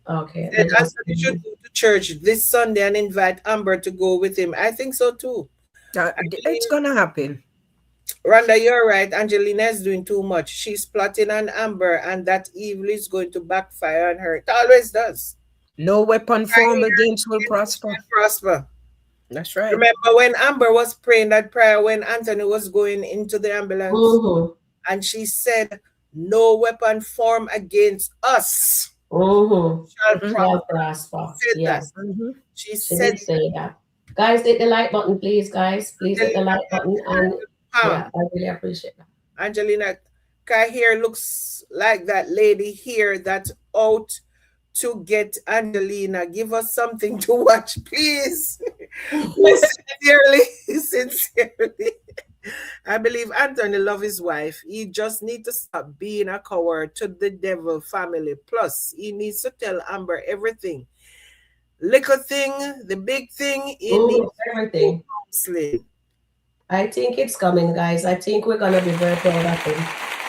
Okay. Anthony should go to church this Sunday and invite Amber to go with him. I think so too. It's gonna happen. Rhonda, you're right. Angelina is doing too much. She's plotting on Amber, and that evil is going to backfire on her. It always does. No weapon formed against will prosper. That's right. Remember when Amber was praying that prayer when Anthony was going into the ambulance, and she said, "No weapon formed against us shall prosper." Yes. She said that. Guys, hit the like button, please, guys. Please hit the like button. And yeah, I really appreciate that. Angelina, Kai here looks like that lady here that's out to get Angelina. Give us something to watch, please. Sincerely. I believe Anthony loves his wife. He just needs to stop being a coward to the devil family. Plus, he needs to tell Amber everything. Little thing, the big thing, he needs everything. I think it's coming, guys. I think we're gonna be very proud of him.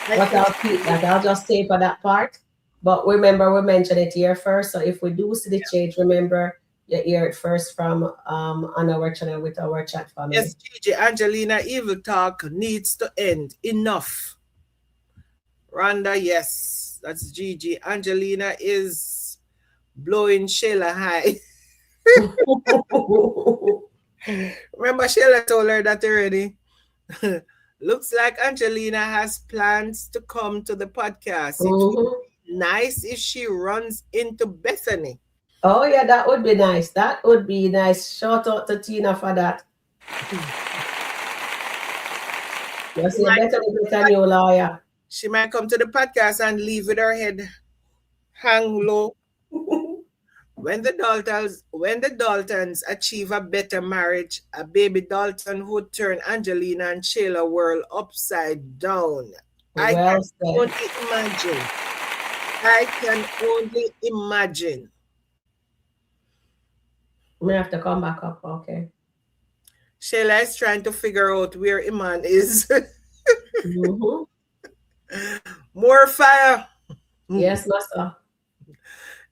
But I'll keep that. I'll just stay for that part. But remember, we mentioned it here first. So if we do see the change, remember you hear it first from on our channel with our chat family. Yes, Gigi, Angelina, evil talk needs to end. Enough. Rhonda, yes, that's Gigi. Angelina is blowing Shayla high. Remember, Shayla told her that already. Looks like Angelina has plans to come to the podcast. It would be nice if she runs into Bethany. Oh, yeah, that would be nice. That would be nice. Shout out to Tina for that. You see, Bethany is a new lawyer. She might come to the podcast and leave with her head hang low. When the Daltons achieve a better marriage, a baby Dalton would turn Angelina and Shayla world upside down. I can only imagine. I can only imagine. We have to come back up, okay. Shayla is trying to figure out where Iman is. More fire. Yes, master.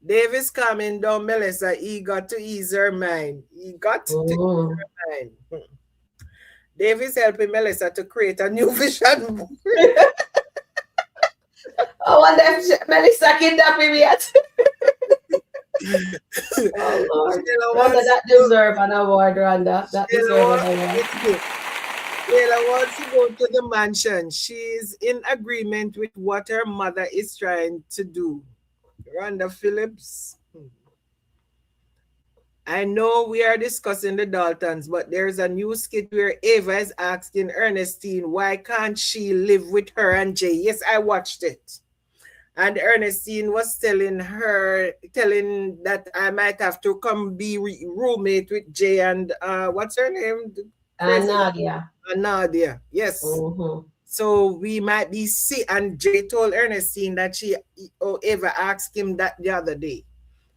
Dave is calming down Melissa. He got to ease her mind. Ease her mind. Dave is helping Melissa to create a new vision board. I wonder if Melissa kidnapping me yet. Oh Lord. Wonder that deserve an award, Rhonda. That deserve an award. Shayla wants to go to the mansion. She's in agreement with what her mother is trying to do. Rhonda Phillips. I know we are discussing the Daltons, but there's a new skit where Ava is asking Ernestine why can't she live with her and Jay. Yes, I watched it. And Ernestine was telling that I might have to come be roommate with Jay and what's her name? Nadia. Nadia, yes. So we might be and Jay told Ernestine that Eva asked him that the other day.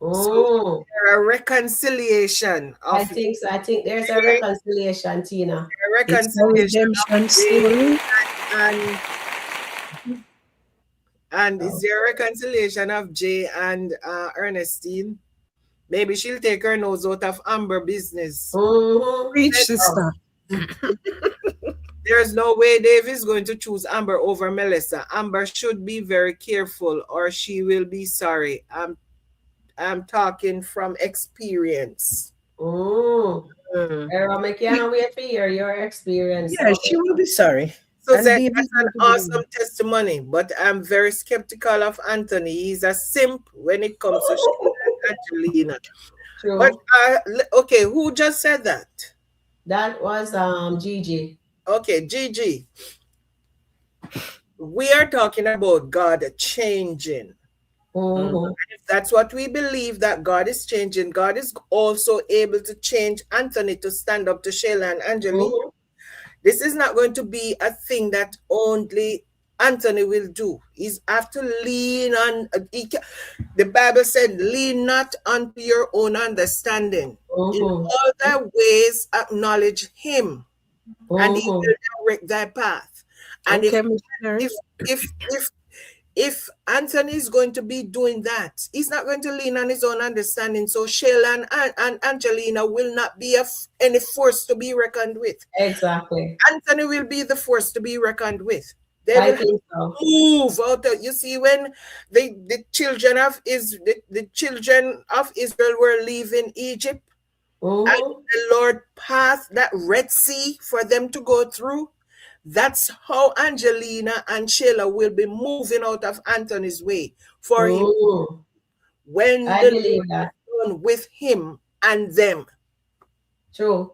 So there's a reconciliation. I think so. I think there's a reconciliation, Tina. A reconciliation story. And is there a reconciliation of Jay and Ernestine? Maybe she'll take her nose out of Amber business. Reach sister. There's no way Dave is going to choose Amber over Melissa. Amber should be very careful or she will be sorry. I'm talking from experience. I can't wait to hear your experience. Yeah, she will be sorry. So that's an awesome testimony, but I'm very skeptical of Anthony. He's a simp when it comes to Angelina. True. But okay, who just said that? That was Gigi. Okay, Gigi. We are talking about God changing. And if that's what we believe, that God is changing, God is also able to change Anthony to stand up to Shayla and Angelina. This is not going to be a thing that only Anthony will do. He's have to lean on. The Bible said, lean not unto your own understanding. In all thy ways acknowledge him, and he will direct thy path. And if Anthony is going to be doing that, he's not going to lean on his own understanding. So Shayla and Angelina will not be any force to be reckoned with. Exactly. Anthony will be the force to be reckoned with. They I will think so. move out. You see, when the children of Israel were leaving Egypt, and the Lord passed that Red Sea for them to go through, that's how Angelina and Shayla will be moving out of Anthony's way for him when the Lord is done with him and them. True,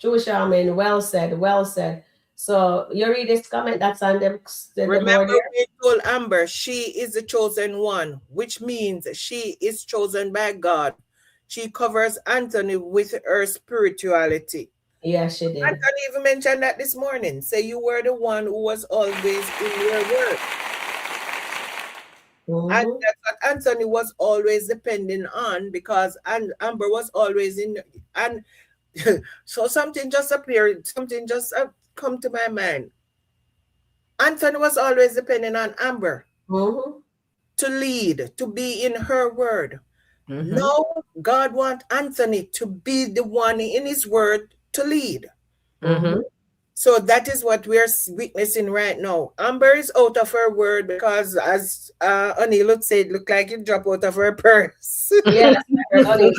Charmaine. Well said. Well said. So you read this comment that's on the Remember, board we told Amber she is the chosen one, which means she is chosen by God. She covers Anthony with her spirituality. Yeah, she did. Anthony even mentioned that this morning. Say you were the one who was always in your word. And that's what Anthony was always depending on, because Amber was always in. And so something just appeared, something just come to my mind. Anthony was always depending on Amber to lead, to be in her word. Now God wants Anthony to be the one in his word to lead. So that is what we're witnessing right now. Amber is out of her word because, as Anil would say, it looked like it dropped out of her purse. Yes, Anil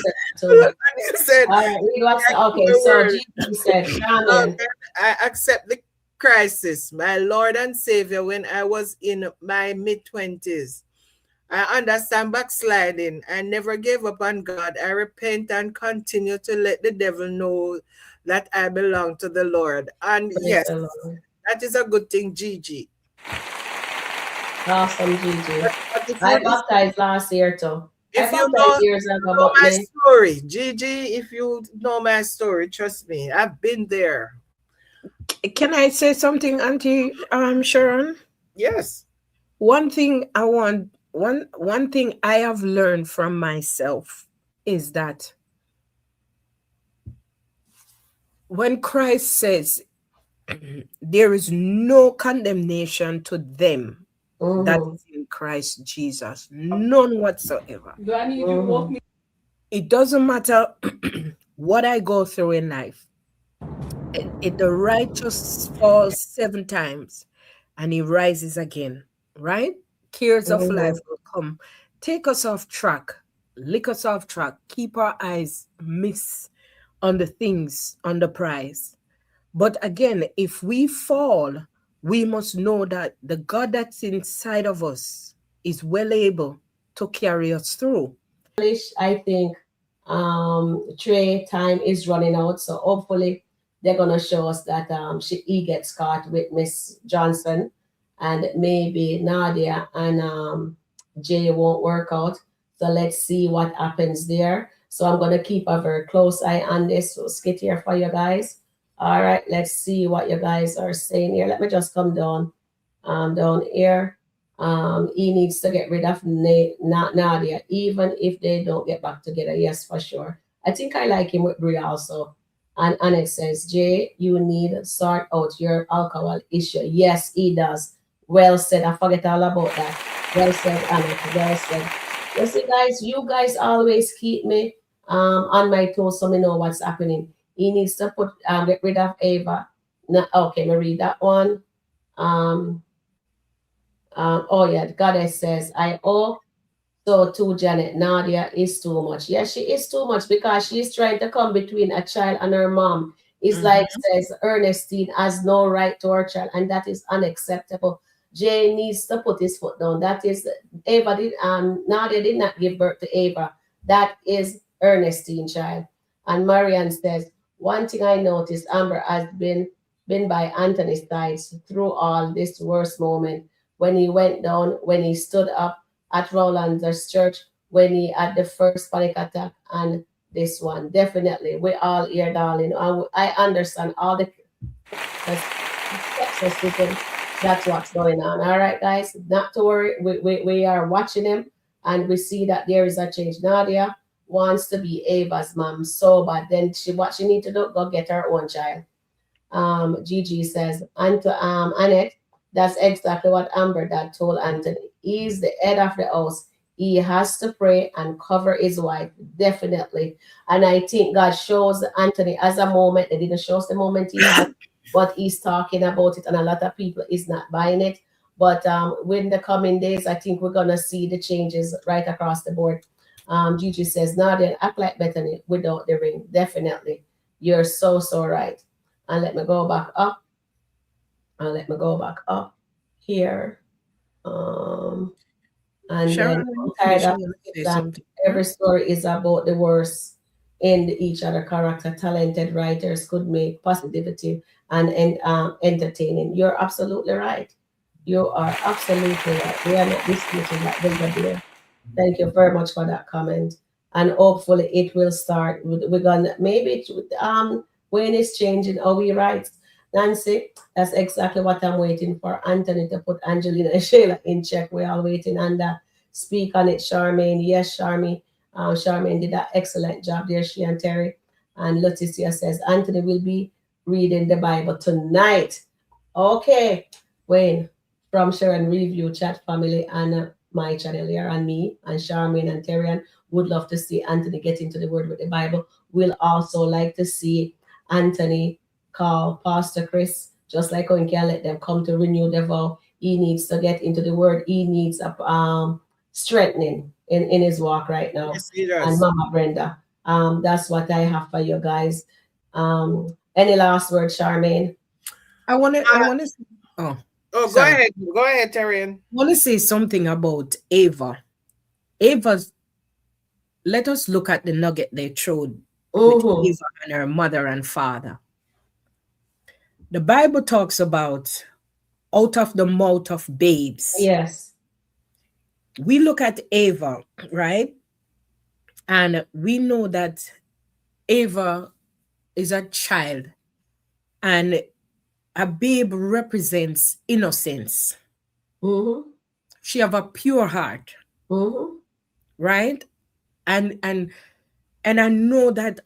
said. Okay, so Jesus said, I accept the crisis, my Lord and Savior, when I was in my mid-20s. I understand backsliding. I never gave up on God. I repent and continue to let the devil know that I belong to the Lord. And yes, that is a good thing, Gigi. Awesome, Gigi. But if I you listen, baptized last year too. I if you baptized years ago, know but my me. story, Gigi, if you know my story, trust me, I've been there. Can I say something, Auntie Sharon? Yes. One thing one thing I have learned from myself is that when Christ says there is no condemnation to them that is in Christ Jesus, none whatsoever. Do I need you to walk me? It doesn't matter what I go through in life. The righteous falls 7 times and he rises again, right? Cares of life will come, take us off track, lick us off track, keep our eyes miss on the things, on the prize. But again, if we fall, we must know that the God that's inside of us is well able to carry us through. I think Trey time is running out, so hopefully they're gonna show us that he gets caught with Miss Johnson, and maybe Nadia and Jay won't work out. So let's see what happens there. So I'm gonna keep a very close eye on this. So skit here for you guys. All right, let's see what you guys are saying here. Let me just come down here. He needs to get rid of Nadia, even if they don't get back together. Yes, for sure. I think I like him with Brie also. And Annette says, Jay, you need to sort out your alcohol issue. Yes, he does. Well said. I forget all about that. Well said, Annette. Well said. You see, guys, you guys always keep me on my toes so me know what's happening. He needs to get rid of Ava. No, okay, me read that one. Oh yeah, the goddess says, I owe so to Janet. Nadia is too much. Yes, she is too much because she's trying to come between a child and her mom. It's like says Ernestine has no right to her child, and that is unacceptable. Jay needs to put his foot down. That is Nadia did not give birth to Ava. That is Ernestine child. And Marianne says, one thing I noticed, Amber has been by Anthony's side through all this worst moment. When he went down, when he stood up at Roland's church, when he had the first panic attack, and this one. Definitely. We all here, darling. I understand all the that's what's going on. All right, guys. Not to worry. We are watching him and we see that there is a change. Nadia wants to be Ava's mom so bad. Then what she need to do, go get her own child. Gigi says, and to Annette, that's exactly what Amber Dad told Anthony. He's the head of the house. He has to pray and cover his wife, definitely. And I think God shows Anthony as a moment. They didn't show us the moment he had, but he's talking about it, and a lot of people is not buying it. But within the coming days, I think we're gonna see the changes right across the board. Gigi says, Nadia, act like Bethany without the ring. Definitely. You're so right. And let me go back up. Here. And Sharon, then I'm tired of that every story is about the worst in each other character. Talented writers could make positivity and entertaining. You're absolutely right. You are absolutely right. We are not disputing that, Brigadier. Thank you very much for that comment. And hopefully it will start. We're gonna maybe Wayne is changing how we write. Nancy, that's exactly what I'm waiting for. Anthony to put Angelina and Sheila in check. We're all waiting on that. Speak on it, Charmaine. Yes, Charmaine. Charmaine did an excellent job there, she and Terry. And Leticia says, Anthony will be reading the Bible tonight. Okay, Wayne, from Sharon Review Chat Family and my channel here, and me and Charmaine and Terry would love to see Anthony get into the Word with the Bible. We'll also like to see Anthony call Pastor Chris, just like when can let them come to renew their vow. He needs to get into the Word. He needs a strengthening in his walk right now. Yes, he does. And Mama Brenda, that's what I have for you guys. Any last word, Charmaine? I want to. Oh, go ahead, Terry. I want to say something about Ava. Let us look at the nugget they threw with Eva and her mother and father. The Bible talks about out of the mouth of babes. Yes. we look at Ava, right? And we know that Ava is a child, and a babe represents innocence. Mm-hmm. She have a pure heart, Mm-hmm. right? And and I know that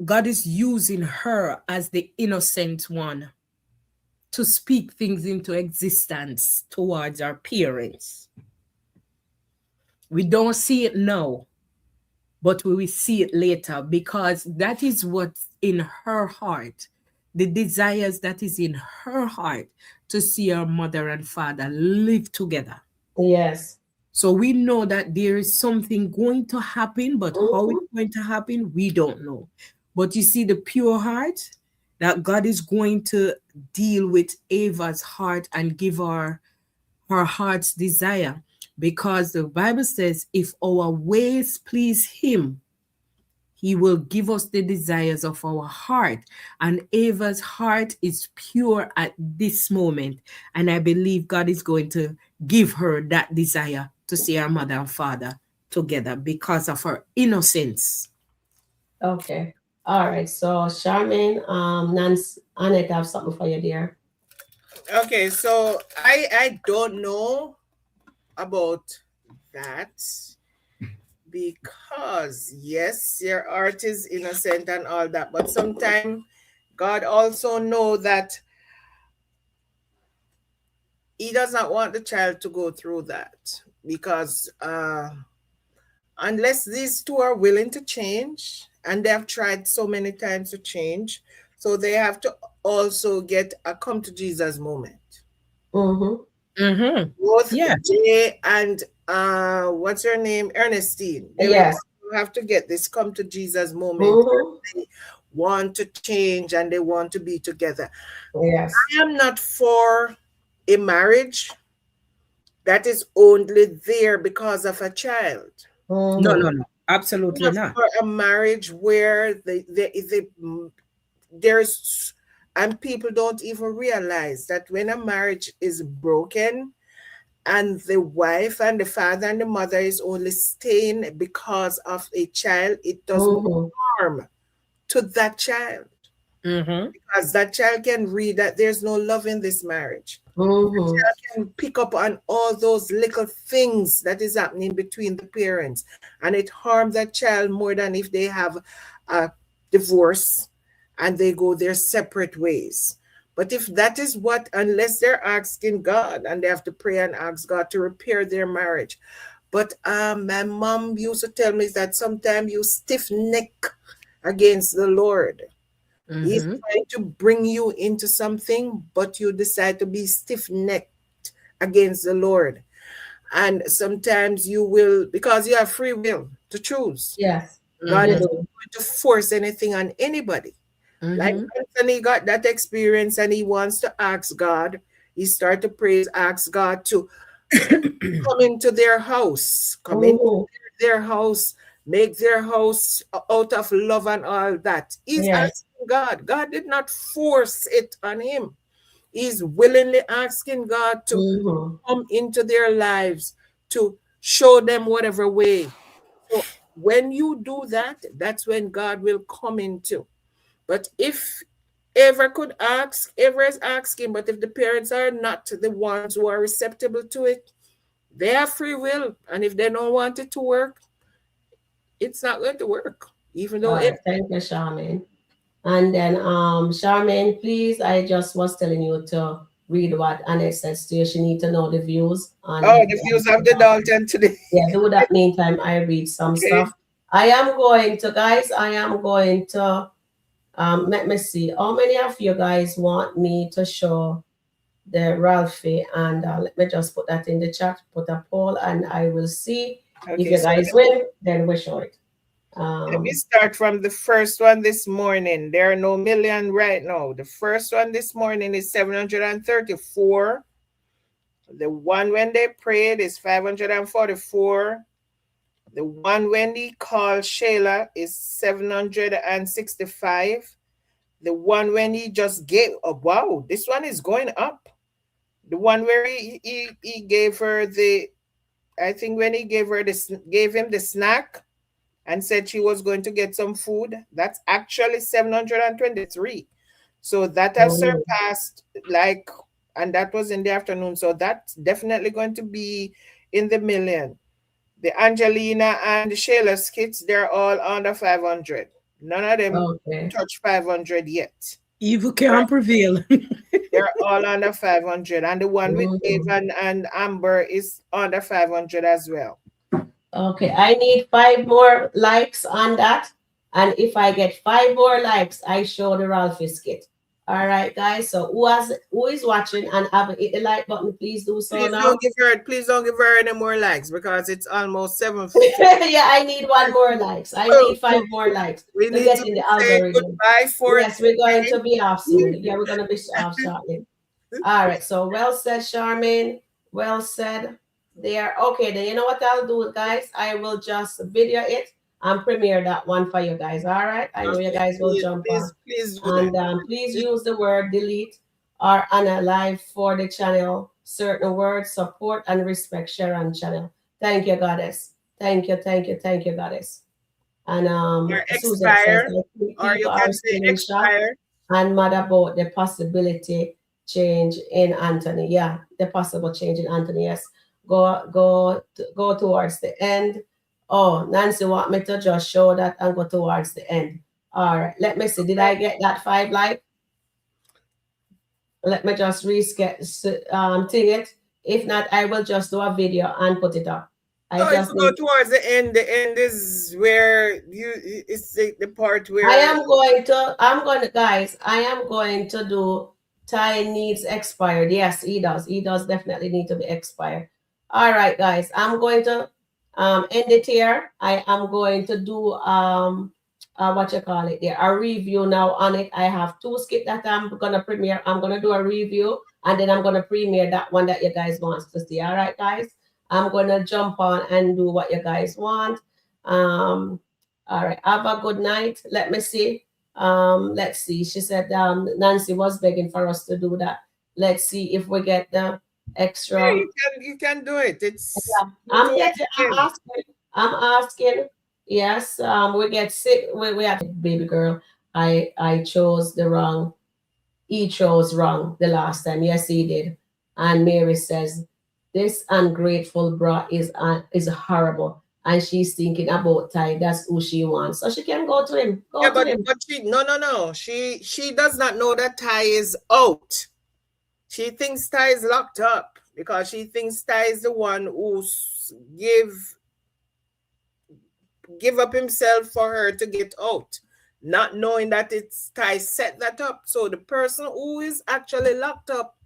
God is using her as the innocent one to speak things into existence towards our parents. We don't see it now, but we will see it later, because that is what's in her heart, the desires that is in her heart, to see her mother and father live together. Yes. So we know that there is something going to happen, but how it's Mm-hmm. going to happen, we don't know. But you see the pure heart, that God is going to deal with Ava's heart and give her heart's desire, because the Bible says if our ways please him, he will give us the desires of our heart. And Ava's heart is pure at this moment. And I believe God is going to give her that desire to see her mother and father together because of her innocence. Okay. All right. So Charmaine, Nance, Annette have something for you, dear. Okay, so I don't know about that, because yes, your art is innocent and all that, but sometimes God also know that he does not want the child to go through that, because unless these two are willing to change, and they have tried so many times to change, so they have to also get a come to Jesus moment. Mm-hmm. Mm-hmm. Both Yeah. Jay and what's her name, Ernestine, they will Yes. have to get this come to Jesus moment. Mm-hmm. They want to change and they want to be together. Yes. I am not for a marriage that is only there because of a child. No, Mm-hmm. no, no. Absolutely Not not. for a marriage where there's, and people don't even realize that when a marriage is broken and the wife and the father and the mother is only staying because of a child, it does no Mm-hmm. harm to that child, Mm-hmm. because that child can read that there's no love in this marriage. Mm-hmm. Can pick up on all those little things that is happening between the parents, and it harms that child more than if they have a divorce and they go their separate ways. But if that is what, unless they're asking God and they have to pray and ask God to repair their marriage. But my mom used to tell me that sometimes you stiff neck against the Lord. He's Mm-hmm. trying to bring you into something, but you decide to be stiff necked against the Lord. And sometimes you will, because you have free will to choose. Yes. God You is Mm-hmm. not do. going to force anything on anybody. Like Mm-hmm. Anthony got that experience and he wants to ask God. He started to pray, ask God to come into their house, come into Mm-hmm. their house, make their house out of love and all that. He's Yes. asking God. God did not force it on him. He's willingly asking God to Mm-hmm. come into their lives, to show them whatever way. So when you do that, that's when God will come into. But if ever could ask, ever is asking, but if the parents are not the ones who are receptive to it, they have free will. And if they don't want it to work, it's not going to work. Even All though right. it, Thank you, Charmaine. And then, Charmaine, please, I just was telling you to read what Annette says to you. She need to know the views oh, on. the views of the Dalton today. Yeah, do that. Meantime, I read some Okay. stuff. I am going to, guys, I am going to, let me see. How many of you guys want me to show the Ralphie? And let me just put that in the chat, put a poll, and I will see if Okay, you so guys win, then we show it. let me start from the first one this morning. There are no million right now. The first one this morning is 734. The one when they prayed is 544. The one when he called Shayla is 765. The one when he just gave, oh, wow, this one is going up. The one where he gave her the I think when he gave him the snack and said she was going to get some food, that's actually 723. So that has surpassed, like, and that was in the afternoon. So that's definitely going to be in the million. The Angelina and the Shayla skits, they're all under 500. None of them touch 500 yet. Evil can't prevail. They're all under 500. And the one with Avon and Amber is under 500 as well. Okay, I need 5 more likes on that. And if I get 5 more likes, I show the Ralphie skit. All right, guys. So who is watching and haven't hit the like button, please do so now. Please don't give her any more likes because it's almost 7. Yeah, I need 1 more likes. I need 5 more likes we to need get to in the say algorithm. Yes, we're going to be off soon. Yeah, we're going to be off shortly. All right. So well said, Charmaine. Well said. There. Okay, then you know what I'll do, guys? I will just video it and premiere that one for you guys. All right. I know you guys will jump on. Please do and that. Please use the word delete or unalive for the channel. Certain words support and respect Sharon channel. Thank you, goddess. Thank you, goddess. And Susan says or you can say expire. And mad about the possibility change in Anthony. Yeah, the possible change in Anthony. Yes. Go towards the end. Oh, Nancy want me to just show that and go towards the end. All right, let me see. Did I get that 5 like? Let me just thing it. If not, I will just do a video and put it up. Just go towards the end. The end is where it's the part where I'm going to, guys, I am going to do Ty needs expired. Yes, he does. He does definitely need to be expired. All right, guys, I'm going to end it here. I am going to do what you call it there, a review now on it. I have 2 skits that I'm gonna premiere. I'm gonna do a review and then I'm gonna premiere that one that you guys want to see. All right, guys, I'm gonna jump on and do what you guys want. All right, have a good night. Let me see. Let's see. She said Nancy was begging for us to do that. Let's see if we get the extra. Yeah, you can do it. It's I'm asking. Yes, we get sick. We have baby girl. I chose the wrong. He chose wrong the last time. Yes, he did. And Mary says, "This ungrateful bra is horrible." And she's thinking about Ty. That's who she wants. So she can go to him. But she no. She does not know that Ty is out. She thinks Ty is locked up because she thinks Ty is the one who give up himself for her to get out, not knowing that it's Ty set that up. So the person who is actually locked up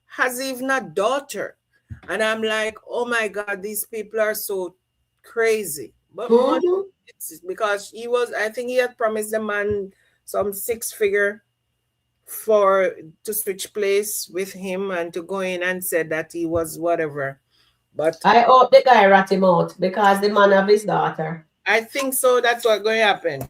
has even a daughter. And I'm like, oh my God, these people are so crazy. But it's because I think he had promised the man some 6-figure to switch place with him and to go in and said that he was whatever. But I hope the guy rat him out because the man of his daughter. I think so. That's what's going to happen.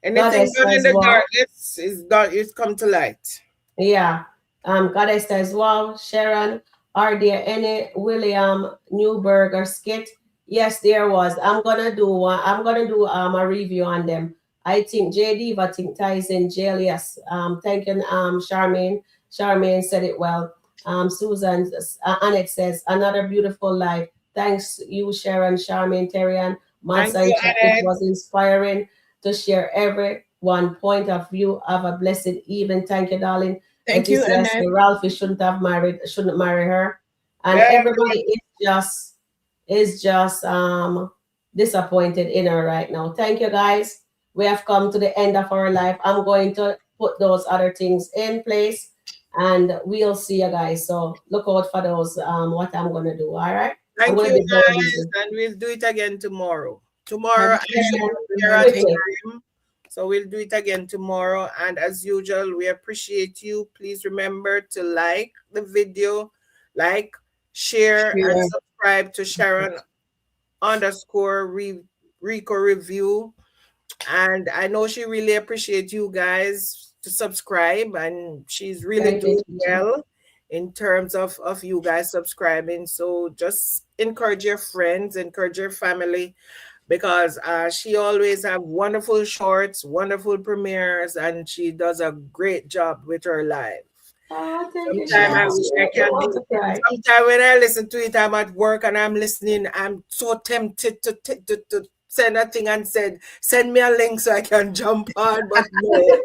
Anything done in the darkness is come to light. Yeah. Goddess says, wow, Sharon, are there any William Newberger skit? Yes, there was. I'm gonna do a review on them. I think JD, I think Ty is in jail. Yes. Thank you, Charmaine. Charmaine said it well. Susan, Annette says, another beautiful life. Thanks you, Sharon, Charmaine, Terrian. It was inspiring to share everyone point of view. Have a blessed evening. Thank you, darling. Thank you, Annette. Ralphie shouldn't marry her. And everybody is just disappointed in her right now. Thank you, guys. We have come to the end of our life. I'm going to put those other things in place and we'll see you guys. So look out for those, what I'm going to do. All right. Thank you, guys, and we'll do it again tomorrow. Tomorrow, so we'll do it again tomorrow. And as usual, we appreciate you. Please remember to like the video, share, and subscribe to Sharon _ Rico Review. And I know she really appreciates you guys to subscribe, and she's really doing well in terms of you guys subscribing. So just encourage your friends, encourage your family, because she always have wonderful shorts, wonderful premieres, and she does a great job with her live. Oh, thank you, Sometimes I Sharon. wish I can do it. Sometimes when I listen to it, I'm at work and I'm listening, I'm so tempted to send a thing and send me a link so I can jump on, but no,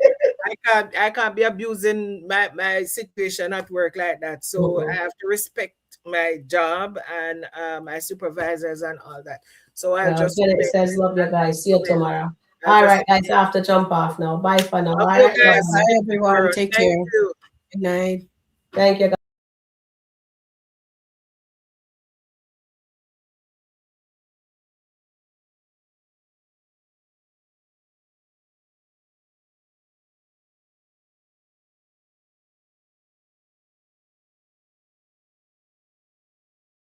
I can't be abusing my situation at work like that. So I have to respect my job and my supervisors and all that. So I'll just Janet says, love you guys. See you tomorrow. All right, guys, I have to jump off now. Bye for now. All right, guys. Bye, everyone. Thank Take care. you. Good night. Thank you, guys.